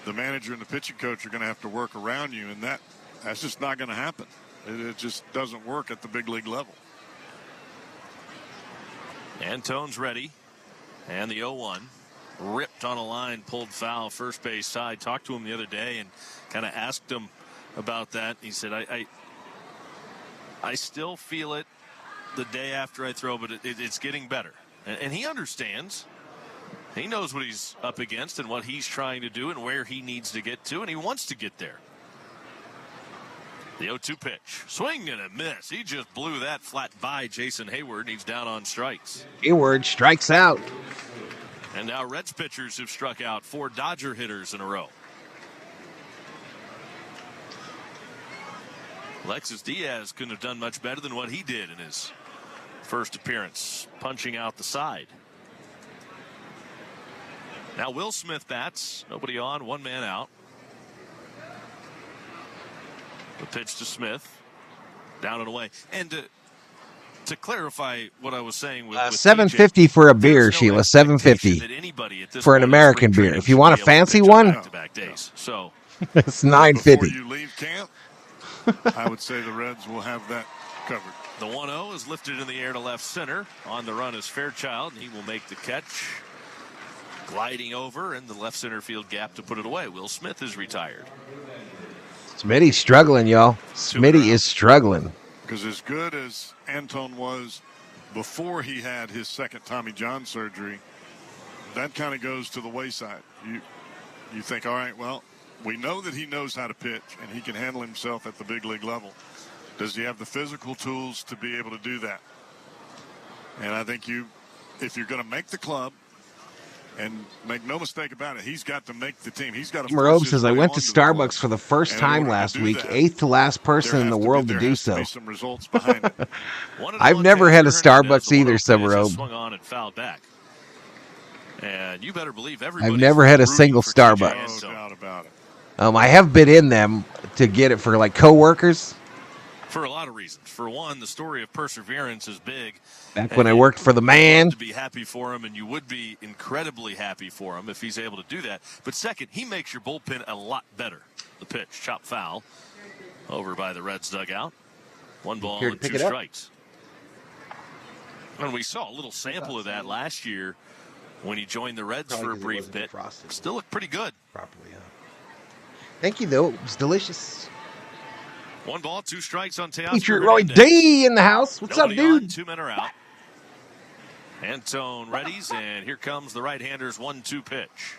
The manager and the pitching coach are going to have to work around you, and that's just not going to happen. It just doesn't work at the big league level. Antone's ready. And the 0-1, ripped on a line, pulled foul, first base side. Talked to him the other day and kind of asked him about that. He said, I still feel it the day after I throw, but it's getting better. And he understands. He knows what he's up against and what he's trying to do and where he needs to get to, and he wants to get there. The 0-2 pitch. Swing and a miss. He just blew that flat by Jason Hayward, and he's down on strikes. Hayward strikes out. And now Reds pitchers have struck out 4 Dodger hitters in a row. Alexis Diaz couldn't have done much better than what he did in his first appearance, punching out the side. Now Will Smith bats. Nobody on, 1 man out. The pitch to Smith, down and away. And to clarify what I was saying with $7.50 for a beer, Sheila. $7.50 for an American beer. If you want a fancy one, so it's $9.50. Before you leave camp, I would say the Reds will have that covered. The 1-0 is lifted in the air to left center. On the run is Fairchild. He will make the catch. Gliding over in the left center field gap to put it away. Will Smith is retired. Smitty's struggling, y'all. Smitty is struggling. Because as good as Antone was before he had his second Tommy John surgery, that kind of goes to the wayside. You think, all right, well, we know that he knows how to pitch and he can handle himself at the big league level. Does he have the physical tools to be able to do that? And I think if you're going to make the club, and make no mistake about it, he's got to make the team. He's got to. Marobe says, I went to Starbucks for the first time last week, 8th to last person in the world to do so. Some results behind it. I've never had a Starbucks either, said Marobe. Swung on and fouled back. And you better believe everybody. I've never had a single Starbucks. No doubt about it. I have been in them to get it for like coworkers. For a lot of reasons. For one, the story of perseverance is big. Back when I worked for the man. To be happy for him, and you would be incredibly happy for him if he's able to do that. But second, he makes your bullpen a lot better. The pitch, chop foul, over by the Reds dugout. 1 ball and 2 strikes. And we saw a little sample of that last year when he joined the Reds for a brief bit. Still looked pretty good. Properly, Thank you, though. It was delicious. 1 ball, 2 strikes on Teoscar. Feature Roy D in the house. What's up, dude? 2 men are out. Antone readies, and here comes the right-hander's 1-2 pitch.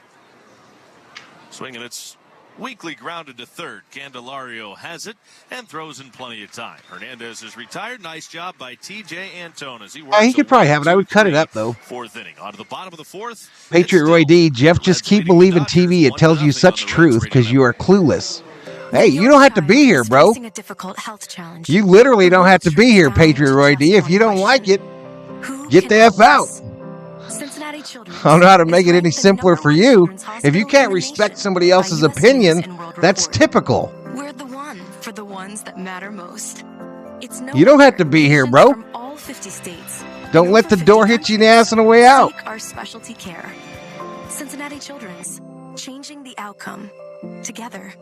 Swinging, it's weakly grounded to third. Candelario has it and throws in plenty of time. Hernandez is retired. Nice job by T.J. Antone as he works. He could probably have it. I would cut it up, though. 4th inning. On to the bottom of the 4th. Patriot Roy D. Jeff, just keep believing TV. It tells you such truth because you are clueless. Hey, you don't have to be here, bro. A difficult health challenge. You literally don't have to be here, Patriot Roy D. If you don't like it, get the F out. Cincinnati children. I don't know how to make it any simpler for you. If you can't respect somebody else's opinion, that's typical. We're the one for the ones that matter most. It's no You don't have to be here, bro. From all 50 states. Don't let the door hit you in the ass on the way out. Seek our specialty care. Cincinnati Children's, changing the outcome together.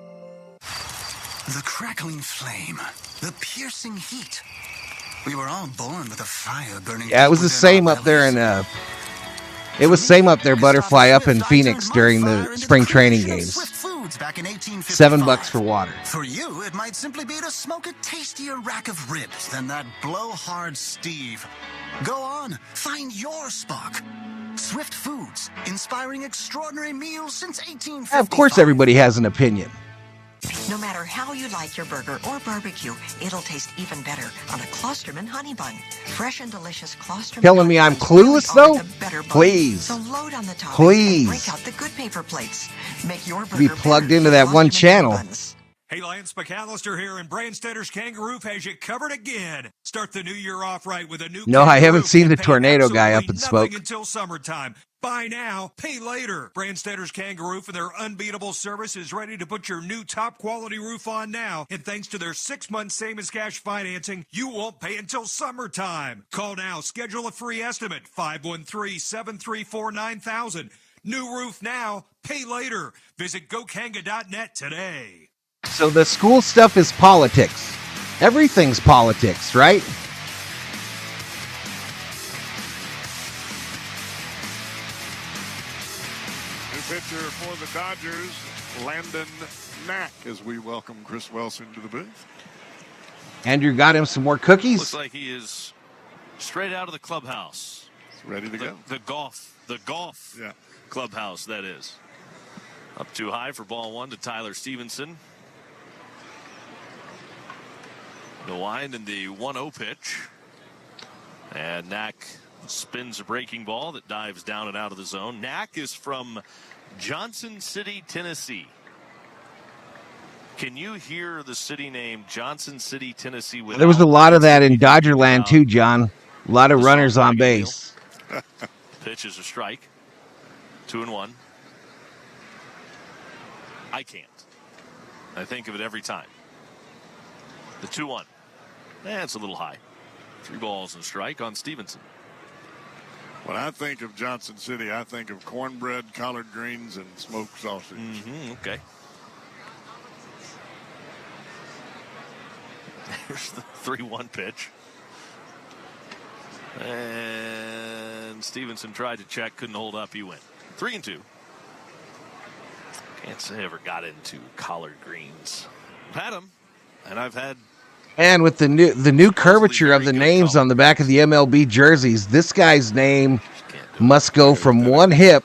The crackling flame, the piercing heat. We were all born with a fire burning. Yeah, it was the same up there in it was same up there, Butterfly, up in Phoenix during the spring training games. $7 for water. For you, it might simply be to smoke a tastier rack of ribs than that blowhard Steve. Go on, find your spark. Swift Foods, inspiring extraordinary meals since 1855. Of course, everybody has an opinion. No matter how you like your burger or barbecue, it'll taste even better on a Klosterman honey bun. Fresh and delicious Klosterman. Telling me I'm clueless, though? Please. So load on the top. Please. Break out the good paper plates. Make your burger Be plugged into that one channel. Hey, Lance McAllister here, and Branstadter's Kangaroo has you covered again. Start the new year off right with a new. No, I haven't seen the tornado guy up in smoke. Until summertime. Buy now, pay later. Branstadter's Kangaroo and their unbeatable service is ready to put your new top quality roof on now. And thanks to their 6-month same as cash financing, you won't pay until summertime. Call now, schedule a free estimate, 513-734-9000. New roof now, pay later. Visit gokanga.net today. So the school stuff is politics. Everything's politics, right? New pitcher for the Dodgers, Landon Knack, as we welcome Chris Wilson to the booth. Andrew got him some more cookies. Looks like he is straight out of the clubhouse. Ready to go. The golf clubhouse, that is. Up too high for ball 1 to Tyler Stevenson. The wind and the 1-0 pitch. And Knack spins a breaking ball that dives down and out of the zone. Knack is from Johnson City, Tennessee. Can you hear the city name Johnson City, Tennessee? There was a lot of that in Dodgerland too, John. A lot of runners on base. Pitch is a strike. 2-1. I can't. I think of it every time. The 2-1. That's a little high. 3 balls and a strike on Stevenson. When I think of Johnson City, I think of cornbread, collard greens, and smoked sausage. Okay. Here's the 3-1 pitch. And Stevenson tried to check, couldn't hold up. He went 3-2. Can't say I ever got into collard greens. Had them, and I've had. And with the new curvature of the names on the back of the MLB jerseys, this guy's name must go from one hip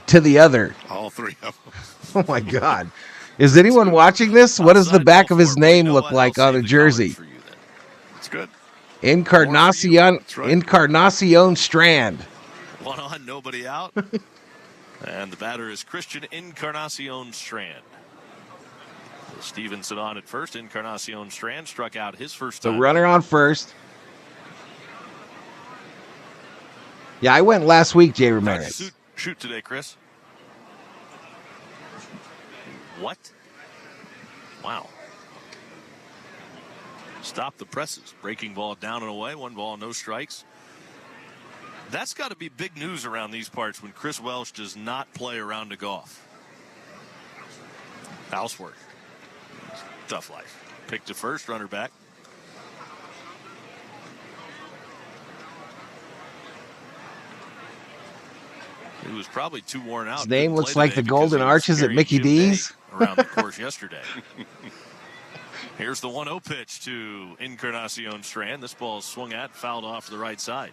to the other. All three of them. Oh my God. Is anyone watching this? What does the back of his name look like on a jersey? It's good. Encarnacion Strand. One on, nobody out. And the batter is Christian Encarnacion Strand. Stevenson on at first. Encarnacion Strand struck out his first time. The runner on first. Yeah, I went last week, Jay Ramirez. Shoot today, Chris. What? Wow. Stop the presses. Breaking ball down and away. 1 ball, no strikes. That's got to be big news around these parts when Chris Welsh does not play a round of golf. Housework. Tough life. Picked to first, runner back. He was probably too worn out. His name looks like the Golden Arches at Mickey D's. Around the course yesterday. Here's the 1-0 pitch to Encarnacion Strand. This ball is swung at, fouled off the right side.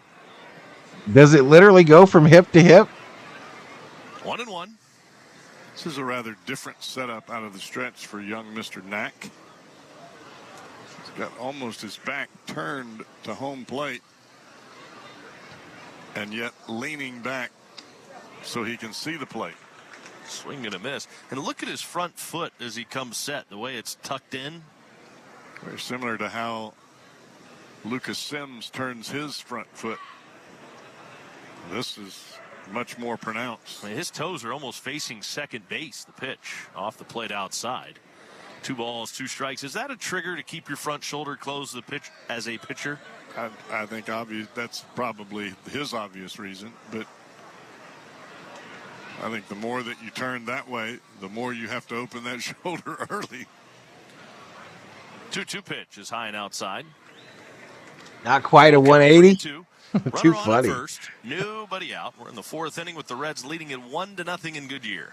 Does it literally go from hip to hip? 1-1. This is a rather different setup out of the stretch for young Mr. Knack. He's got almost his back turned to home plate and yet leaning back so he can see the plate. Swing and a miss. And look at his front foot as he comes set, the way it's tucked in. Very similar to how Lucas Sims turns his front foot. This is much more pronounced. I mean, his toes are almost facing second base. The pitch off the plate outside. 2 balls, 2 strikes. Is that a trigger to keep your front shoulder closed the pitch as a pitcher? I think that's probably his obvious reason, but I think the more that you turn that way, the more you have to open that shoulder early. 2-2 pitch is high and outside. Not quite a 180. Too funny. First, nobody out. We're in the 4th inning with the Reds leading it 1-0 in Goodyear.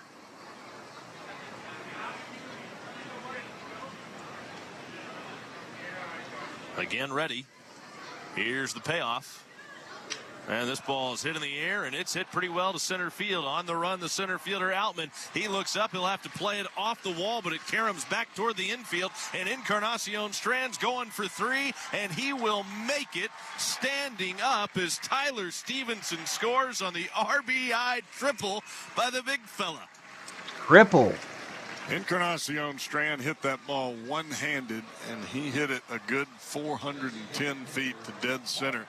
Again ready. Here's the payoff. And this ball is hit in the air, and it's hit pretty well to center field. On the run, the center fielder, Outman. He looks up. He'll have to play it off the wall, but it caroms back toward the infield. And Encarnacion Strand's going for 3, and he will make it standing up as Tyler Stevenson scores on the RBI triple by the big fella. Triple. Encarnacion Strand hit that ball one-handed, and he hit it a good 410 feet to dead center.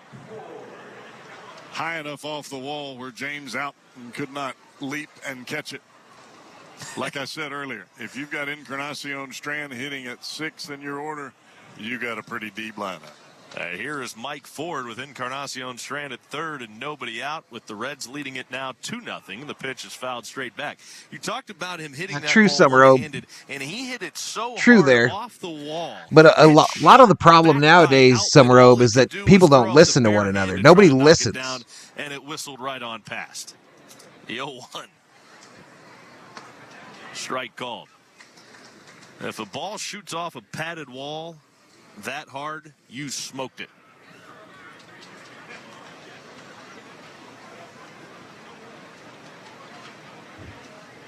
High enough off the wall where James Outman could not leap and catch it. Like I said earlier, if you've got Encarnacion Strand hitting at 6 in your order, you got a pretty deep lineup. Here is Mike Ford with Encarnacion Strand at 3rd and nobody out, with the Reds leading it now 2-0. The pitch is fouled straight back. You talked about him hitting that true, ball one-handed, and he hit it so true hard there. Off the wall. But a lot of the problem nowadays, Summerobe, is that people don't listen to one another. Nobody listens. Down, and it whistled right on past. The 0-1. Strike called. If a ball shoots off a padded wall that hard, you smoked it.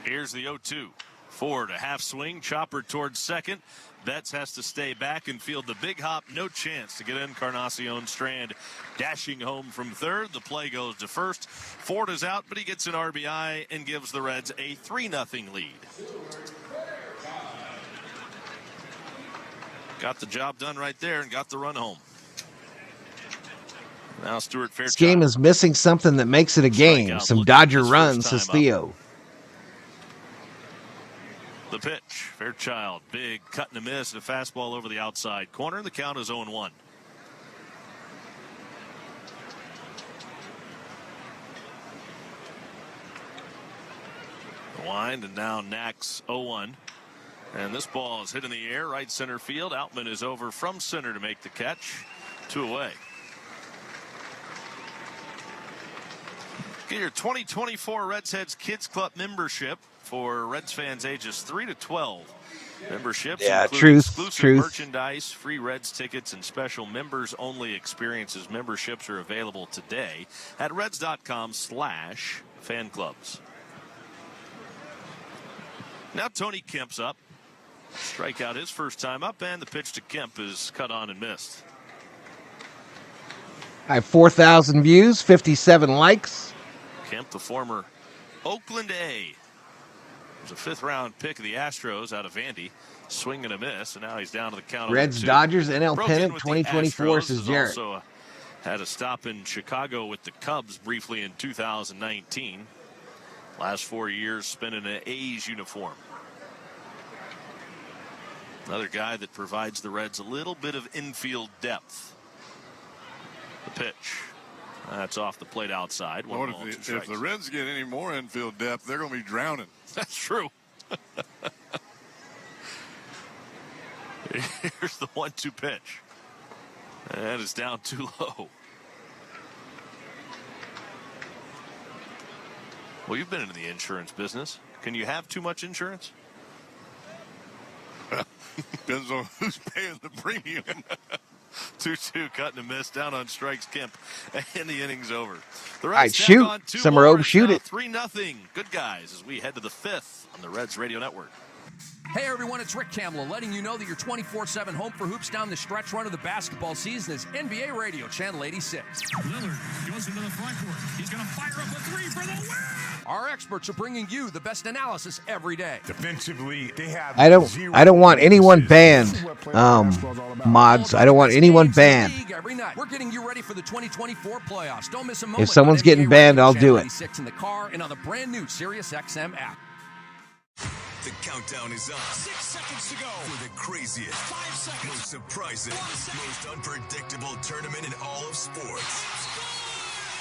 Here's the 0-2. Ford, a half swing, chopper towards second. Betts has to stay back and field the big hop. No chance to get Encarnacion Strand dashing home from 3rd. The play goes to 1st. Ford is out, but he gets an RBI and gives the Reds a 3-0 lead. Got the job done right there and got the run home. Now Stuart Fairchild. This game is missing something that makes it a game. Some Dodger runs, says Theo. The pitch. Fairchild, big cut and a miss, and a fastball over the outside corner. The count is 0-1. The wind, and now Knack's 0-1. And this ball is hit in the air, right center field. Outman is over from center to make the catch. 2 away. Get your 2024 Reds Heads Kids Club membership for Reds fans ages 3 to 12. Memberships include exclusive merchandise, free Reds tickets, and special members-only experiences. Memberships are available today at reds.com/fanclubs. Now Tony Kemp's up. Strikeout his first time up, and the pitch to Kemp is cut on and missed. I have 4,000 views, 57 likes. Kemp, the former Oakland A. Was a fifth-round pick of the Astros out of Vandy. Swing and a miss, and now he's down to the count. Reds, Dodgers, NL Pennant 2024 says Jarrett. Also had a stop in Chicago with the Cubs briefly in 2019. Last 4 years spent in an A's uniform. Another guy that provides the Reds a little bit of infield depth. The pitch. That's off the plate outside. Lord, if the Reds get any more infield depth, they're going to be drowning. That's true. Here's the 1-2 pitch. That is down too low. Well, you've been in the insurance business. Can you have too much insurance? Depends on who's paying the premium. 2-2, cut and a miss, down on strikes Kemp, and the inning's over. The All right, Reds shoot. on 2 Summer more. shoot it. 3-0. Good guys as we head to the 5th on the Reds Radio Network. Hey everyone, it's Rick Camelo letting you know that your 24/7 home for hoops down the stretch run of the basketball season is NBA Radio, Channel 86. Lillard goes into the front court. He's going to fire up a three for the win. Our experts are bringing you the best analysis every day. Defensively, they have I don't want anyone banned. Mods, I don't want anyone banned. Every night. We're getting you ready for the 2024 playoffs. Don't miss a moment. If someone's getting banned, I'll do it. In the car and on the brand new SiriusXM app. The countdown is on. 6 seconds to go. For the craziest, 5 seconds, most surprising, most unpredictable tournament in all of sports.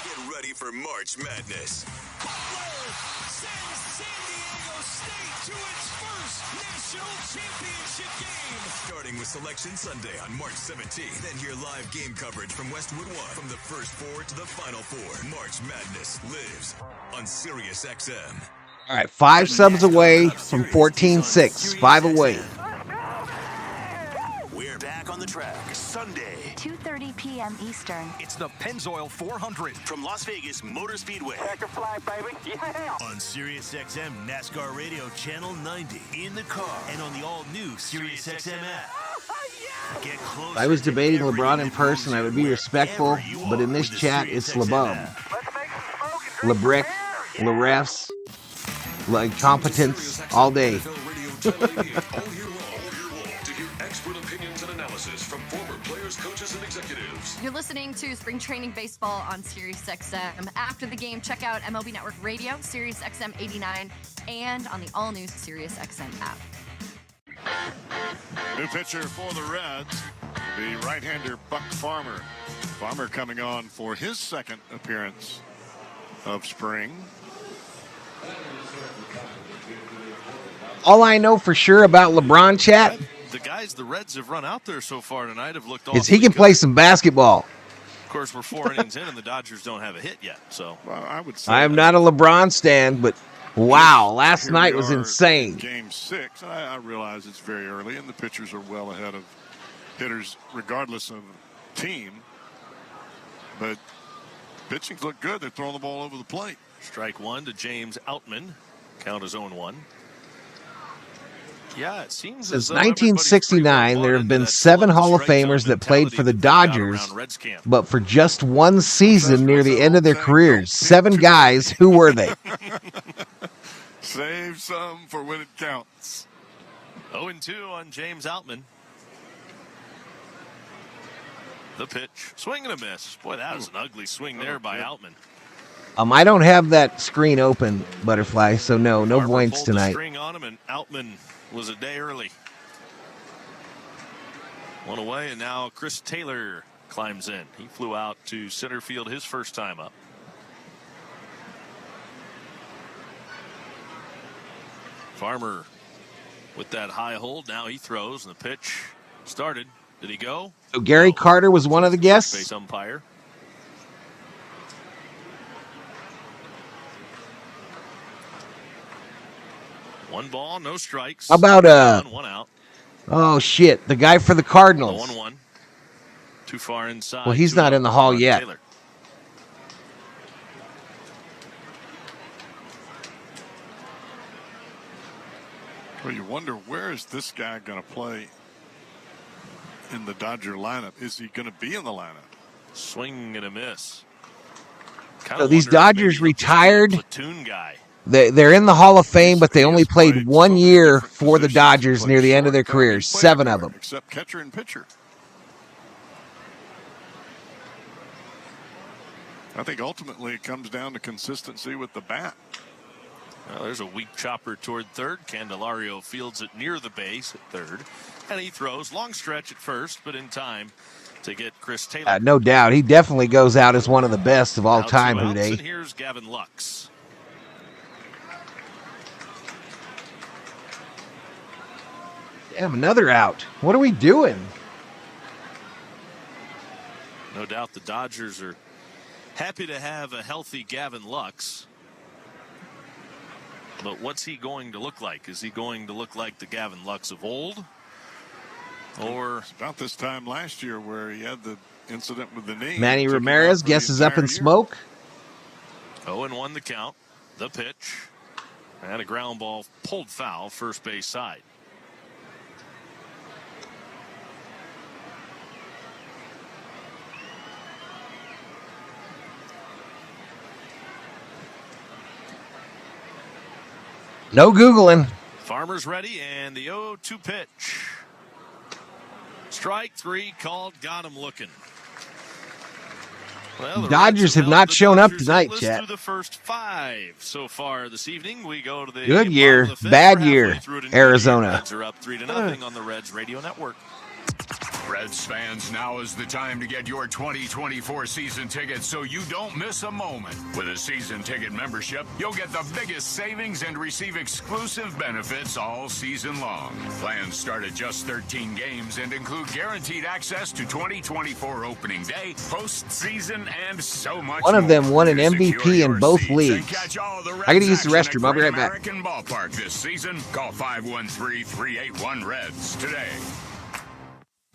Get ready for March Madness. Butler sends San Diego State to its first national championship game. Starting with Selection Sunday on March 17th. Then hear live game coverage from Westwood One. From the first 4 to the final 4. March Madness lives on SiriusXM. All right, 5 subs away from 14-6. 5 away. We're back on the track Sunday, 2:30 p.m. Eastern. It's the Pennzoil 400 from Las Vegas Motor Speedway. Checker flag, baby. Yeah. On SiriusXM NASCAR Radio Channel 90, in the car, and on the all-new SiriusXM app. Get closer. If I was debating LeBron in person, I would be respectful, but in this chat, it's LeBum. LeBrick, LeRefs, like competence all day. Expert opinions and analysis from former players, coaches, and executives. You're listening to Spring Training Baseball on SiriusXM. After the game, check out MLB Network Radio, SiriusXM 89, and on the all-new SiriusXM app. New pitcher for the Reds, the right-hander Buck Farmer. Farmer coming on for his second appearance of spring. All I know for sure about LeBron, chat, The guys the Reds have run out there so far tonight have looked is he can play some basketball. Of course, we're 4 innings in, and the Dodgers don't have a hit yet. So well, I would say I am not a LeBron stan, but wow, last night was insane. Game 6. I realize it's very early, and the pitchers are well ahead of hitters regardless of team. But pitching's look good. They're throwing the ball over the plate. Strike 1 to James Outman. Count his own 1. Yeah, it seems Since 1969, there have been 7 Hall of Famers that played for the Dodgers, but for just one season near the end of their careers. 7 guys. Who were they? Save some for when it counts. 0-2 on James Outman. The pitch. Swing and a miss. Boy, that was an ugly swing there by Outman. I don't have that screen open, Butterfly, so no points tonight. The string on him, and Outman was a day early. 1 away, and now Chris Taylor climbs in. He flew out to center field his first time up. Farmer with that high hold. Now he throws, and the pitch started. Did he go? So Gary Carter was one of the guests? Base umpire. One ball, no strikes. How about one out. Oh shit, the guy for the Cardinals. 1-1. Too far inside. Well, he's not in the hall yet. Taylor. Well, you wonder, where is this guy going to play in the Dodger lineup? Is he going to be in the lineup? Swing and a miss. So these Dodgers retired. Platoon guy. They're in the Hall of Fame, but they only played 1 year for the Dodgers near the end of their careers. 7 of them. Except catcher and pitcher. I think ultimately it comes down to consistency with the bat. Well, there's a weak chopper toward third. Candelario fields it near the base at third. And he throws long stretch at first, but in time to get Chris Taylor. No doubt. He definitely goes out as one of the best of all time, Houday. And here's Gavin Lux. Damn, another out. What are we doing? No doubt the Dodgers are happy to have a healthy Gavin Lux. But what's he going to look like? Is he going to look like the Gavin Lux of old? Or it's about this time last year where he had the incident with the knee. Manny Ramirez guesses up in smoke. 0-1 the count. The pitch. And a ground ball pulled foul, first base side. No Googling. Farmer's ready, and the 0-2 pitch. Strike 3 called, got him looking. Well, Dodgers have not shown up tonight, Chet. Through the first 5 so far this evening. We go to the good year, bad year, Arizona. Reds are up 3-0 on the Reds Radio Network. Reds fans, now is the time to get your 2024 season tickets so you don't miss a moment. With a season ticket membership, you'll get the biggest savings and receive exclusive benefits all season long. Plans start at just 13 games and include guaranteed access to 2024 opening day, postseason, and so much One of them more. won an MVP in both leagues. I gotta use the restroom. I'll be right back. American Ballpark this season. Call 513-381-REDS today.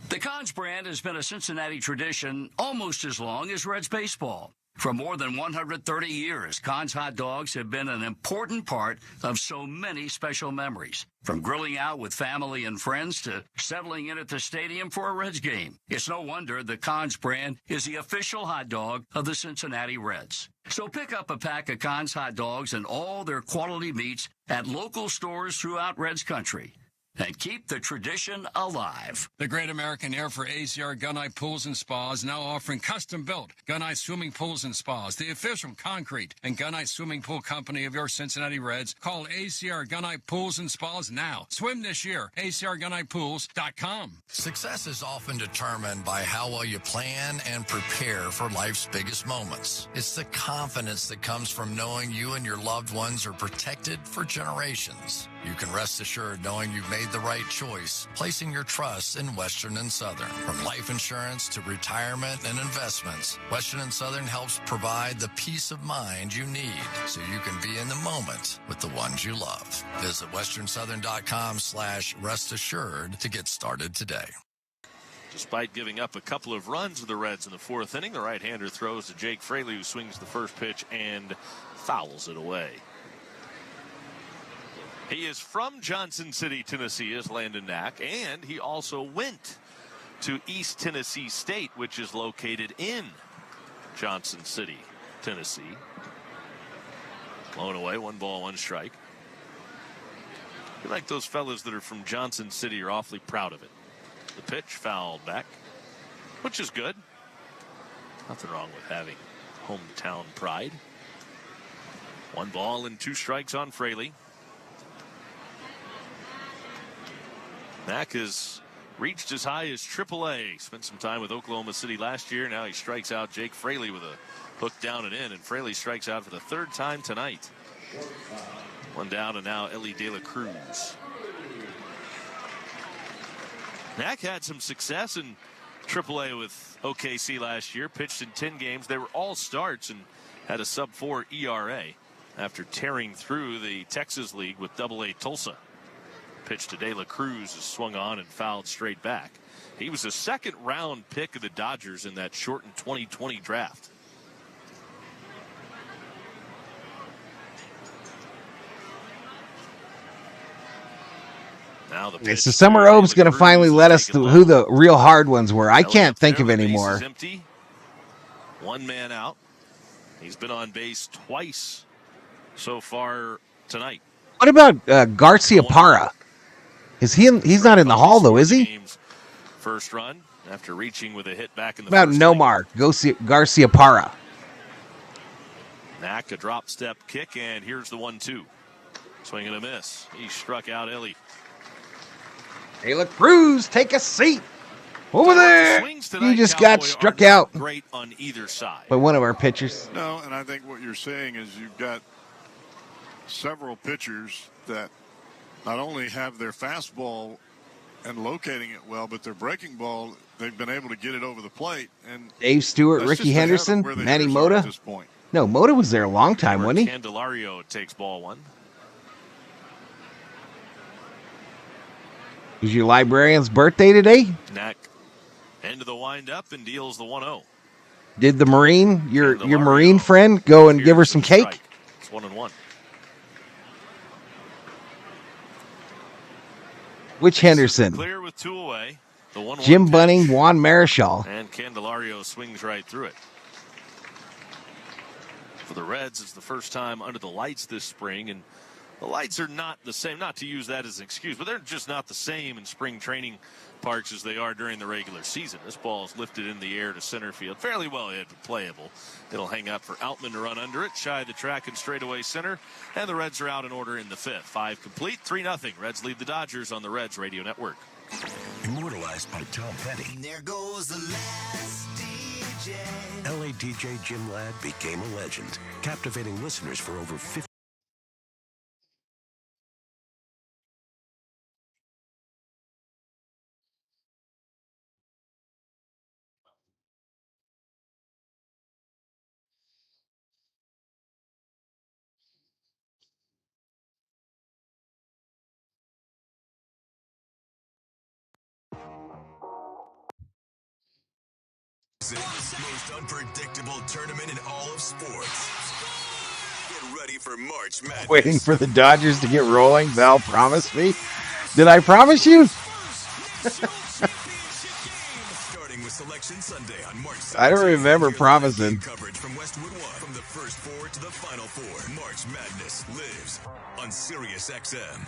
The Cons brand has been a Cincinnati tradition almost as long as Reds baseball. For more than 130 years, Cons hot dogs have been an important part of so many special memories. From grilling out with family and friends to settling in at the stadium for a Reds game. It's no wonder the Cons brand is the official hot dog of the Cincinnati Reds. So pick up a pack of Cons hot dogs and all their quality meats at local stores throughout Reds country. And keep the tradition alive. The Great American Air for ACR Gunite Pools and Spas now offering custom-built Gunite Swimming Pools and Spas, the official concrete and Gunite Swimming Pool company of your Cincinnati Reds. Call ACR Gunite Pools and Spas now. Swim this year. ACRGunitePools.com. Success is often determined by how well you plan and prepare for life's biggest moments. It's the confidence that comes from knowing you and your loved ones are protected for generations. You can rest assured knowing you've made the right choice, placing your trust in Western and Southern. From life insurance to retirement and investments, Western and Southern helps provide the peace of mind you need so you can be in the moment with the ones you love. Visit westernsouthern.com/rest assured to get started today. Despite giving up a couple of runs to the Reds in the 4th inning, the right-hander throws to Jake Fraley, who swings the first pitch and fouls it away. He is from Johnson City, Tennessee, is Landon Knack, and he also went to East Tennessee State, which is located in Johnson City, Tennessee. Blown away, 1 ball, 1 strike. I feel like those fellas that are from Johnson City are awfully proud of it. The pitch fouled back, which is good. Nothing wrong with having hometown pride. 1 ball and 2 strikes on Fraley. Knack has reached as high as AAA. Spent some time with Oklahoma City last year. Now he strikes out Jake Fraley with a hook down and in. And Fraley strikes out for the 3rd time tonight. 1 down, and now Ellie De La Cruz. Knack had some success in AAA with OKC last year. Pitched in 10 games. They were all starts and had a sub-4 ERA. after tearing through the Texas League with Double-A Tulsa. Pitch to De La Cruz is swung on and fouled straight back. He was a second-round pick of the Dodgers in that shortened 2020 draft. Now the pitch So Summer Obe's going to finally let us who the real hard ones were. I can't think of any more. Empty. One man out. He's been on base twice so far tonight. What about Garcia Parra? Is he's not in the Hall though, is he? First run after reaching with a hit back in the About first Nomar, Garcia Parra. Knack, a drop step kick, and here's the 1-2. Swing and a miss. He struck out Ellie. De La Cruz, take a seat. Over there. You just got struck out. Great on either side. By one of our pitchers. No, and I think what you're saying is you've got several pitchers that not only have their fastball and locating it well, but their breaking ball, they've been able to get it over the plate. And Dave Stewart, Ricky Henderson, Manny Mota. No, Mota was there a long time, wasn't he? Candelario takes ball one. Was your librarian's birthday today? Knack into the windup and deals the 1-0. Did the Marine, your Marine friend, go and give her some cake? It's 1-1. Which Henderson? Clear with two away. The 1-1 Jim pitch. Bunning, Juan Marichal. And Candelario swings right through it. For the Reds, it's the first time under the lights this spring, and the lights are not the same, not to use that as an excuse, but they're just not the same in spring training parks as they are during the regular season. This ball is lifted in the air to center field. Fairly well hit, but playable. It'll hang up for Outman to run under it, shy of the track and straightaway center, and the Reds are out in order in the fifth. 5 complete, 3-0. Reds lead the Dodgers on the Reds Radio Network. Immortalized by Tom Petty. And there goes the last DJ. LA DJ Jim Ladd became a legend, captivating listeners for over 50. Most unpredictable tournament in all of sports. Get ready for March Madness. Waiting for the Dodgers to get rolling. Val promised me. Did I promise you? Starting with Selection Sunday on March 17th. I don't remember promising. Coverage from Westwood One. From the first four to the final four. March Madness lives on Sirius XM.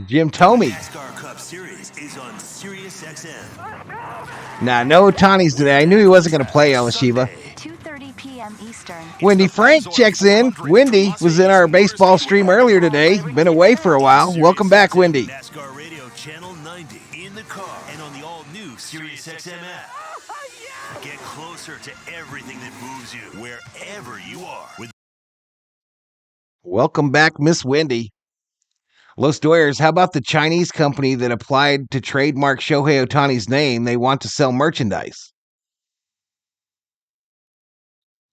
Jim Tomey. NASCAR Cup Series is on Sirius XM. Nah, no Ohtani's today. I knew he wasn't going to play, Elishiva. 2:30 p.m. Eastern. Wendy Frank checks in. Wendy was in our baseball stream earlier today. Been away for a while. Welcome back, Wendy. NASCAR Radio Channel 90 in the car and on the all-new Sirius XM app. Get closer to everything that moves you wherever you are. Welcome back, Miss Wendy. Los Doyers, how about the Chinese company that applied to trademark Shohei Ohtani's name? They want to sell merchandise.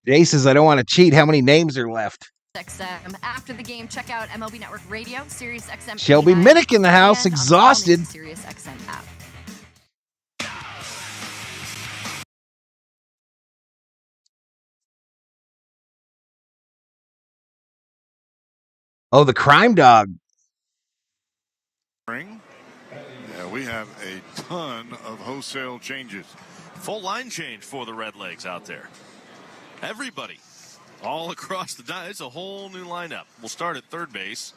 Jay says, I don't want to cheat. How many names are left? XM. After the game, check out MLB Network Radio, Sirius XM. Shelby Minnick in the house, and on the exhausted. Sirius XM app. Oh, the crime dog. Yeah, we have a ton of wholesale changes. Full line change for the Redlegs out there. Everybody all across the diamond. It's a whole new lineup. We'll start at third base.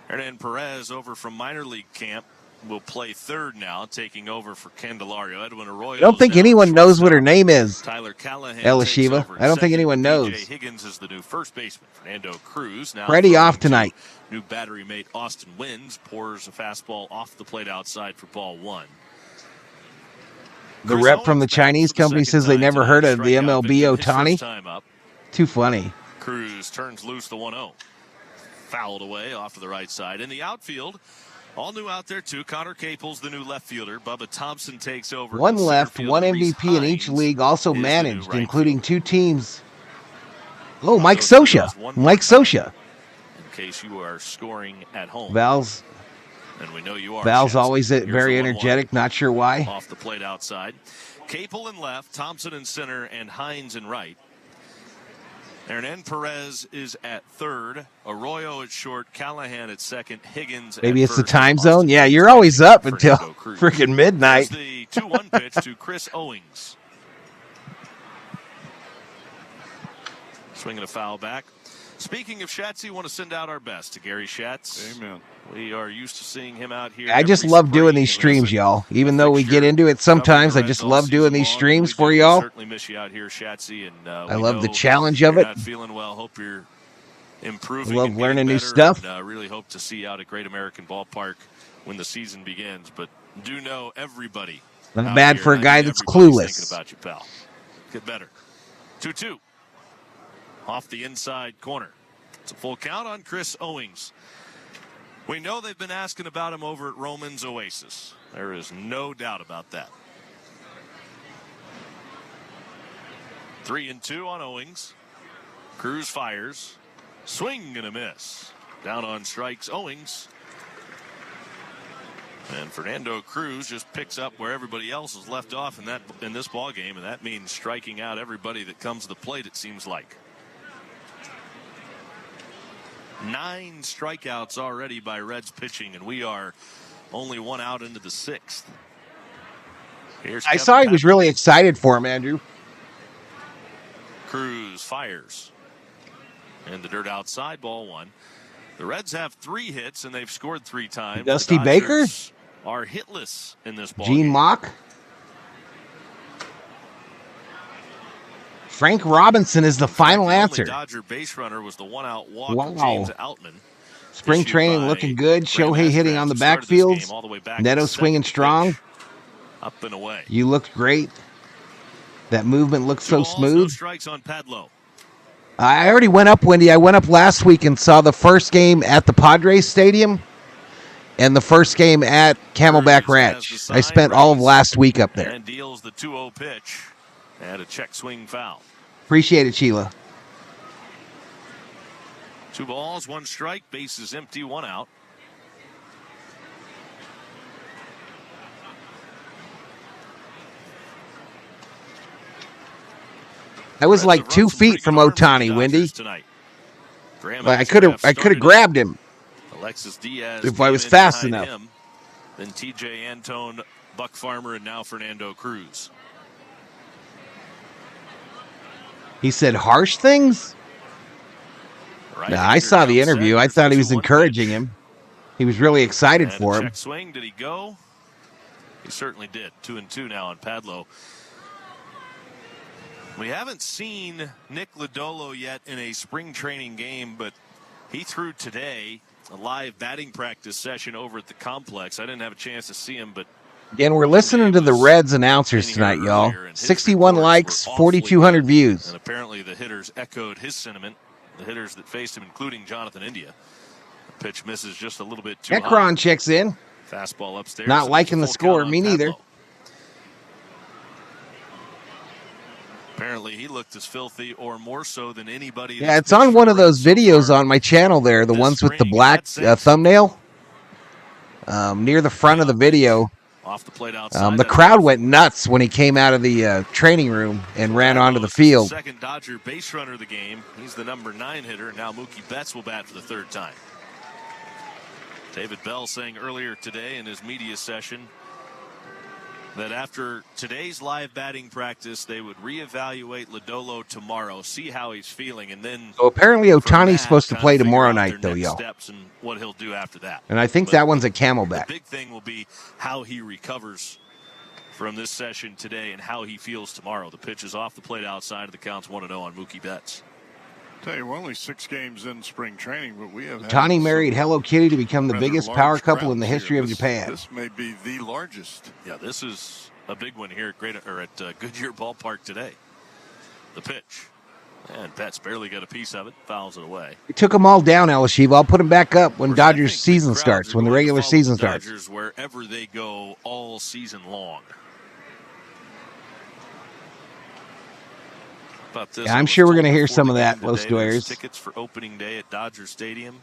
Hernan Perez over from minor league camp will play third now, taking over for Candelario. Edwin Arroyo. I don't think anyone knows what her name is. Tyler Callahan. Elishiva. I don't think anyone knows. DJ Higgins is the new first baseman. Fernando Cruz now. Freddie off tonight. New battery mate Austin Wynns pours a fastball off the plate outside for ball one. The rep from the Chinese company says they never heard of the MLB Ohtani. Too funny. Cruz turns loose the 1-0. Fouled away off to the right side. In the outfield, all new out there too. Connor Caples, the new left fielder. Bubba Thompson takes over. One left, one MVP in each league, also managed, including two teams. Oh, Mike Scioscia. Mike Scioscia. case you are scoring at home. Val's And we know you are. Val's Chatsky. always Here's very the 1-1. energetic. Not sure why. Off the plate outside. Capel in left, Thompson in center, and Hines in right. Hernan Perez is at third. Arroyo at short. Callahan at second. Higgins Maybe at it's the first. time zone. Yeah, you're always up until freaking midnight. Here's the 2-1 pitch to Chris Owings. Swinging a foul back. Speaking of Schatz, we want to send out our best to Gary Schatz. Amen. We are used to seeing him out here. I just love doing these streams, y'all. Even though we get into it sometimes, I just love doing these streams for y'all. Certainly miss you out here, Shatsy, and I love the challenge of it. Not feeling well. Hope you're improving. I love and learning new better, stuff. And, really hope to see you out at Great American Ballpark when the season begins. But do know everybody. Not bad here, for a and guy that's everybody's clueless. Thinking about you, pal. Get better. 2-2. Off the inside corner. It's a full count on Chris Owings. We know they've been asking about him over at Roman's Oasis. There is no doubt about that. 3-2 on Owings. Cruz fires. Swing and a miss. Down on strikes, Owings. And Fernando Cruz just picks up where everybody else has left off in this ball game, and that means striking out everybody that comes to the plate, it seems like. 9 strikeouts already by Reds pitching, and we are only 1 out into the 6th. I saw he was really excited for him, Andrew. Cruz fires. And the dirt outside, ball 1. The Reds have 3 hits, and they've scored 3 times. Dusty Baker? Are hitless in this ball Gene game. Mock? Frank Robinson is the final answer. The Dodger base runner was the 1-out walk Wow. of James Outman. Spring training looking good. Shohei hitting on the backfields. Neto swinging strong. Up and away. You looked great. That movement looked so smooth. No strikes on Padlo. I already went up, Wendy. I went up last week and saw the first game at the Padres Stadium and the first game at Camelback Ranch. I spent all of last week up there. And deals the 2-0 pitch and a check swing foul. Appreciate it, Sheila. 2 balls, 1 strike, bases empty, 1 out. I was like 2 feet from Ohtani, Wendy. I could have grabbed him Alexis Diaz if I was fast enough. Him. Then TJ Antone, Buck Farmer, and now Fernando Cruz. He said harsh things? Right, no, I saw the interview. I thought he was encouraging him. He was really excited for him. Check swing. Did he go? He certainly did. 2-2 now on Padlo. We haven't seen Nick Lodolo yet in a spring training game, but he threw today a live batting practice session over at the complex. I didn't have a chance to see him, but Again, we're listening to the Reds announcers tonight, y'all. 61 likes, 4,200 views. And apparently the hitters echoed his sentiment. The hitters that faced him, including Jonathan India. The pitch misses just a little bit too high. Ekron checks in. Fastball upstairs. Not liking the score. Me neither. Apparently he looked as filthy or more so than anybody. Yeah, it's on one of those videos on my channel there, the ones with the black thumbnail. Near the front of the video. Off the plate outside. The crowd went nuts when he came out of the training room and ran onto the field. Second Dodger base runner of the game. He's the number 9 hitter. Now Mookie Betts will bat for the 3rd time. David Bell saying earlier today in his media session that after today's live batting practice, they would reevaluate Lodolo tomorrow, see how he's feeling, and then. So apparently Ohtani's supposed to play tomorrow night, though, y'all. Steps and what he'll do after that. And I think that one's a Camelback. The big thing will be how he recovers from this session today and how he feels tomorrow. The pitch is off the plate outside of the counts 1-0 on Mookie Betts. Tell you, we're only 6 games in spring training, but we have. Ohtani married Hello Kitty to become the biggest power couple in the history of Japan. This may be the largest. Yeah, this is a big one here at Goodyear Ballpark today. The pitch, and Betts barely got a piece of it, fouls it away. We took them all down, Elishiva. I'll put them back up when Dodgers season starts, when the regular season starts. Dodgers wherever they go all season long. Yeah, I'm sure we're going to hear some of that, Los Doyers. Tickets for opening day at Dodger Stadium.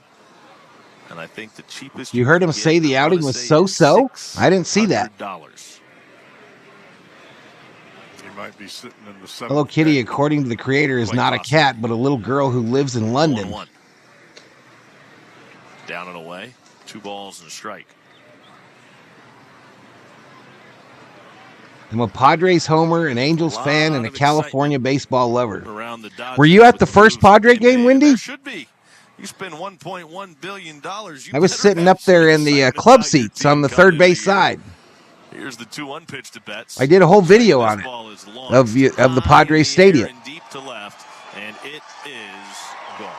And I think the cheapest You heard him say the outing was so-so? I didn't see that. He might be sitting in the Hello Kitty, according to the creator, is not a cat, but a little girl who lives in London. 1-1. Down and away. 2 balls and a strike. I'm a Padres homer, an Angels fan, and a California baseball lover. Were you at the first Padre game, Wendy? Should be. You spend $1.1 billion. I was sitting up there in the club seats on the third base side. Here's the 2-1 pitch to Betts. I did a whole video on it of the Padres stadium. Deep to left, and it is gone.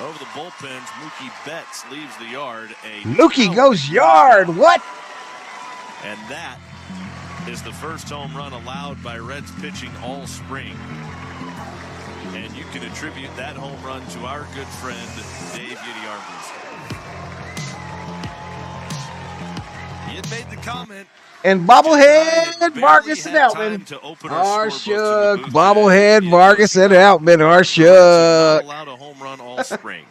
Over the bullpens, Mookie Betts leaves the yard. Mookie goes yard. What? And that is the first home run allowed by Reds pitching all spring. And you can attribute that home run to our good friend, Dave Yiddy-Armbruster. He had made the comment. And bobblehead Vargas and Outman are shook. Bobblehead Vargas and Outman are shook. Allowed a home run all spring.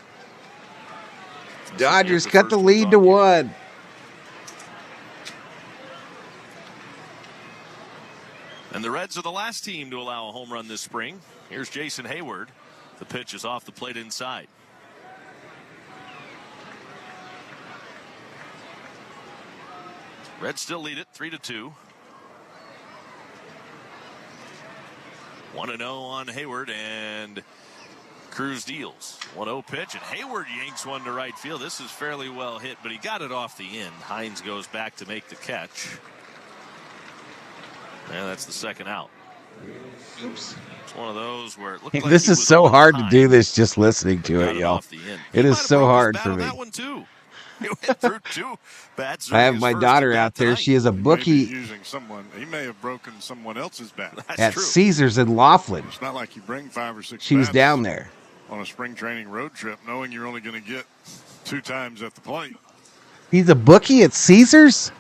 Dodgers cut the lead to 1. And the Reds are the last team to allow a home run this spring. Here's Jason Hayward. The pitch is off the plate inside. Reds still lead it 3-2. 1-0 on Hayward, and Cruz deals. 1-0 pitch, and Hayward yanks one to right field. This is fairly well hit, but he got it off the end. Hines goes back to make the catch. And that's the second out. Oops. It's one of those where it looked like this is so hard to do this just listening to it, y'all. It is so hard for me. That one too. He went through 2 bats. I have my daughter out there. She is a bookie he may have broken someone else's bat. at Caesars in Laughlin. It's not like you bring 5 or 6 She was bats down there on a spring training road trip knowing you're only going to get 2 times at the plate. He's a bookie at Caesars?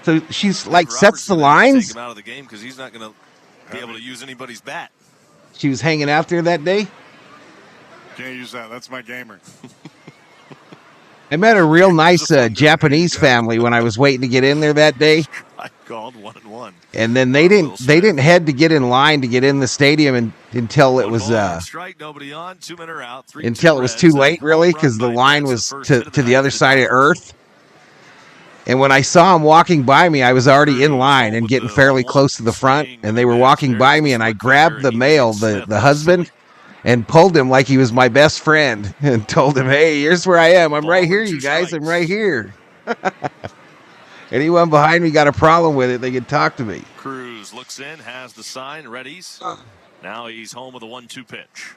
So she's like sets the lines? Take him out of the game because he's not going to be able to use anybody's bat. She was hanging out there that day? Can't use that. That's my gamer. I met a real nice Japanese family when I was waiting to get in there that day. I called 1-1. And then they didn't head to get in line to get in the stadium until it was strike, nobody on, 2 men are out, 3-2 until it was too late, really, because the line was to the other side of Earth. And when I saw him walking by me, I was already in line and getting fairly close to the front. And they were walking by me, and I grabbed the male, the husband, and pulled him like he was my best friend and told him, hey, here's where I am. I'm right here, you guys. I'm right here. Anyone behind me got a problem with it, they can talk to me. Cruz looks in, has the sign, readies. Now he's home with a 1-2 pitch.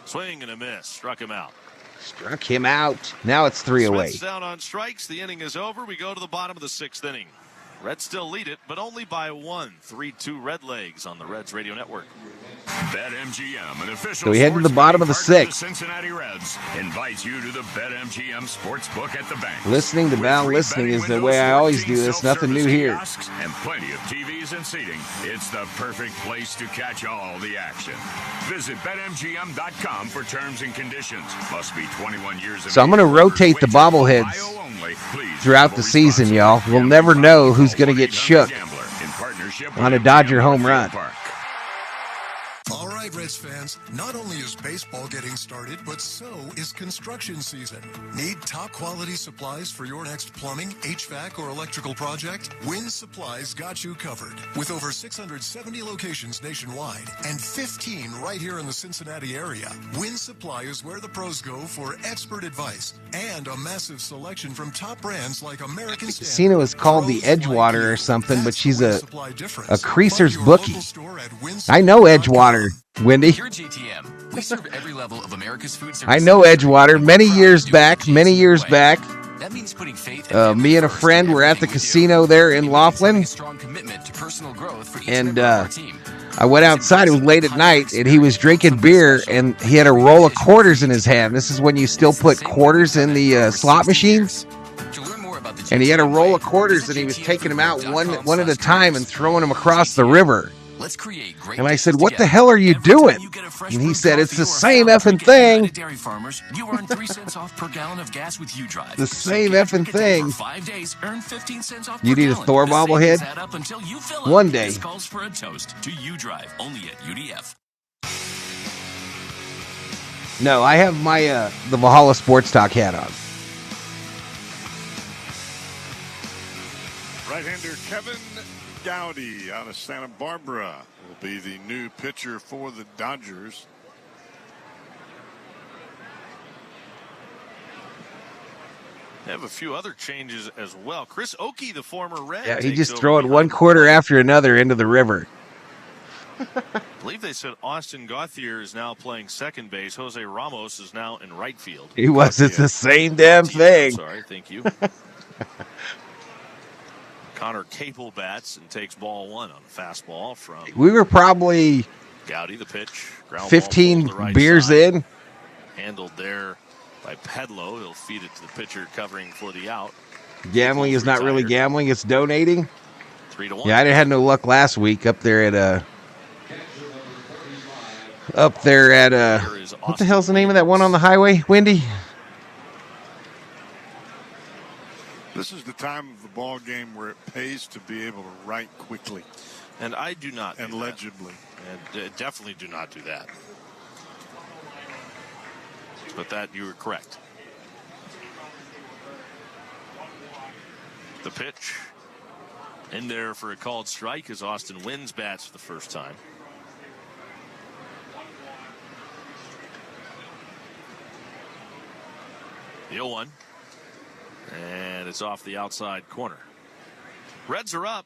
Swing and a miss. Struck him out. Struck him out. Now it's 3 away. Smith's down on strikes. The inning is over. We go to the bottom of the 6th inning. Reds still lead it, but only by 1. 3-2 Red Legs on the Reds Radio Network. BetMGM, an official So we head to the bottom of the 6th. Cincinnati Reds invites you to the BetMGM Sportsbook at the bank. Listening to Val listening is the way I always do this. Nothing new here. And plenty of TVs and seating. It's the perfect place to catch all the action. Visit BetMGM.com for terms and conditions. Must be 21 years of So I'm going to rotate the bobbleheads throughout the season, y'all. We'll never know who's going to get shook on a Dodger home run. All right, Reds fans, not only is baseball getting started, but so is construction season. Need top quality supplies for your next plumbing, HVAC, or electrical project? Win Supply's got you covered. With over 670 locations nationwide and 15 right here in the Cincinnati area, Win Supply is where the pros go for expert advice and a massive selection from top brands like American Standard. Casino is called the Edgewater or something, but she's a creaser's bookie. I know Edgewater, Wendy. Here at JTM, we serve every level of America's food service. I know Edgewater. Many years back. That means putting faith me and a friend were at the casino there in Laughlin. And I went outside. It was late at night, and he was drinking beer, and he had a roll of quarters in his hand. This is when you still put quarters in the slot machines. And he had a roll of quarters, and he was taking them out one at a time and throwing them across the river. Let's create great And I said, dishes what the together. hell are you Every time doing? you get a fresh And he brewed said, it's coffee the or a same fountain effing drink at thing. United Dairy Farmers, you earn 3 cents off per gallon of gas with U-Drive. The So same get a effing drink a day thing. For 5 days, earn 15 cents off You per need a gallon. Thor The bobblehead? savings add up until you fill up. One day. This calls for a toast to U-Drive, only at UDF. No, I have my the Valhalla Sports Talk hat on. Right-hander Kevin Gowdy out of Santa Barbara will be the new pitcher for the Dodgers. They have a few other changes as well. Chris Oakey, the former Red. Yeah, he takes just over throw it behind one the quarter plate. after another into the river. I believe they said Austin Gauthier is now playing second base. Jose Ramos is now in right field. He was. It's the same damn thing. I'm sorry. Thank you. Connor Capel bats and takes ball one on a fastball from We were probably Gowdy. The pitch. Ground 15 ball to the right beers side. in. Handled there by Pedlo. He'll feed it to the pitcher covering for the out. Gambling is not really gambling. It's donating. 3-1. Yeah, I didn't have no luck last week up there at what the hell's the name of that one on the highway, Wendy? This is the time of the ball game where it pays to be able to write quickly. And I do not do and that. legibly. And definitely do not do that. But that you were correct. The pitch in there for a called strike as Austin Wynns bats for the first time. The 0-1. And it's off the outside corner. Reds are up.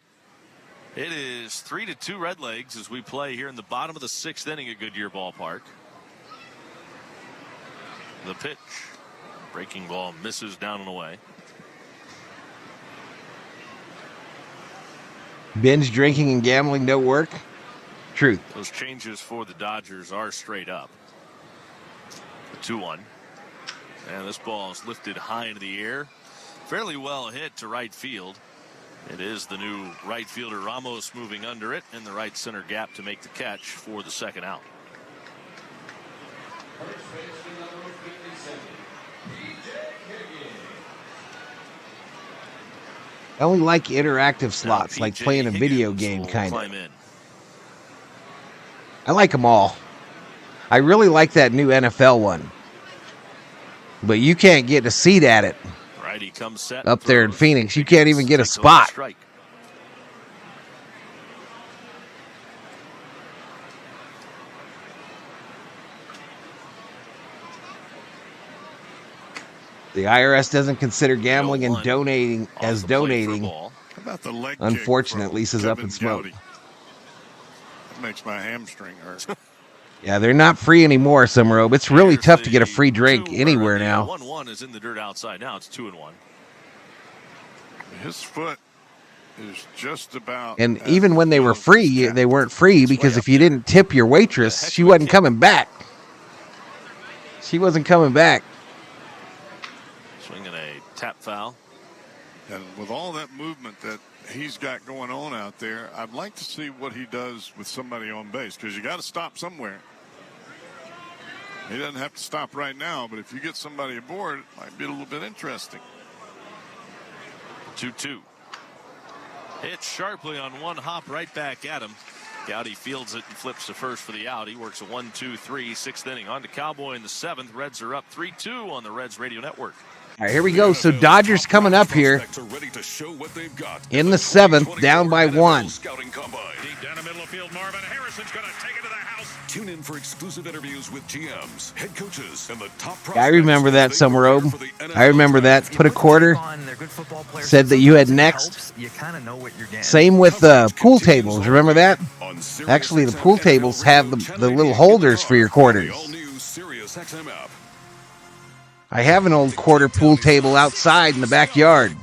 It is 3-2 Redlegs as we play here in the bottom of the 6th inning at Goodyear Ballpark. The pitch. Breaking ball misses down and away. Binge drinking and gambling don't work. Truth. Those changes for the Dodgers are straight up. The 2-1. And this ball is lifted high into the air. Fairly well hit to right field. It is the new right fielder Ramos moving under it in the right center gap to make the catch for the second out. I only like interactive slots, like playing a video game kind of. I like them all. I really like that new NFL one. But you can't get a seat at it. Righty comes set up there in Phoenix. You can't even get a spot. The IRS doesn't consider gambling and donating as donating. Unfortunately, says Up in Smoke. That makes my hamstring hurt. Yeah, they're not free anymore, Summerobe. It's really tough to get a free drink anywhere now. 1-1 is in the dirt outside now. It's 2-1. His foot is just about. And even when they were free, they weren't free because if you didn't tip your waitress, she wasn't coming back. She wasn't coming back. Swinging a tap foul. And with all that movement that he's got going on out there, I'd like to see what he does with somebody on base because you got to stop somewhere. He doesn't have to stop right now, but if you get somebody aboard, it might be a little bit interesting. 2-2. Hit sharply on one hop right back at him. Gowdy fields it and flips to first for the out. He works a 1-2-3 6th inning. On to Cowboy in the 7th. Reds are up 3-2 on the Reds radio network. All right, here we go. So Dodgers coming up here in the 7th, down by 1. Deep down the middle of field, Marvin Harrison's going to take it to the house. Tune in for exclusive interviews with GMs, head coaches, and the top prospects. I remember that, Summerobe. I remember that. Put a quarter. Said that you had next. Same with pool tables. Remember that? Actually, the pool tables have the little holders for your quarters. I have an old quarter pool table outside in the backyard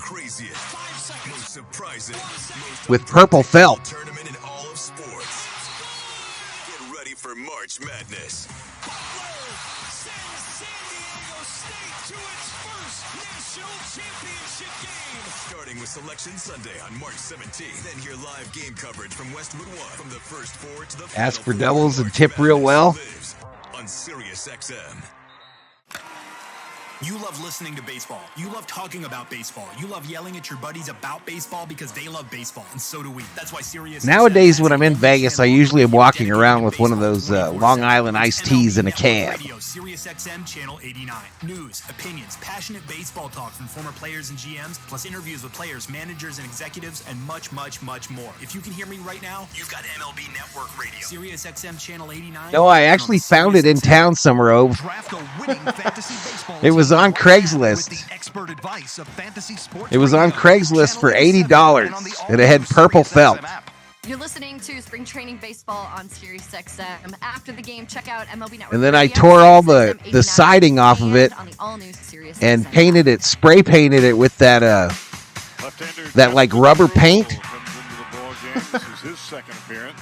with purple felt. Get ready for March Madness. Starting with Selection Sunday on March 17th. Then hear live game coverage from Westwood One from the first four to the final Ask for four. doubles and March tip real Madness well. lives on Sirius XM. You love listening to baseball. You love talking about baseball. You love yelling at your buddies about baseball because they love baseball, and so do we. That's why Sirius. Nowadays, when I'm in Vegas, I usually am walking around with one of those Long Island iced teas in a can. Radio, Sirius XM Channel 89. News, opinions, passionate baseball talk from former players and GMs, plus interviews with players, managers, and executives, and much, much, much more. If you can hear me right now, you've got MLB Network Radio. Sirius XM Channel 89. No, I actually found it in town somewhere over. It was on Craigslist. It was on Craigslist for $80, and it had purple felt. You're listening to Spring Training Baseball on Sirius XM. After the game, check out MLB Network. And then I Radio, tore all Sirius the XM siding off of it on the all-new Sirius and XM. painted it, spray painted it with that like rubber paint. This is his second appearance.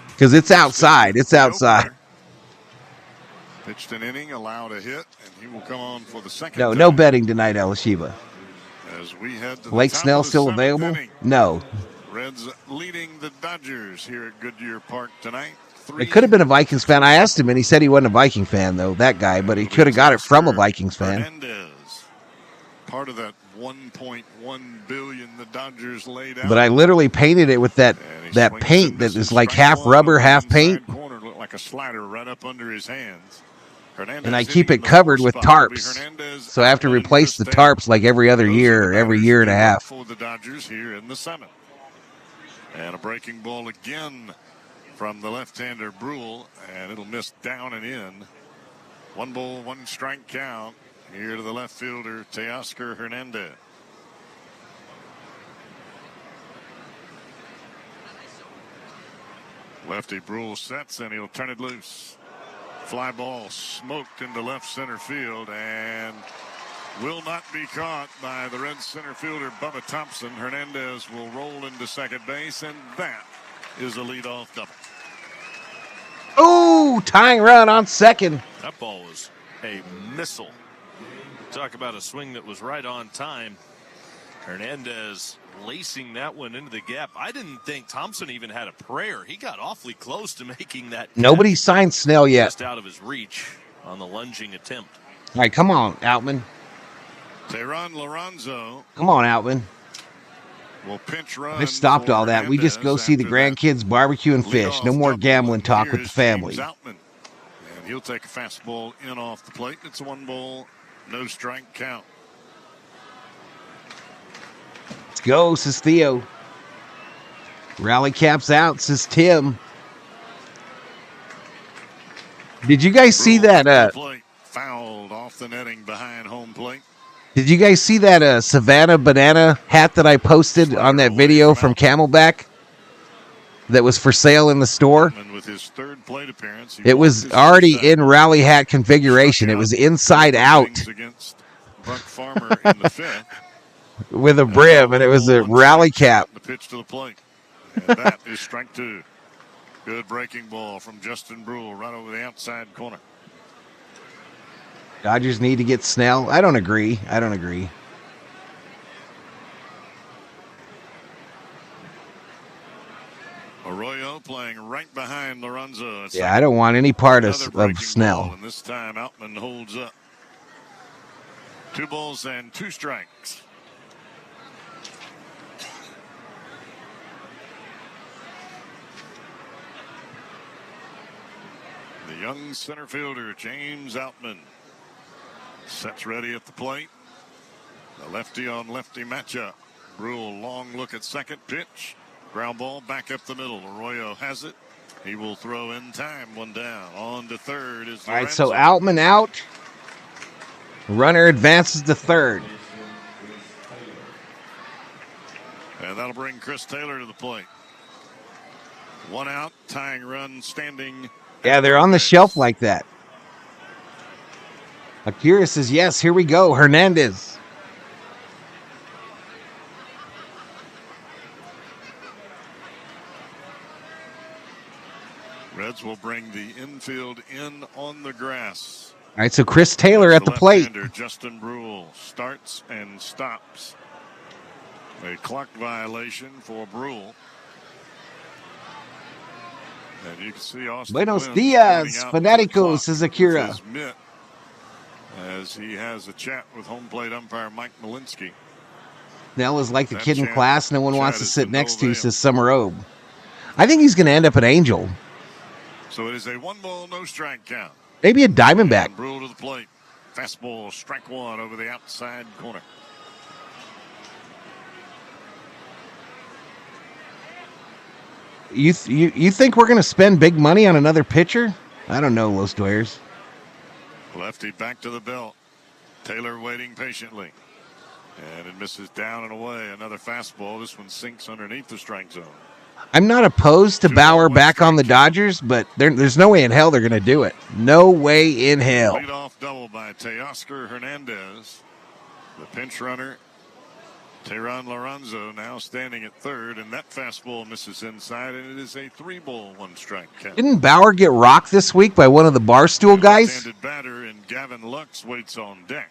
Because it's outside. It's outside. Pitched an inning, allowed a hit, and he will come on for the second No, time. no betting tonight, Elishiba. As we head to the Blake top Snell of the still seventh available? inning. No. Reds leading the Dodgers here at Goodyear Park tonight. It could have been a Vikings fan. I asked him, and he said he wasn't a Viking fan, though, that guy, but he could have got it from a Vikings fan. Hernandez, part of that $1.1 billion the Dodgers laid out. But I literally painted it with that paint that is like half rubber, half paint. Corner looked like a slider right up under his hands. Hernandez And I keep it covered with tarps. So I have to replace the tarps like every other year, or every year and a half. For the Dodgers here in the seventh. And a breaking ball again from the left-hander Brule, and it'll miss down and in. 1 ball, 1 strike count here to the left fielder, Teoscar Hernandez. Lefty Brule sets, and he'll turn it loose. Fly ball smoked into left center field and will not be caught by the Reds center fielder Bubba Thompson. Hernandez will roll into second base, and that is a leadoff double. Oh, tying run on second. That ball was a missile. Talk about a swing that was right on time. Hernandez lacing that one into the gap. I didn't think Thompson even had a prayer. He got awfully close to making that. Nobody signed Snell yet. Just out of his reach on the lunging attempt. All right, come on, Outman. Teheran Lorenzo Come on, Outman. will pinch run. They stopped all that. We just go see the grandkids barbecue and fish. No more gambling talk with the family. And he'll take a fastball in off the plate. It's a 1 ball, no strike count. Let's go, says Theo. Rally caps out, says Tim. Did you guys see that? Fouled off the netting behind home plate. Did you guys see that Savannah banana hat that I posted on that video from Camelback that was for sale in the store? And with his third plate appearance, It was already in rally hat configuration. It was inside out against Buck Farmer in the fifth. with a brim, and it was a rally cap. The pitch to the plate. And that is strike 2. Good breaking ball from Justin Brule right over the outside corner. Dodgers need to get Snell. I don't agree. Arroyo playing right behind Lorenzo. Yeah, I don't want any part of Snell. Ball, and this time Outman holds up. 2 balls and 2 strikes. The young center fielder, James Outman, sets ready at the plate. The lefty on lefty matchup. Brule, long look at second pitch. Ground ball back up the middle. Arroyo has it. He will throw in time. 1 down. On to third is All right, Lorenzo. so Outman out. Runner advances to third. And that'll bring Chris Taylor to the plate. 1 out, tying run standing. Yeah, they're on the shelf like that. Akira says, yes, here we go. Hernandez. Reds will bring the infield in on the grass. All right, so Chris Taylor at the plate. Left-hander Justin Brule starts and stops. A clock violation for Brule. And you can see Austin Buenos Lynn's dias, pointing out to the Fanáticos, clock says with Akira. his mitt as he has a chat with home plate umpire Mike Malinsky. Nell is like the That kid in chat- class no one wants chat to is sit to no next to, avail. says Summer Obe. I think he's going to end up an Angel. So it is a 1-ball, no strike count. Maybe a Diamondback. And Brule to the plate. Fastball, strike one over the outside corner. You think we're going to spend big money on another pitcher? I don't know, Los Dwyers. Lefty back to the belt. Taylor waiting patiently. And it misses down and away. Another fastball. This one sinks underneath the strike zone. I'm not opposed to Bauer back on the Dodgers, but there's no way in hell they're going to do it. No way in hell. Leadoff double by Teoscar Hernandez. The pinch runner, Tehran Lorenzo, now standing at third, and that fastball misses inside, and it is a 3-ball, 1-strike count. Didn't Bauer get rocked this week by one of the Barstool guys? Left-handed batter, and Gavin Lux waits on deck.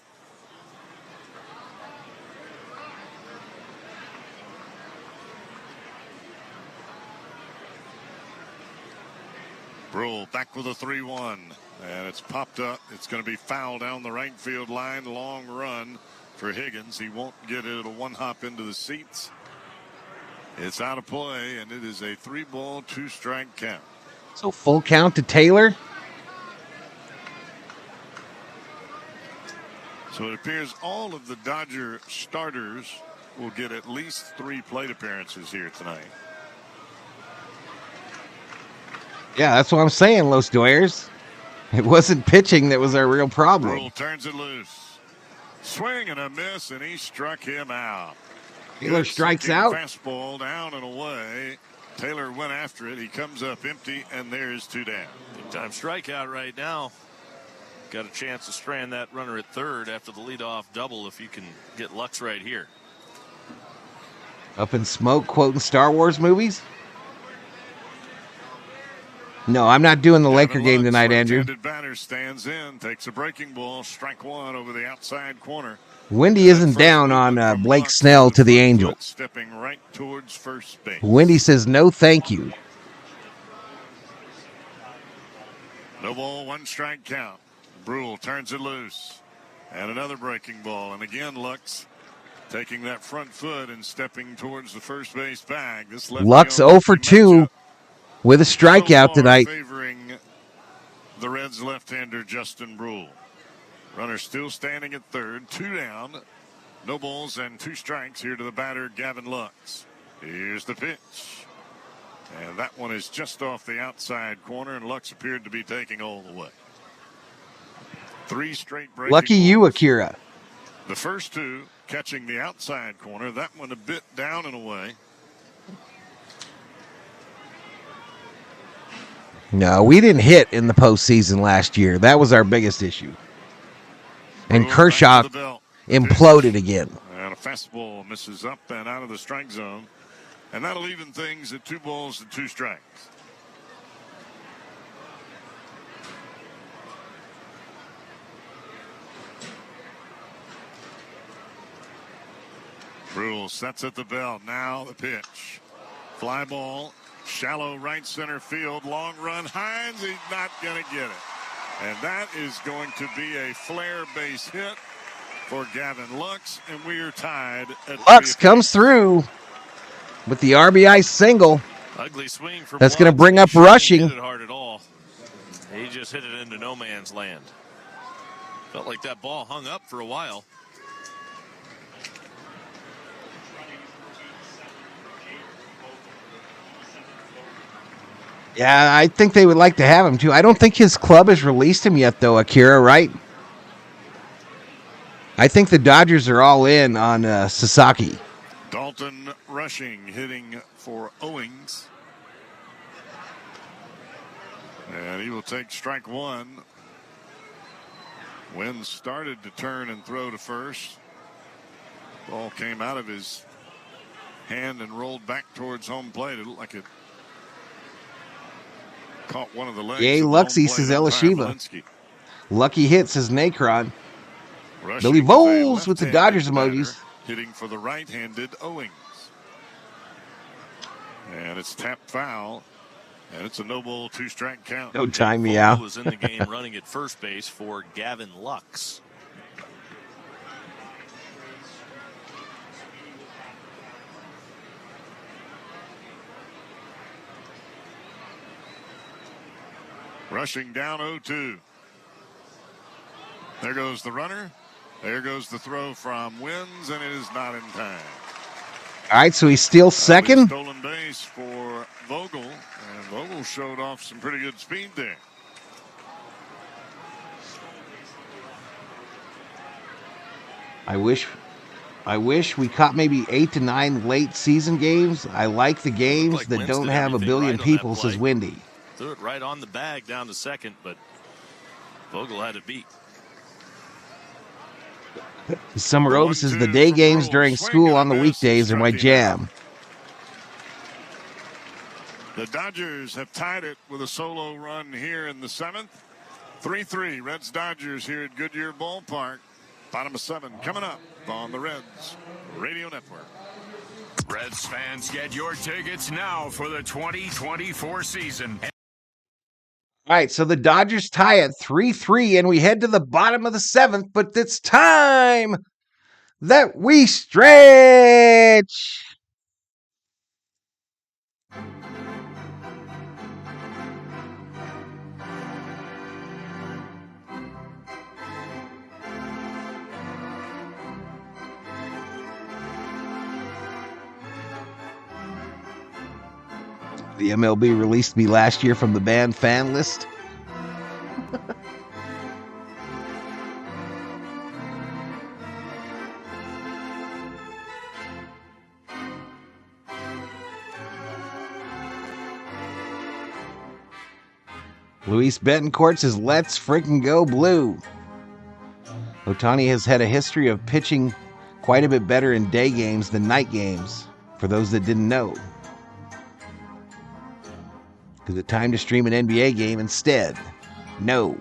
Brule back with a 3-1, and it's popped up. It's going to be foul down the right field line. Long run for Higgins. He won't get it. A one-hop into the seats. It's out of play, and it is a 3-ball, 2-strike count. So full count to Taylor. So it appears all of the Dodger starters will get at least 3 plate appearances here tonight. Yeah, that's what I'm saying, Los Dwyers. It wasn't pitching that was our real problem. Brule turns it loose. Swing and a miss, and he struck him out. Taylor strikes out. Fastball down and away. Taylor went after it. He comes up empty, and there's 2 down. Big time strikeout right now. Got a chance to strand that runner at third after the leadoff double if you can get Lux right here. Up in smoke, quoting Star Wars movies? No, I'm not doing the Laker game tonight, Andrew. Left-handed batter stands in, takes a breaking ball, strike one over the outside corner. Wendy isn't down on Blake Snell to the Angel. Stepping right towards first base. Wendy says no thank you. No ball, 1-strike count. Brule turns it loose. And another breaking ball. And again, Lux taking that front foot and stepping towards the first base bag. This Lux 0 for 2 with a strikeout tonight. Favoring the Reds left-hander Justin Brule. Runner still standing at third, 2 down. No balls and 2 strikes here to the batter, Gavin Lux. Here's the pitch. And that one is just off the outside corner, and Lux appeared to be taking all the way. 3 straight breaking Lucky you, Akira. The first 2 catching the outside corner. That one a bit down and away. No, we didn't hit in the postseason last year. That was our biggest issue. And Kershaw imploded again. And a fastball misses up and out of the strike zone. And that'll even things at 2 balls and 2 strikes. Brule sets at the belt. Now the pitch. Fly ball. Shallow right center field. Long run. Hines, he's not going to get it. And that is going to be a flare base hit for Gavin Lux. And we are tied at Lux comes through with the RBI single. Ugly swing from That's going to bring up He shouldn't rushing. hit it hard at all. He just hit it into no man's land. Felt like that ball hung up for a while. Yeah, I think they would like to have him too. I don't think his club has released him yet, though, Akira, right? I think the Dodgers are all in on Sasaki. Dalton Rushing hitting for Owings. And he will take strike one. Wynn started to turn and throw to first. Ball came out of his hand and rolled back towards home plate. It looked like it caught one of the legs. Yay, of Luxie, home says plate umpire Elishiva. Malinsky. Lucky hit, says Nacron. Rushing Billy is a Voles with the left-handed Dodgers batter. emojis. hitting for the right-handed Owings. And it's tapped foul. And it's a no ball, 2-strike count. Don't time me Vogel out. was in the game running at first base for Gavin Lux. Rushing down 0-2. There goes the runner. There goes the throw from Wins, and it is not in time. All right, so he's still second. Stolen base for Vogel, and Vogel showed off some pretty good speed there. I wish we caught maybe 8 to 9 late season games. I like the games that don't have a billion people, says Wendy. Threw it right on the bag down to second, but Vogel had it beat. Summer Oak says the day games during school on the weekdays are my jam. The Dodgers have tied it with a solo run here in the 7th. 3-3, Reds Dodgers here at Goodyear Ballpark. Bottom of 7 coming up on the Reds Radio Network. Reds fans, get your tickets now for the 2024 season. All right, so the Dodgers tie at 3-3, and we head to the bottom of the 7th, but it's time that we stretch. The MLB released me last year from the band fan list. Luis Betancourt says, let's freaking go blue. Ohtani has had a history of pitching quite a bit better in day games than night games, for those that didn't know. Is it time to stream an NBA game instead? No.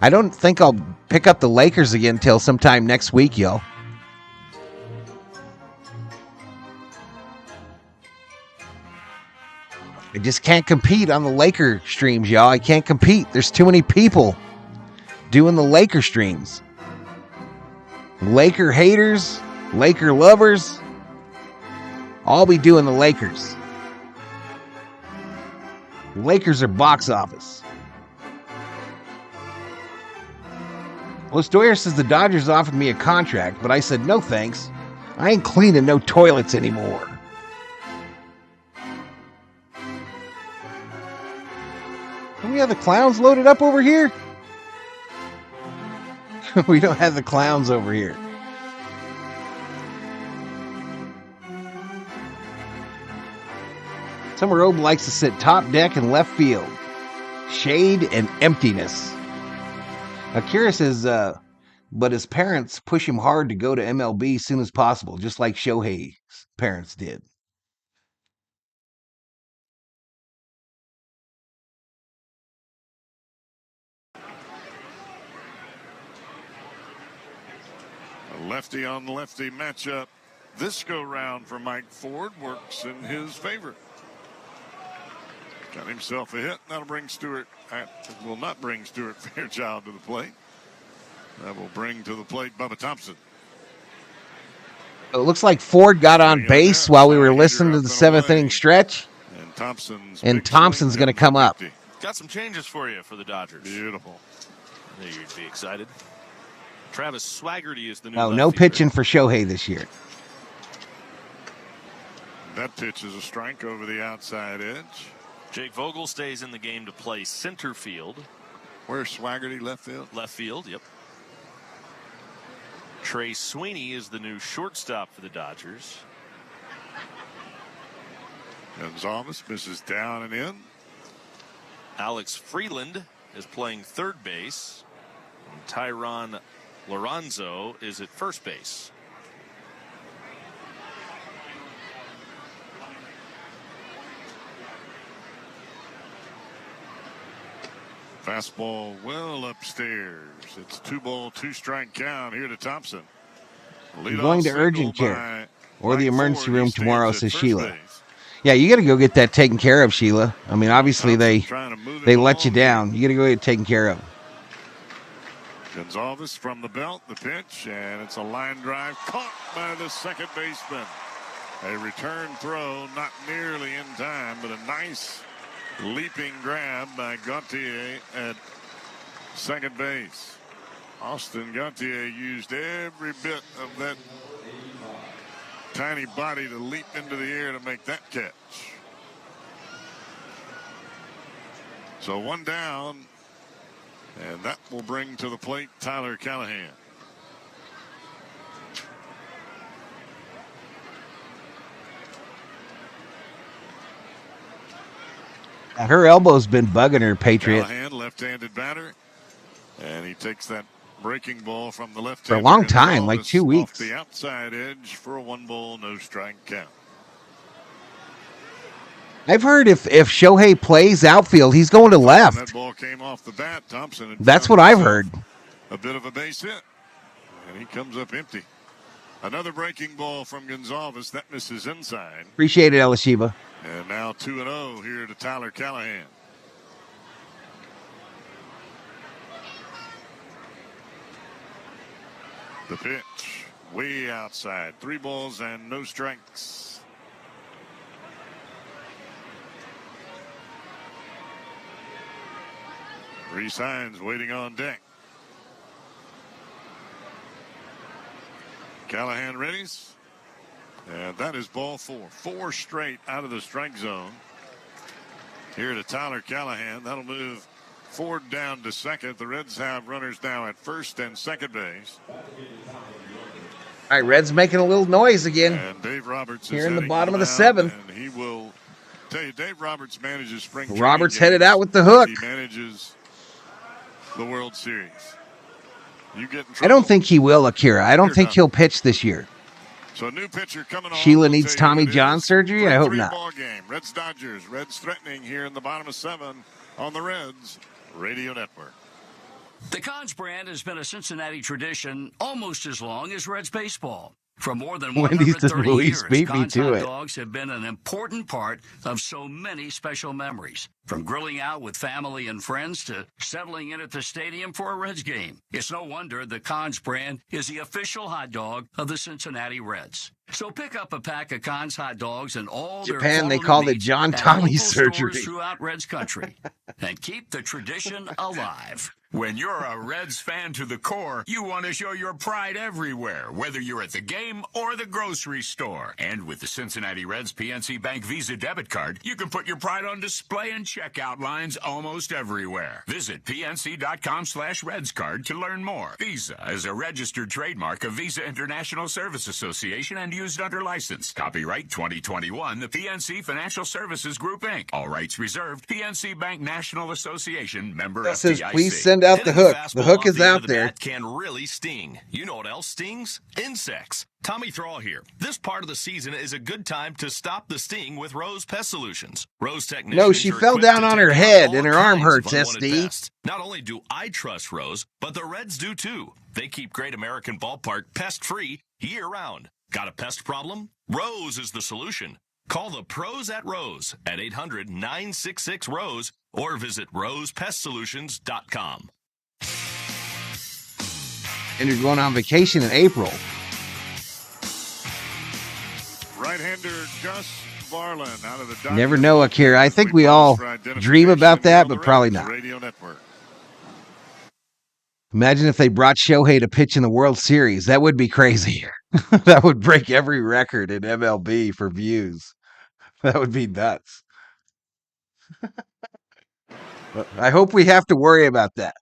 I don't think I'll pick up the Lakers again till sometime next week, y'all. I just can't compete on the Laker streams, y'all. I can't compete. There's too many people doing the Laker streams. Laker haters, Laker lovers, all be doing the Lakers. Lakers are box office. Well, Stoyer says the Dodgers offered me a contract, but I said no thanks. I ain't cleaning no toilets anymore. Do we have the clowns loaded up over here? We don't have the clowns over here. Summer Obe likes to sit top deck and left field. Shade and emptiness. Akira says, but his parents push him hard to go to MLB as soon as possible, just like Shohei's parents did. A lefty on lefty matchup. This go round for Mike Ford works in his favor. Got himself a hit. That'll bring Stewart. Will not bring Stuart Fairchild to the plate. That will bring to the plate Bubba Thompson. It looks like Ford got on base while we were listening to the 7th inning stretch. And Thompson's going to come up. Got some changes for you for the Dodgers. Beautiful. I knew you'd be excited. Travis Swaggerty is the new No pitching for Shohei this year. That pitch is a strike over the outside edge. Jake Vogel stays in the game to play center field. Where's Swaggerty, left field? Left field, yep. Trey Sweeney is the new shortstop for the Dodgers. Gonzalez misses down and in. Alex Freeland is playing third base. And Tyron Lorenzo is at first base. Fastball well upstairs. It's 2-ball, 2-strike count here to Thompson. I'm going to urgent care or the emergency room tomorrow, says Sheila. Yeah, you got to go get that taken care of, Sheila. I mean, obviously they let you down. You got to go get it taken care of. Gonzalez from the belt, the pitch, and it's a line drive caught by the second baseman. A return throw, not nearly in time, but a nice leaping grab by Gauthier at second base. Austin Gauthier used every bit of that tiny body to leap into the air to make that catch. So one down, and that will bring to the plate Tyler Callahan. Her elbow's been bugging her, Patriot. Callahan, left-handed batter, and he takes that breaking ball from the left For a long time, like 2 weeks. Off the outside edge for a 1-ball, no strike count. I've heard if Shohei plays outfield, he's going to left. That ball came off the bat. Thompson. That's what I've heard. A bit of a base hit, and he comes up empty. Another breaking ball from Gonzalez that misses inside. Appreciate it, Elishiba. And now 2-0 here to Tyler Callahan. The pitch way outside. 3 balls and no strikes. Three signs waiting on deck. Callahan readies. And that is ball 4. 4 straight out of the strike zone. Here to Tyler Callahan. That'll move Ford down to second. The Reds have runners now at first and second base. All right, Reds making a little noise again. And Dave Roberts here is in the heading bottom of the mound, 7th. And he will tell you, Dave Roberts manages spring training Roberts games. headed out with the hook. He manages the World Series. You get in trouble. I don't think he will, Akira. I don't think he'll pitch this year. So new pitcher coming on. Sheila needs Tommy John surgery? I hope not. Ball game. Reds Dodgers. Reds threatening here in the bottom of 7 on the Reds Radio Network. The Cons brand has been a Cincinnati tradition almost as long as Reds baseball. For more than Wendy's 130 Luis years, beat me Cons to hot it. dogs have been an important part of so many special memories. From grilling out with family and friends to settling in at the stadium for a Reds game. It's no wonder the Cons brand is the official hot dog of the Cincinnati Reds. So pick up a pack of Cons hot dogs and all their Japan, they quality called it meats John at Tommy local surgery. stores throughout Reds country. And keep the tradition alive. When you're a Reds fan to the core, you want to show your pride everywhere, whether you're at the game or the grocery store. And with the Cincinnati Reds PNC Bank Visa debit card, you can put your pride on display in checkout lines almost everywhere. Visit pnc.com/Reds card to learn more. Visa is a registered trademark of Visa International Service Association and used under license. Copyright 2021, the PNC Financial Services Group, Inc. All rights reserved. PNC Bank National Association, member That says, FDIC. please send out the hook. The hook is out there. Bat can really sting. You know what else stings? Insects. Tommy Thrall here. This part of the season is a good time to stop the sting with Rose Pest Solutions. Rose technicians No, she are fell equipped down to on take her out head all and her arm kinds of hurts, unwanted SD. pests. Not only do I trust Rose, but the Reds do too. They keep Great American Ballpark pest-free year-round. Got a pest problem? Rose is the solution. Call the pros at Rose at 800-966-ROSE or visit rosepestsolutions.com. And you're going on vacation in April. Right-hander Gus Varlin out of the Dodgers. Never know, Akira. I think we all dream about that, but probably not. Radio Network. Imagine if they brought Shohei to pitch in the World Series. That would be crazy. That would break every record in MLB for views. That would be nuts. I hope we have to worry about that.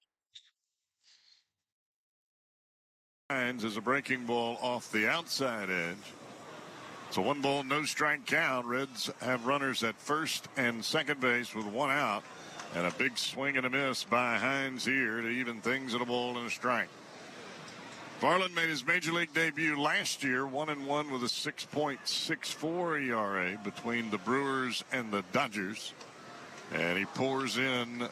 Is a breaking ball off the outside edge. It's a 1-ball, no strike count. Reds have runners at first and second base with 1 out. And a big swing and a miss by Hines here to even things at a ball and a strike. Varlin made his major league debut last year, 1-1 with a 6.64 ERA between the Brewers and the Dodgers. And he pours in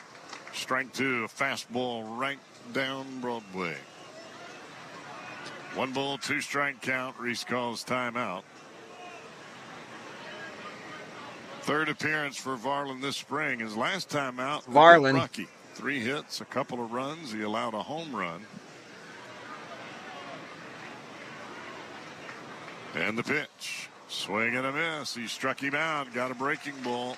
strike 2, a fastball right down Broadway. 1 ball, 2 strike count. Reese calls timeout. Third appearance for Varland this spring. His last time out, Varland. Rocky. 3 hits, a couple of runs. He allowed a home run. And the pitch. Swing and a miss. He struck him out. Got a breaking ball.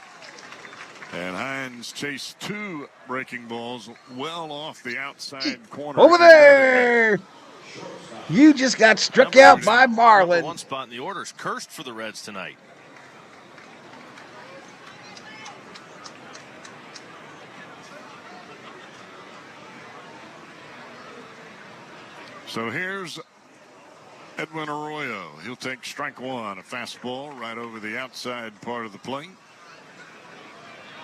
And Hines chased 2 breaking balls well off the outside corner. Over there! You just got struck out by Varland. One spot in the order is cursed for the Reds tonight. So here's Edwin Arroyo. He'll take strike 1, a fastball right over the outside part of the plate.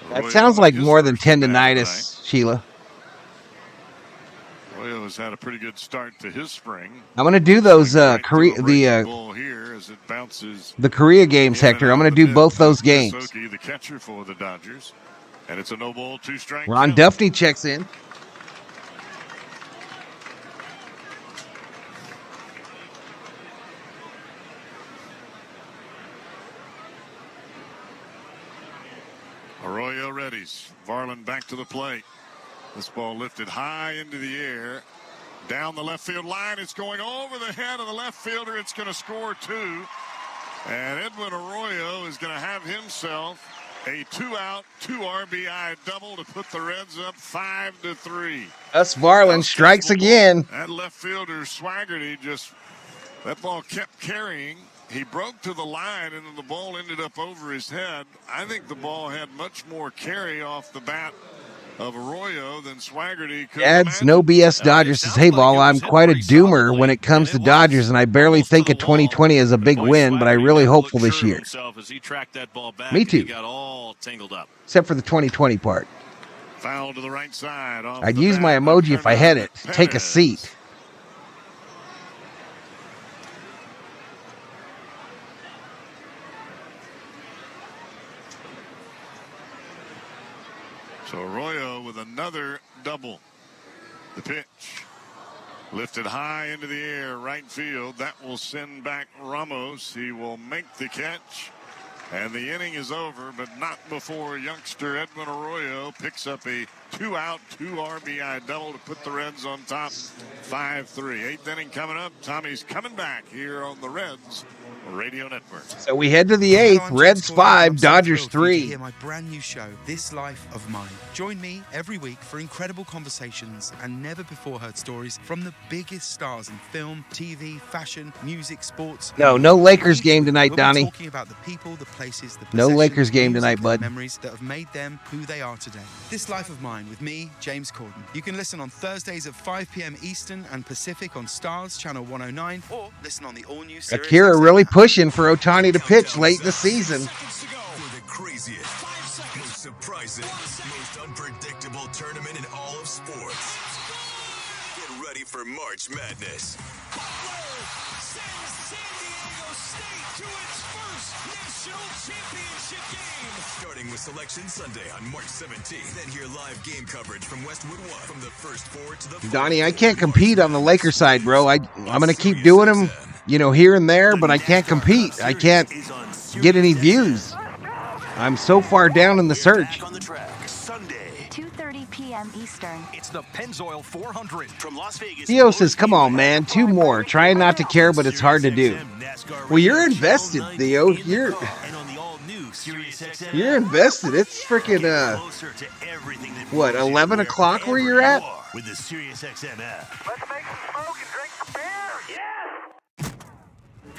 That sounds like more than tendonitis, Sheila. Arroyo has had a pretty good start to his spring. I'm going to do those Korea games, Hector. I'm going to do both those games. The catcher for the Dodgers. And it's a no ball, 2 strike. Ron Duffney checks in. Arroyo readies. Varland back to the plate. This ball lifted high into the air. Down the left field line. It's going over the head of the left fielder. It's going to score 2. And Edwin Arroyo is going to have himself a 2-out, 2 RBI double to put the Reds up 5-3. Us Varland strikes again. That left fielder Swaggerty that ball kept carrying. He broke to the line, and then the ball ended up over his head. I think the ball had much more carry off the bat of Arroyo than Swaggerty could Dad's No BS Dodgers says, hey, Ball, I'm quite a doomer when it comes to Dodgers, and I barely think of 2020 as a big win, but I really hopeful this year. Me too. Except for the 2020 part. Foul to the right side. I'd use my emoji if I had it. Take a seat. So Arroyo with another double. The pitch. Lifted high into the air, right field. That will send back Ramos. He will make the catch. And the inning is over, but not before youngster Edwin Arroyo picks up a 2-out, 2 RBI double to put the Reds on top 5-3. 8th inning coming up. Tommy's coming back here on the Reds Radio Network. So we head to the 8th. Reds 5, Dodgers 3. Hear my brand new show, This Life of Mine. Join me every week for incredible conversations and never before heard stories from the biggest stars in film, TV, fashion, music, sports. No Lakers game tonight, Donnie. Talking about the people, the places, the no Lakers game tonight, bud. Memories that have made them who they are today. This Life of Mine with me, James Corden. You can listen on Thursdays at 5 p.m. Eastern and Pacific on Stars Channel 109, or listen on the all-new Sirius Akira XM. really pushing for Ohtani to pitch late in the season. For the craziest, most surprising, most unpredictable tournament in all of sports. Get ready for March Madness. Starting with Selection Sunday on March 17th. Then hear live game coverage from Westwood One from the first 4 to the Donnie, I can't compete on the Lakers side, bro. I'm going to keep doing them, here and there, but I can't compete. I can't get any views. I'm so far down in the search. 2:30 p.m. Eastern. It's the Pennzoil 400 from Las Vegas. Theo says, come on, man. 2 more. Trying not to care, but it's hard to do. Well, you're invested, Theo. You're invested. It's freaking, 11 o'clock where you're at? With the SiriusXM app. Let's make some smoke and drink some beer. Yes.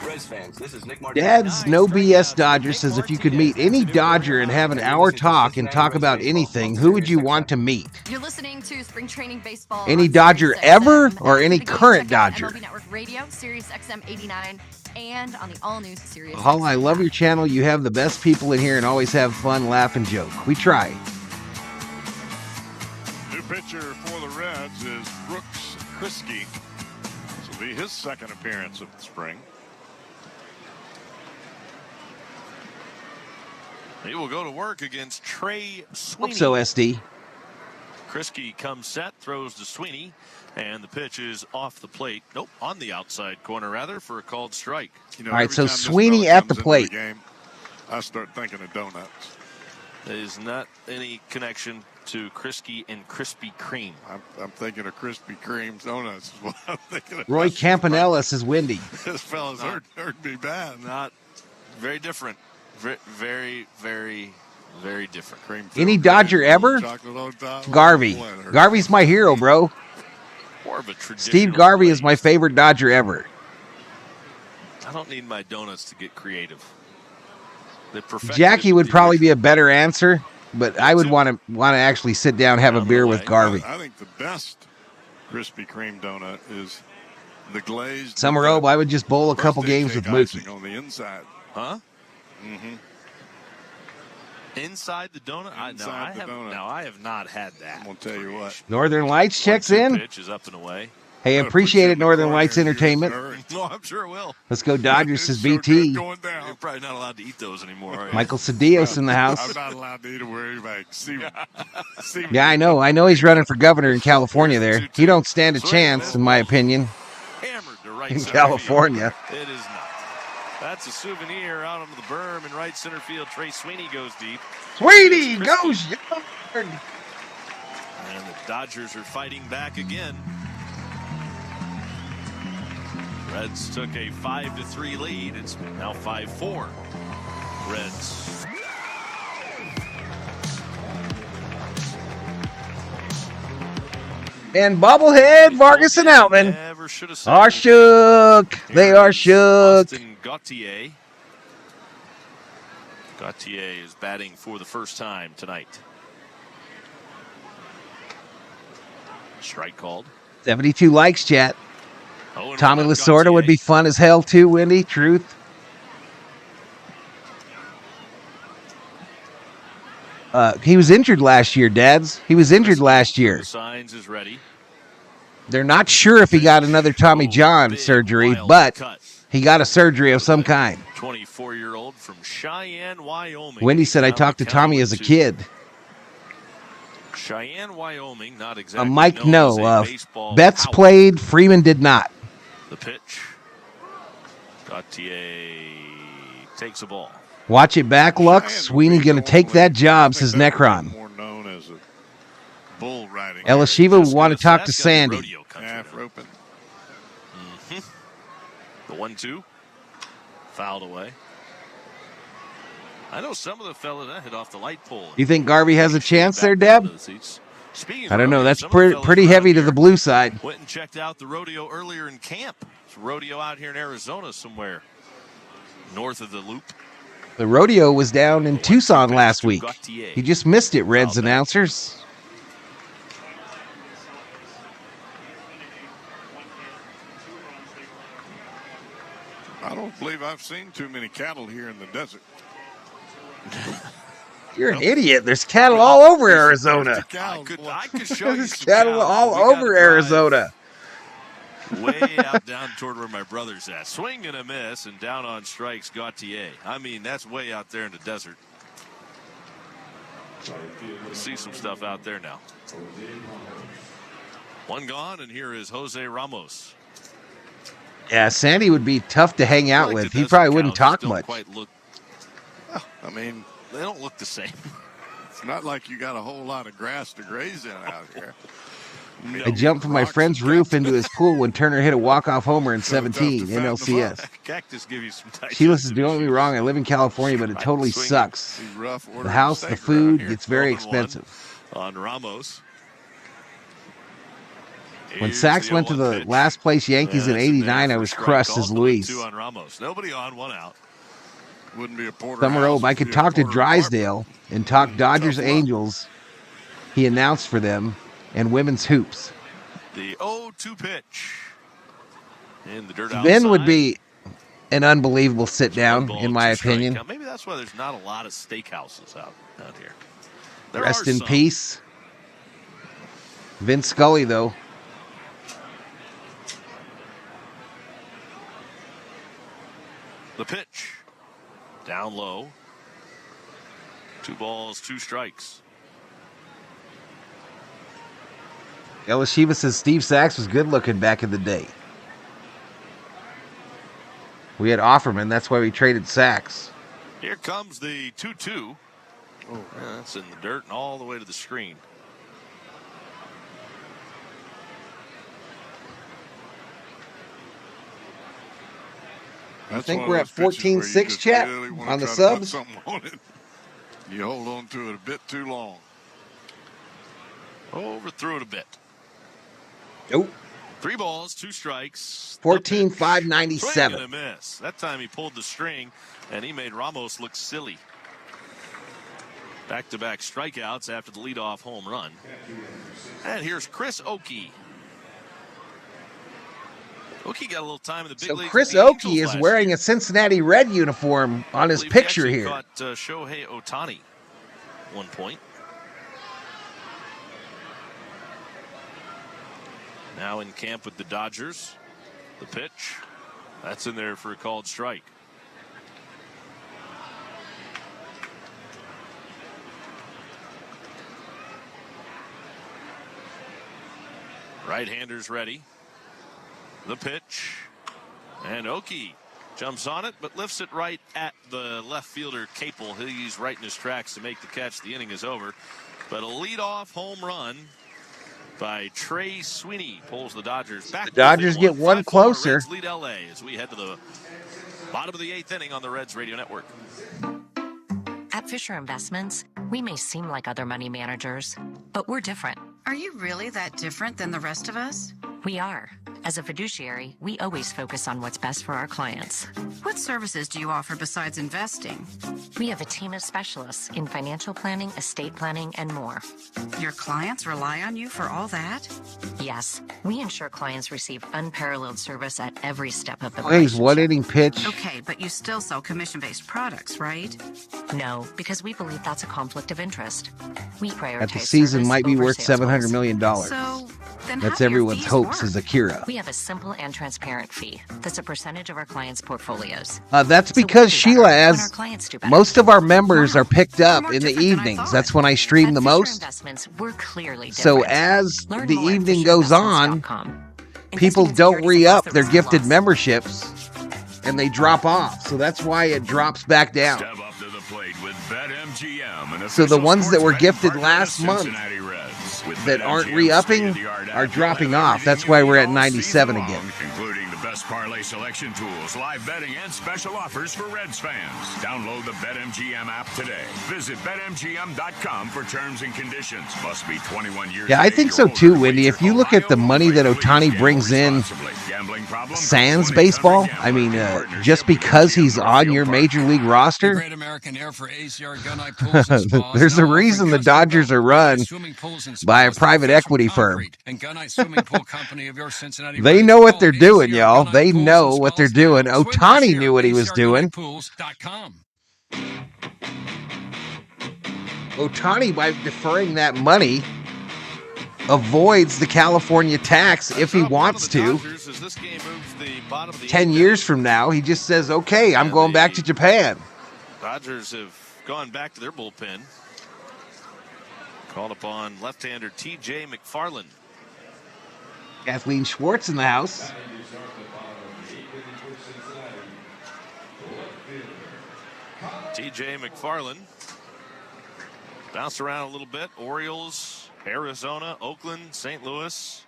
Reds fans, this is Nick Martin. Dad's No BS Dodger says, if you could meet any Dodger and have an hour talk and talk about anything, who would you want to meet? You're listening to Spring Training Baseball. Any Dodger ever or any current Dodger? MLB Network Radio, Sirius XM 89, and on the all-new Sirius. Hall, I love your channel. You have the best people in here and always have fun, laugh, and joke. We try. New pitcher for the Reds is Brooks Kriske. This will be his second appearance of the spring. He will go to work against Trey Sweeney. Hope so, SD. Kriske comes set, throws to Sweeney, and the pitch is off the plate. Nope, on the outside corner, rather, for a called strike. You know, All right, every so time this Sweeney fella at the comes into plate. game, I start thinking of donuts. There's not any connection to Kriske and Krispy Kreme. I'm thinking of Krispy Kreme's donuts is what I'm thinking of. Roy Campanella says Windy. This fella's hurt me bad. Not very different. Very, very, very different. Cream Any Dodger ever? chocolate on top. Garvey. Garvey's my hero, bro. More of a traditional Steve Garvey glaze. is my favorite Dodger ever. I don't need my donuts to get creative. They perfected Jackie would the probably be a better answer, but I would want to actually sit down and have a beer with Garvey. I think the best Krispy Kreme donut is the glazed. Summer Obe, I would just bowl a couple birthday games with cake Mookie. icing on the inside. Huh? Mm-hmm. Inside the donut? I have not had that. I'm gonna tell you what. Northern Lights checks 1-2 in. Pitch is up and away. Hey, appreciate it, Northern Lights Entertainment. No, I'm sure it will. Let's go Dodgers, says BT. You're probably not allowed to eat those anymore, are you? Michael Cedillos in the house. I'm not allowed to eat it where anybody can see. Yeah, I know. I know he's running for governor in California there. He don't stand a chance, in my opinion, Hammered to right in center California. field. It is not. That's a souvenir out onto the berm in right center field. Trey Sweeney goes deep. Sweeney goes yard. And the Dodgers are fighting back again. Reds took a 5-3 lead. It's now 5-4. Reds. And bobblehead Vargas and Outman are shook. They are shook. Austin Gautier. Gautier is batting for the first time tonight. Strike called. 72 likes, chat. Oh, Tommy Lasorda would be fun as hell too, Wendy. Truth. He was injured last year, Dads. He was injured last year. The signs is ready. They're not sure if he got another Tommy John surgery, but he got a surgery of some kind. 24-year-old from Cheyenne, Wyoming. Wendy said I talked to Tommy as a kid. Cheyenne, Wyoming, not exactly. Mike, known no. as a baseball Betts power. played. Freeman did not. The pitch. Gautier takes a ball. Watch it back, Lux. Sweeney going to take that job, says Necron. More known as a bull riding. Elishiva will want to talk to Sandy. Half roping. The 1-2. Fouled away. I know some of the fellas that hit off the light pole. You think Garvey has a chance there, Deb? I don't know. That's pretty heavy to the blue side. Went and checked out the rodeo earlier in camp. It's a rodeo out here in Arizona somewhere. North of the loop. The rodeo was down in Tucson last week. He just missed it, Reds announcers. I don't believe I've seen too many cattle here in the desert. You're an idiot. There's cattle all over Arizona. I could show you There's some cattle cows, all but we gotta over drive Arizona. Way out down toward where my brother's at. Swing and a miss, and down on strikes, Gautier. I mean, that's way out there in the desert. We'll see some stuff out there now. One gone, and here is Jose Ramos. Yeah, Sandy would be tough to hang out with. He probably wouldn't talk much. I mean, they don't look the same. It's not like you got a whole lot of grass to graze in out here. I jumped from my friend's roof into his pool when Turner hit a walk-off homer in 17 NLCS. Cactus give you some Sheila says, don't get me wrong, I live in California, but it totally sucks. The house, the food, it's very expensive. On Ramos. When Sachs went to the last place Yankees in 89, I was crushed as Luis. Two on Ramos. Nobody on, one out. Wouldn't be a Porter. Summer Obe, I could talk to Drysdale and talk Dodgers Angels. He announced for them. And women's hoops. The 0-2 pitch. In the dirt outside. Ben would be an unbelievable sit down, in my opinion. Now, maybe that's why there's not a lot of steakhouses out here. Rest in peace. Vince Scully, though. The pitch. Down low. 2 balls, 2 strikes. Elishiva says Steve Sachs was good looking back in the day. We had Offerman. That's why we traded Sachs. Here comes the 2-2. Oh, that's in the dirt and all the way to the screen. I think we're at 14-6, chat, really on the try to put subs. something on it. You hold on to it a bit too long. Overthrew it a bit. Nope. 3 balls, 2 strikes. 14-5-97. Swing and a miss. That time he pulled the string, and he made Ramos look silly. Back-to-back strikeouts after the leadoff home run. And here's Chris Oakey. Oakey got a little time in the big leagues. So Chris Oakey is wearing a Cincinnati Red uniform on his picture here. Caught Shohei Ohtani 1 point. Now in camp with the Dodgers. The pitch. That's in there for a called strike. Right-handers ready. The pitch. And Oakey jumps on it, but lifts it right at the left fielder, Capel. He's right in his tracks to make the catch. The inning is over. But a leadoff home run by Trey Sweeney pulls the Dodgers back. The Dodgers get one closer. Reds lead LA as we head to the bottom of the 8th inning on the Reds Radio Network. At Fisher Investments, we may seem like other money managers, but we're different. Are you really that different than the rest of us? We are. As a fiduciary, we always focus on what's best for our clients. What services do you offer besides investing? We have a team of specialists in financial planning, estate planning, and more. Your clients rely on you for all that? Yes, we ensure clients receive unparalleled service at every step of the He's one-inning pitch. Okay, but you still sell commission-based products, right? No, because we believe that's a conflict of interest. We prioritize At the season service might be over worth sales $700 goals. million. So, then how That's do your everyone's fees hope, work? says Akira. We have a simple and transparent fee that's a percentage of our clients' portfolios. That's because Sheila, as most of our members are picked up in the evenings. That's when I stream the most. We're clearly So different. as Learn the more at evening goes on, people don't re-up their gifted memberships and they drop off. So that's why it drops back down. Step up to the plate with BetMGM, an So the official ones that were sports betting gifted partner of last the month Cincinnati Reds. With that aren't BetMGM re-upping state-of-the-art are app, dropping you'll have off. That's everything why you we're need at all 97 season again. long, including the best parlay selection tools, live betting, and special offers for Reds fans. Download the BetMGM app today. Visit BetMGM.com for terms and conditions. Must be 21 years Yeah, I of think age so or older too, to Wendy. wager. If you look at the money that Ohtani brings in Gambling problem? sans baseball, I mean, just because he's on your major league roster, Great American Air for ACR Gunite Pools and Spas. there's a now reason the offering Dodgers custom are run swimming pools and by a spas private built from equity firm. concrete. And Gunite Swimming Pool Company of your Cincinnati They Reds. know what Call they're doing, ACR y'all. Gunite They Pools know and what they're Spas doing. now. Swim Ohtani this year knew what he was doing. ACRGunitePools.com. Ohtani, by deferring that money, avoids the California tax if he wants to. 10 years from now, he just says, okay, I'm going back to Japan. Dodgers have gone back to their bullpen. Called upon left-hander T.J. McFarland. Kathleen Schwartz in the house. T.J. McFarland bounced around a little bit. Orioles, Arizona, Oakland, St. Louis.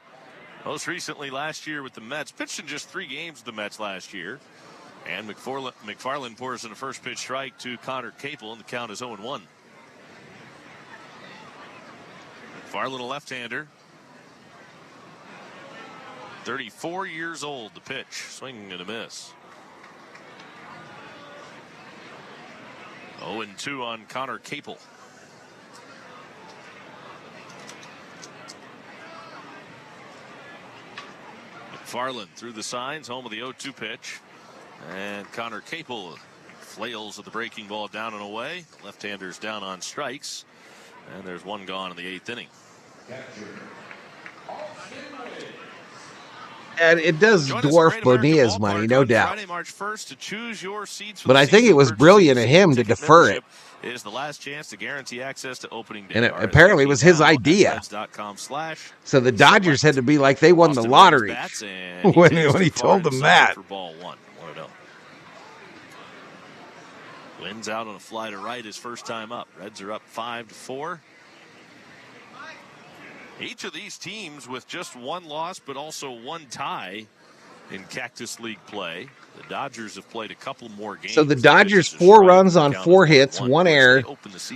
Most recently last year with the Mets. Pitched in just 3 games with the Mets last year. And McFarland pours in a first pitch strike to Connor Capel, and the count is 0-1. McFarland, a left-hander. 34 years old, the pitch. Swinging and a miss. 0-2 on Connor Capel. McFarland through the signs, home of the 0-2 pitch. And Connor Capel flails at the breaking ball down and away. Left-handers down on strikes. And there's one gone in the 8th inning. And it does dwarf Bonilla's money, no doubt. Friday, March 1st to choose your seats for But I think it was brilliant of him to defer it. is the last chance to guarantee access to opening day. And it apparently was his idea. So the Dodgers had to be like they won the lottery when he told them that. For ball 1-0. Wins out on a fly to right his first time up. Reds are up 5-4. Each of these teams with just one loss, but also one tie in Cactus League play. The Dodgers have played a couple more games. So the Dodgers 4 runs on 4 hits, 1 error.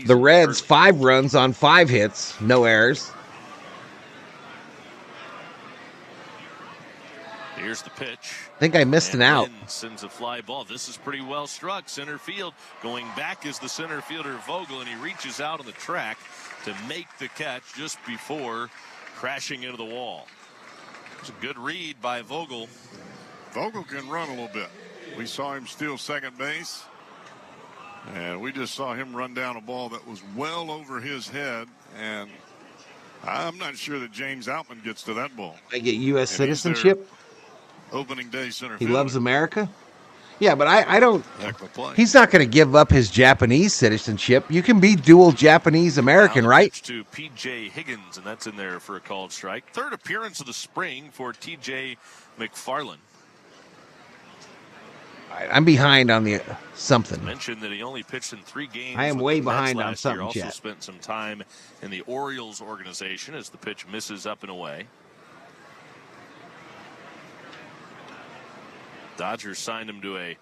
The Reds 5 runs on 5 hits, no errors. Here's the pitch. I think I missed an out. Sends a fly ball. This is pretty well struck. Center field. Going back is the center fielder Vogel, and he reaches out on the track to make the catch just before crashing into the wall. It's a good read by Vogel. Vogel can run a little bit. We saw him steal second base, and we just saw him run down a ball that was well over his head, and I'm not sure that James Outman gets to that ball. I get U.S. citizenship. Opening day center He fielder. loves America. Yeah, but I don't. He's not going to give up his Japanese citizenship. You can be dual Japanese American, right? To P.J. Higgins, and that's in there for a called strike. Third appearance of the spring for T.J. McFarland. I'm behind on the something. Mentioned that he only pitched in 3 games. I am way behind on year. something, Also Chat. spent some time in the Orioles organization as the pitch misses up and away. Dodgers signed him to a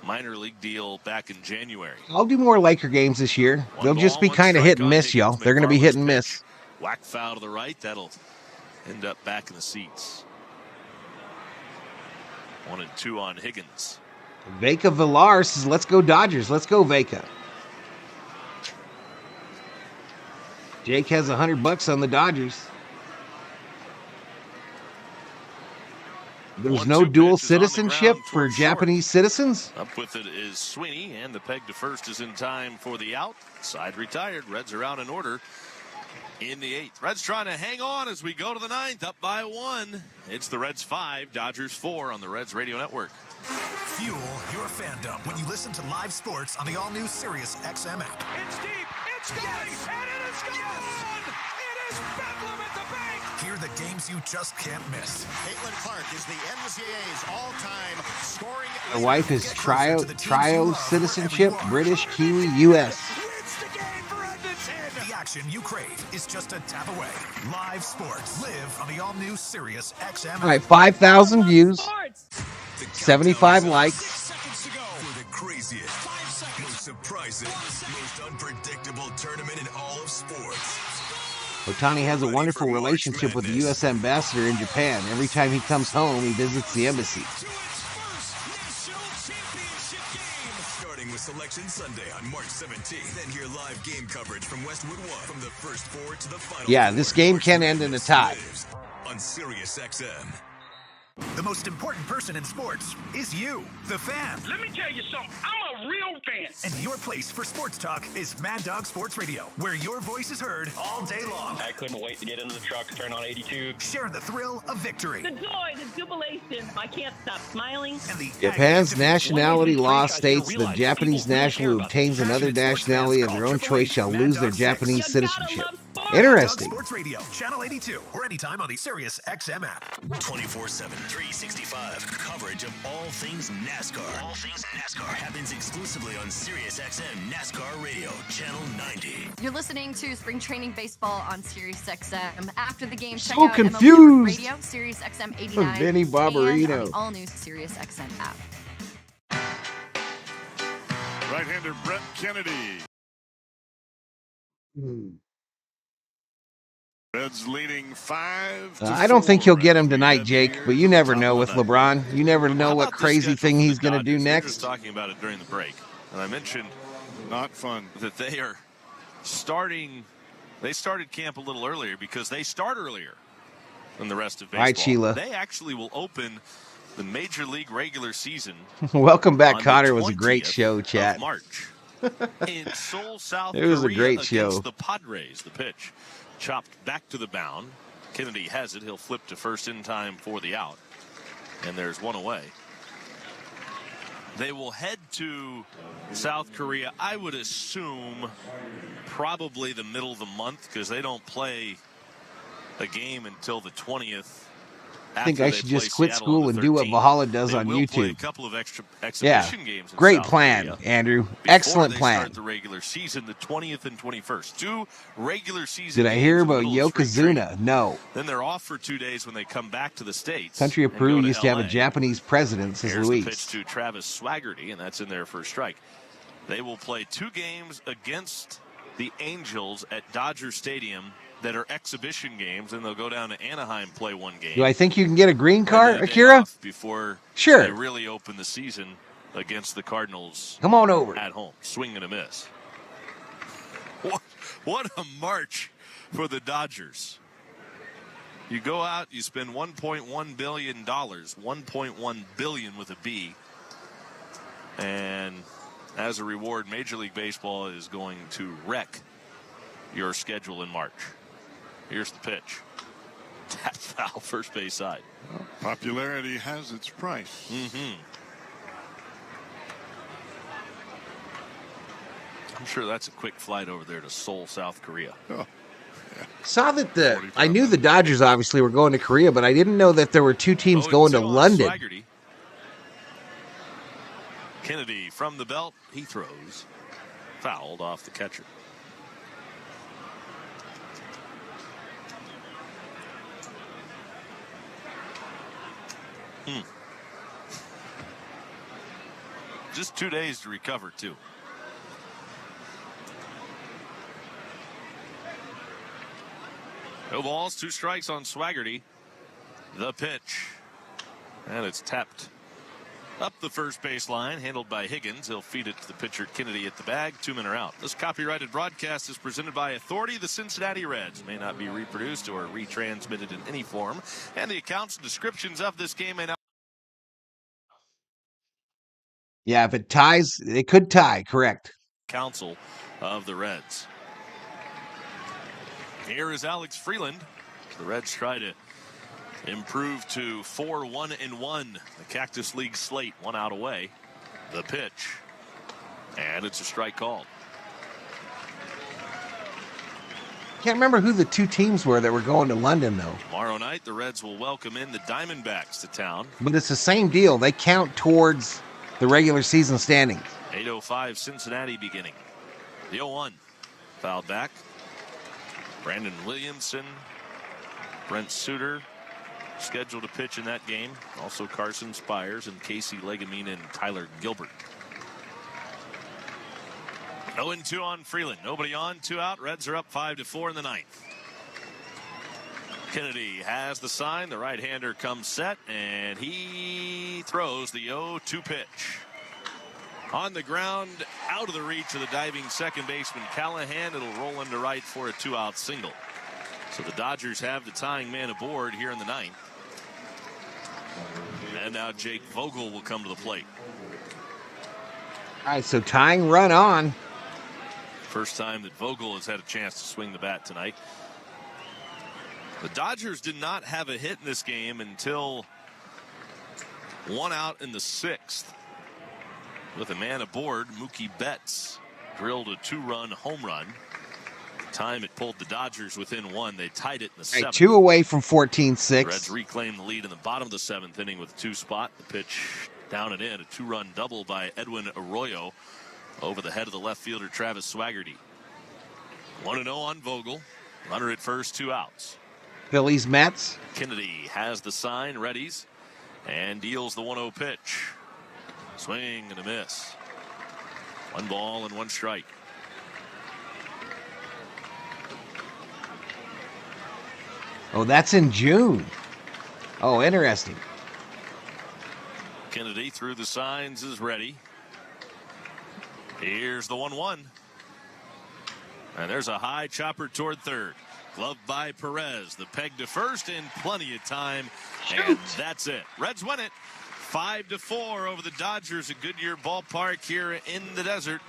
minor league deal back in January. I'll do more Laker games this year. They'll just be kind of hit and miss, y'all. They're going to be hit and miss. Whack foul to the right. That'll end up back in the seats. 1-2 on Higgins. Veka Villar says, let's go Dodgers. Let's go Veka. Jake has $100 on the Dodgers. There's no dual citizenship for Japanese citizens? Up with it is Sweeney, and the peg to first is in time for the out. Side retired. Reds are out in order in the 8th. Reds trying to hang on as we go to the 9th, up by 1. It's the Reds 5, Dodgers 4 on the Reds Radio Network. Fuel your fandom when you listen to live sports on the all-new Sirius XM app. It's deep. It's going. Yes. And it is gone. It is bedlam at the bank. Hear the games you just can't miss. Caitlin Clark is the NCAA's all-time scoring. My wife is trio citizenship, British, Kiwi, U.S. The action you crave is just a tap away. Live sports. Live on the all-new Sirius XM. All right, 5,000 views, 75 likes. For the craziest, most surprising, most unpredictable tournament in all of sports. Otani has a wonderful relationship with the U.S. ambassador in Japan. Every time he comes home, he visits the embassy. Starting with Selection Sunday on March 17th. Then hear live game coverage from Westwood 1 from the first 4 to the final. Yeah, this game can end in a tie. On Sirius XM. The most important person in sports is you, the fan. Let me tell you something. I'm a real fan. And your place for sports talk is Mad Dog Sports Radio, where your voice is heard all day long. I couldn't wait to get into the truck, turn on 82. Share the thrill of victory. The joy, the jubilation. I can't stop smiling. And the Japan's nationality law states the Japanese national who obtains another nationality of their own choice shall lose their Japanese citizenship. Interesting. Sports Radio, Channel 82, or anytime on the Sirius XM app. 24/7, 365 coverage of all things NASCAR. All things NASCAR happens exclusively on Sirius XM NASCAR Radio, Channel 90. You're listening to Spring Training Baseball on Sirius XM. After the game, check So out confused. MLB Radio, Sirius XM 89, Vinny Barbarino. and on the all-new Sirius XM app. Right-hander Brett Kennedy. Reds leading 5-4. I don't think he'll get him tonight, Jake, but you never know with LeBron. You never know what crazy thing he's going to do We were next. just talking about it during the break, and I mentioned not fun that they are starting. They started camp a little earlier because they start earlier than the rest of baseball. Right, Sheila. They actually will open the Major League regular season. Welcome back, on the Connor. It was a great 20th show, of chat. March in Seoul, South It was a Korea great against show. the Padres. The pitch chopped back to the mound. Kennedy has it. He'll flip to first in time for the out. And there's one away. They will head to South Korea, I would assume, probably the middle of the month, because they don't play a game until the 20th. I think I should just quit school and do what Valhalla does on YouTube. Play a couple of extra exhibition games in Great South plan, Korea Andrew. Excellent plan. Start the regular season, the 20th and 21st. 2 regular season. Did I hear about Yokozuna? No. Then they're off for 2 days when they come back to the States. Country of Peru used to have a Japanese president, says Here's Luis. The pitch to Travis Swaggerty, and that's in there for a strike. They will play 2 games against the Angels at Dodger Stadium that are exhibition games, and they'll go down to Anaheim, play 1 game. Do I think you can get a green card, Akira? Before sure. They really open the season against the Cardinals. Come on over. At home. Swing and a miss. What a march for the Dodgers. You go out, you spend $1.1 billion, $1.1 billion with a B, and as a reward, Major League Baseball is going to wreck your schedule in March. Here's the pitch. Tap foul, first base side. Well, popularity has its price. I'm sure that's a quick flight over there to Seoul, South Korea. Oh, yeah. Saw that I knew the Dodgers obviously were going to Korea, but I didn't know that there were 2 teams going to London. Swaggerty. Kennedy from the belt. He throws. Fouled off the catcher. Just 2 days to recover, too. No balls, 2 strikes on Swaggerty. The pitch. And it's tapped up the first base line, handled by Higgins. He'll feed it to the pitcher, Kennedy, at the bag. 2 men are out. This copyrighted broadcast is presented by Authority. The Cincinnati Reds may not be reproduced or retransmitted in any form, and the accounts and descriptions of this game may not. Yeah, if it ties, it could tie, correct. Council of the Reds. Here is Alex Freeland. The Reds try to improve to 4-1-1. The Cactus League slate, 1 out away. The pitch. And it's a strike called. Can't remember who the 2 teams were that were going to London, though. Tomorrow night, the Reds will welcome in the Diamondbacks to town. But it's the same deal. They count towards the regular season standings. 8:05 Cincinnati beginning. The 0-1. Fouled back. Brandon Williamson. Brent Suter scheduled to pitch in that game. Also Carson Spires and Casey Legamine and Tyler Gilbert. 0-2 on Freeland. Nobody on, 2 out. Reds are up 5-4 in the 9th. Kennedy has the sign. The right-hander comes set, and he throws the 0-2 pitch. On the ground, out of the reach of the diving second baseman Callahan. It'll roll into right for a 2-out single. So the Dodgers have the tying man aboard here in the 9th. And now Jake Vogel will come to the plate. All right, so tying run on. First time that Vogel has had a chance to swing the bat tonight. The Dodgers did not have a hit in this game until 1 out in the 6th. With a man aboard, Mookie Betts drilled a 2-run home run. Time it pulled the Dodgers within 1. They tied it in the 7th. Right, 2 away from 14-6. Reds reclaimed the lead in the bottom of the 7th inning with 2 spot. The pitch down and in. A 2-run double by Edwin Arroyo over the head of the left fielder Travis Swaggerty. 1-0 on Vogel. Runner at first, 2 outs. Phillies Mets. Kennedy has the sign, readies, and deals the 1-0 pitch. Swing and a miss. 1 ball and 1 strike. Oh, that's in June. Oh, interesting. Kennedy through the signs is ready. Here's the 1-1. And there's a high chopper toward third. Gloved by Perez. The peg to first in plenty of time. Shoot. And that's it. Reds win it. 5-4 over the Dodgers at Goodyear Ballpark here in the desert.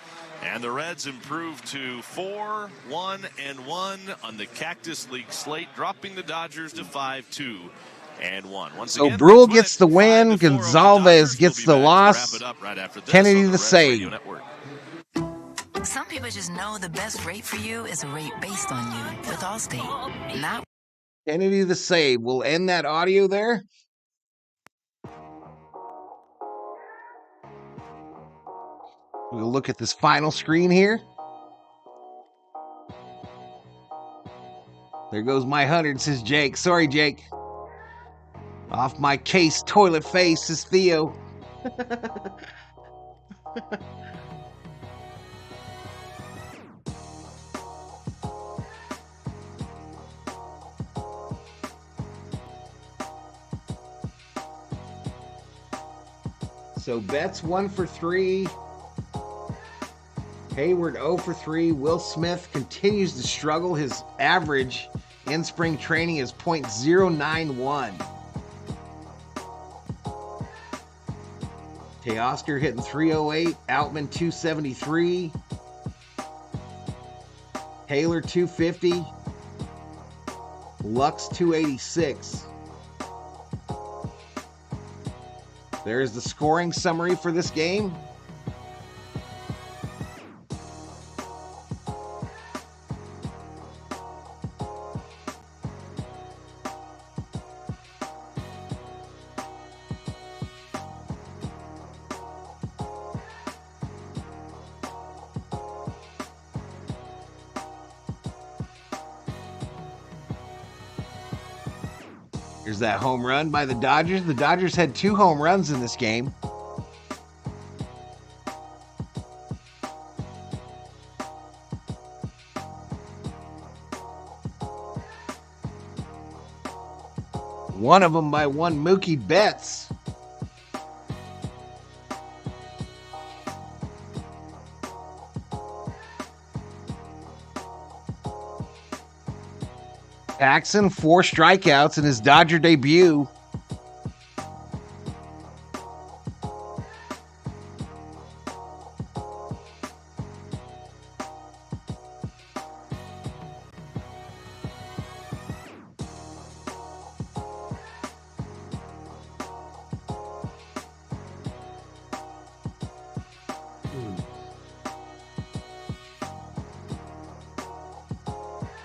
And the Reds improve to 4-1-1 on the Cactus League slate, dropping the Dodgers to 5-2 and 1. Once So again, Brule gets the win. Gonzalez gets the loss. Kennedy the save. Some people just know the best rate for you is a rate based on you with Allstate. Not Kennedy the save. We'll end that audio there. We'll look at this final screen here. There goes my 100, says Jake. Sorry, Jake. Off my case, toilet face, says Theo. So Betts 1 for 3. Hayward 0 for 3. Will Smith continues to struggle. His average in spring training is .091. Teoscar hitting 308. Outman 273. Taylor 250. Lux 286. There's the scoring summary for this game. Here's that home run by the Dodgers. The Dodgers had 2 home runs in this game. One of them by one Mookie Betts. Paxton, 4 strikeouts in his Dodger debut.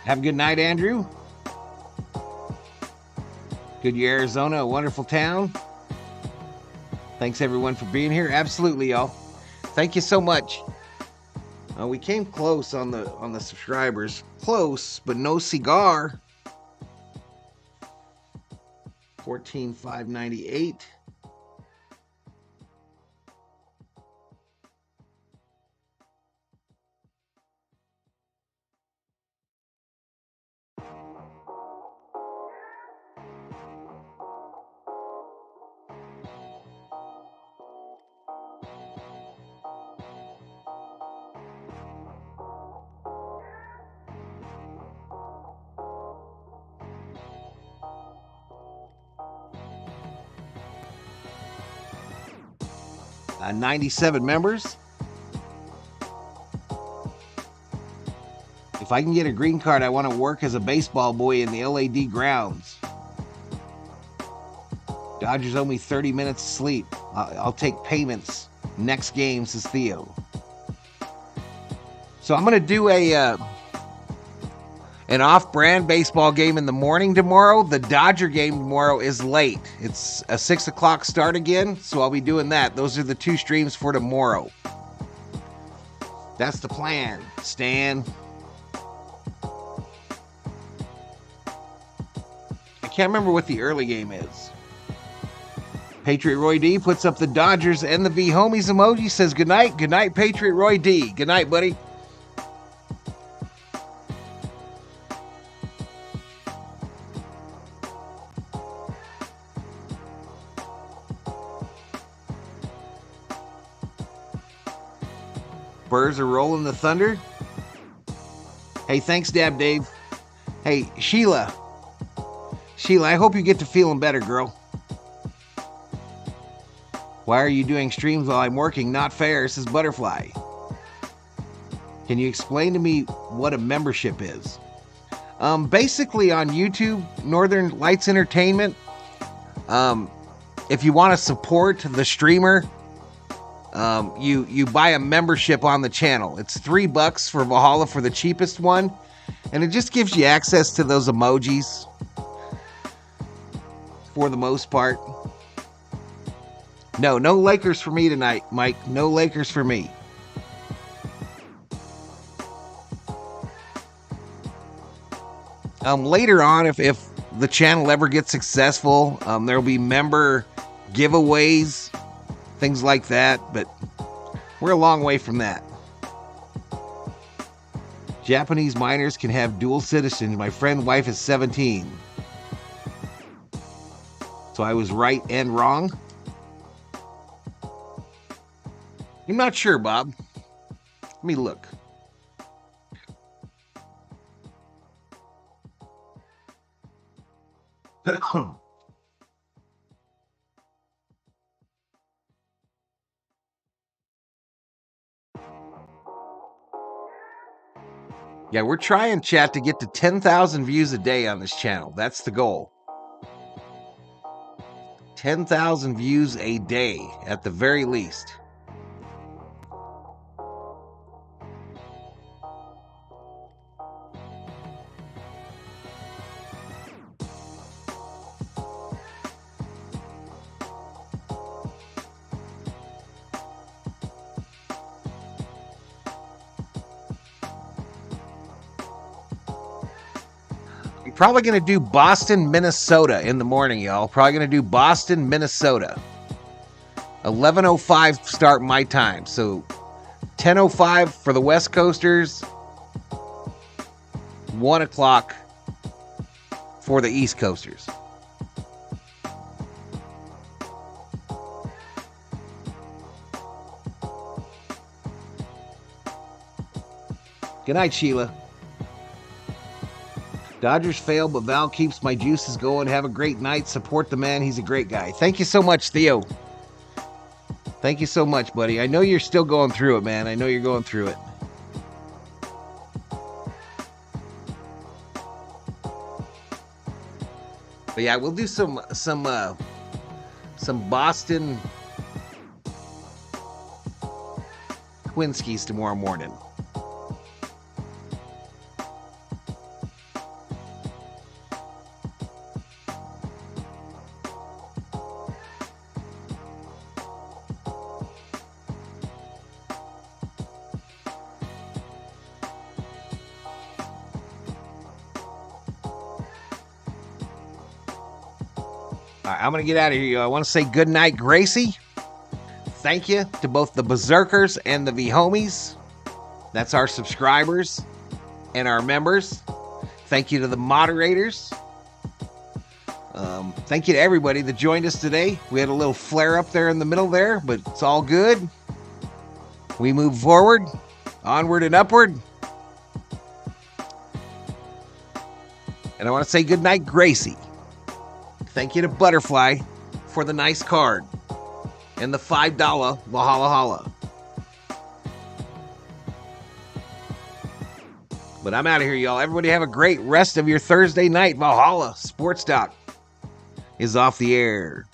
Have a good night, Andrew. Goodyear, Arizona, a wonderful town. Thanks everyone for being here. Absolutely, y'all. Thank you so much. We came close on the subscribers. Close, but no cigar. 14,598. Uh, 97 members. If I can get a green card, I want to work as a baseball boy in the LAD grounds. Dodgers owe me 30 minutes of sleep. I'll take payments next game, says Theo. So I'm going to do an off-brand baseball game in the morning tomorrow. The Dodger game tomorrow is late. It's a 6 o'clock start again, so I'll be doing that. Those are the 2 streams for tomorrow. That's the plan, Stan. I can't remember what the early game is. Patriot Roy D puts up the Dodgers and the V Homies emoji, says good night. Good night, Patriot Roy D. Good night, buddy. Spurs are rolling the Thunder. Hey, thanks, Dab Dave. Hey, Sheila. Sheila, I hope you get to feeling better, girl. Why are you doing streams while I'm working? Not fair, says Butterfly. Can you explain to me what a membership is? Basically on YouTube, Northern Lights Entertainment, If you want to support the streamer, you buy a membership on the channel. It's $3 for Valhalla for the cheapest one, and it just gives you access to those emojis for the most part. No Lakers for me tonight, Mike. No Lakers for me. Later on, if the channel ever gets successful, there will be member giveaways, things like that, but we're a long way from that. Japanese minors can have dual citizens. My friend's wife is 17. So I was right and wrong? I'm not sure, Bob. Let me look. Yeah, we're trying, chat, to get to 10,000 views a day on this channel. That's the goal. 10,000 views a day at the very least. Probably going to do Boston, Minnesota in the morning, y'all. Probably going to do Boston, Minnesota. 11:05 start my time. So 10:05 for the West Coasters. 1 o'clock for the East Coasters. Good night, Sheila. Dodgers fail, but Val keeps my juices going. Have a great night. Support the man. He's a great guy. Thank you so much, Theo. Thank you so much, buddy. I know you're still going through it, man. I know you're going through it. But yeah, we'll do some Boston Twinskies tomorrow morning. I'm going to get out of here. I want to say good night, Gracie. Thank you to both the Berserkers and the V-Homies. That's our subscribers and our members. Thank you to the moderators. Thank you to everybody that joined us today. We had a little flare up there in the middle there, but it's all good. We move forward, onward and upward. And I want to say good night, Gracie. Thank you to Butterfly for the nice card and the $5 Valhalla Holla. But I'm out of here, y'all. Everybody have a great rest of your Thursday night. Valhalla Sports Talk is off the air.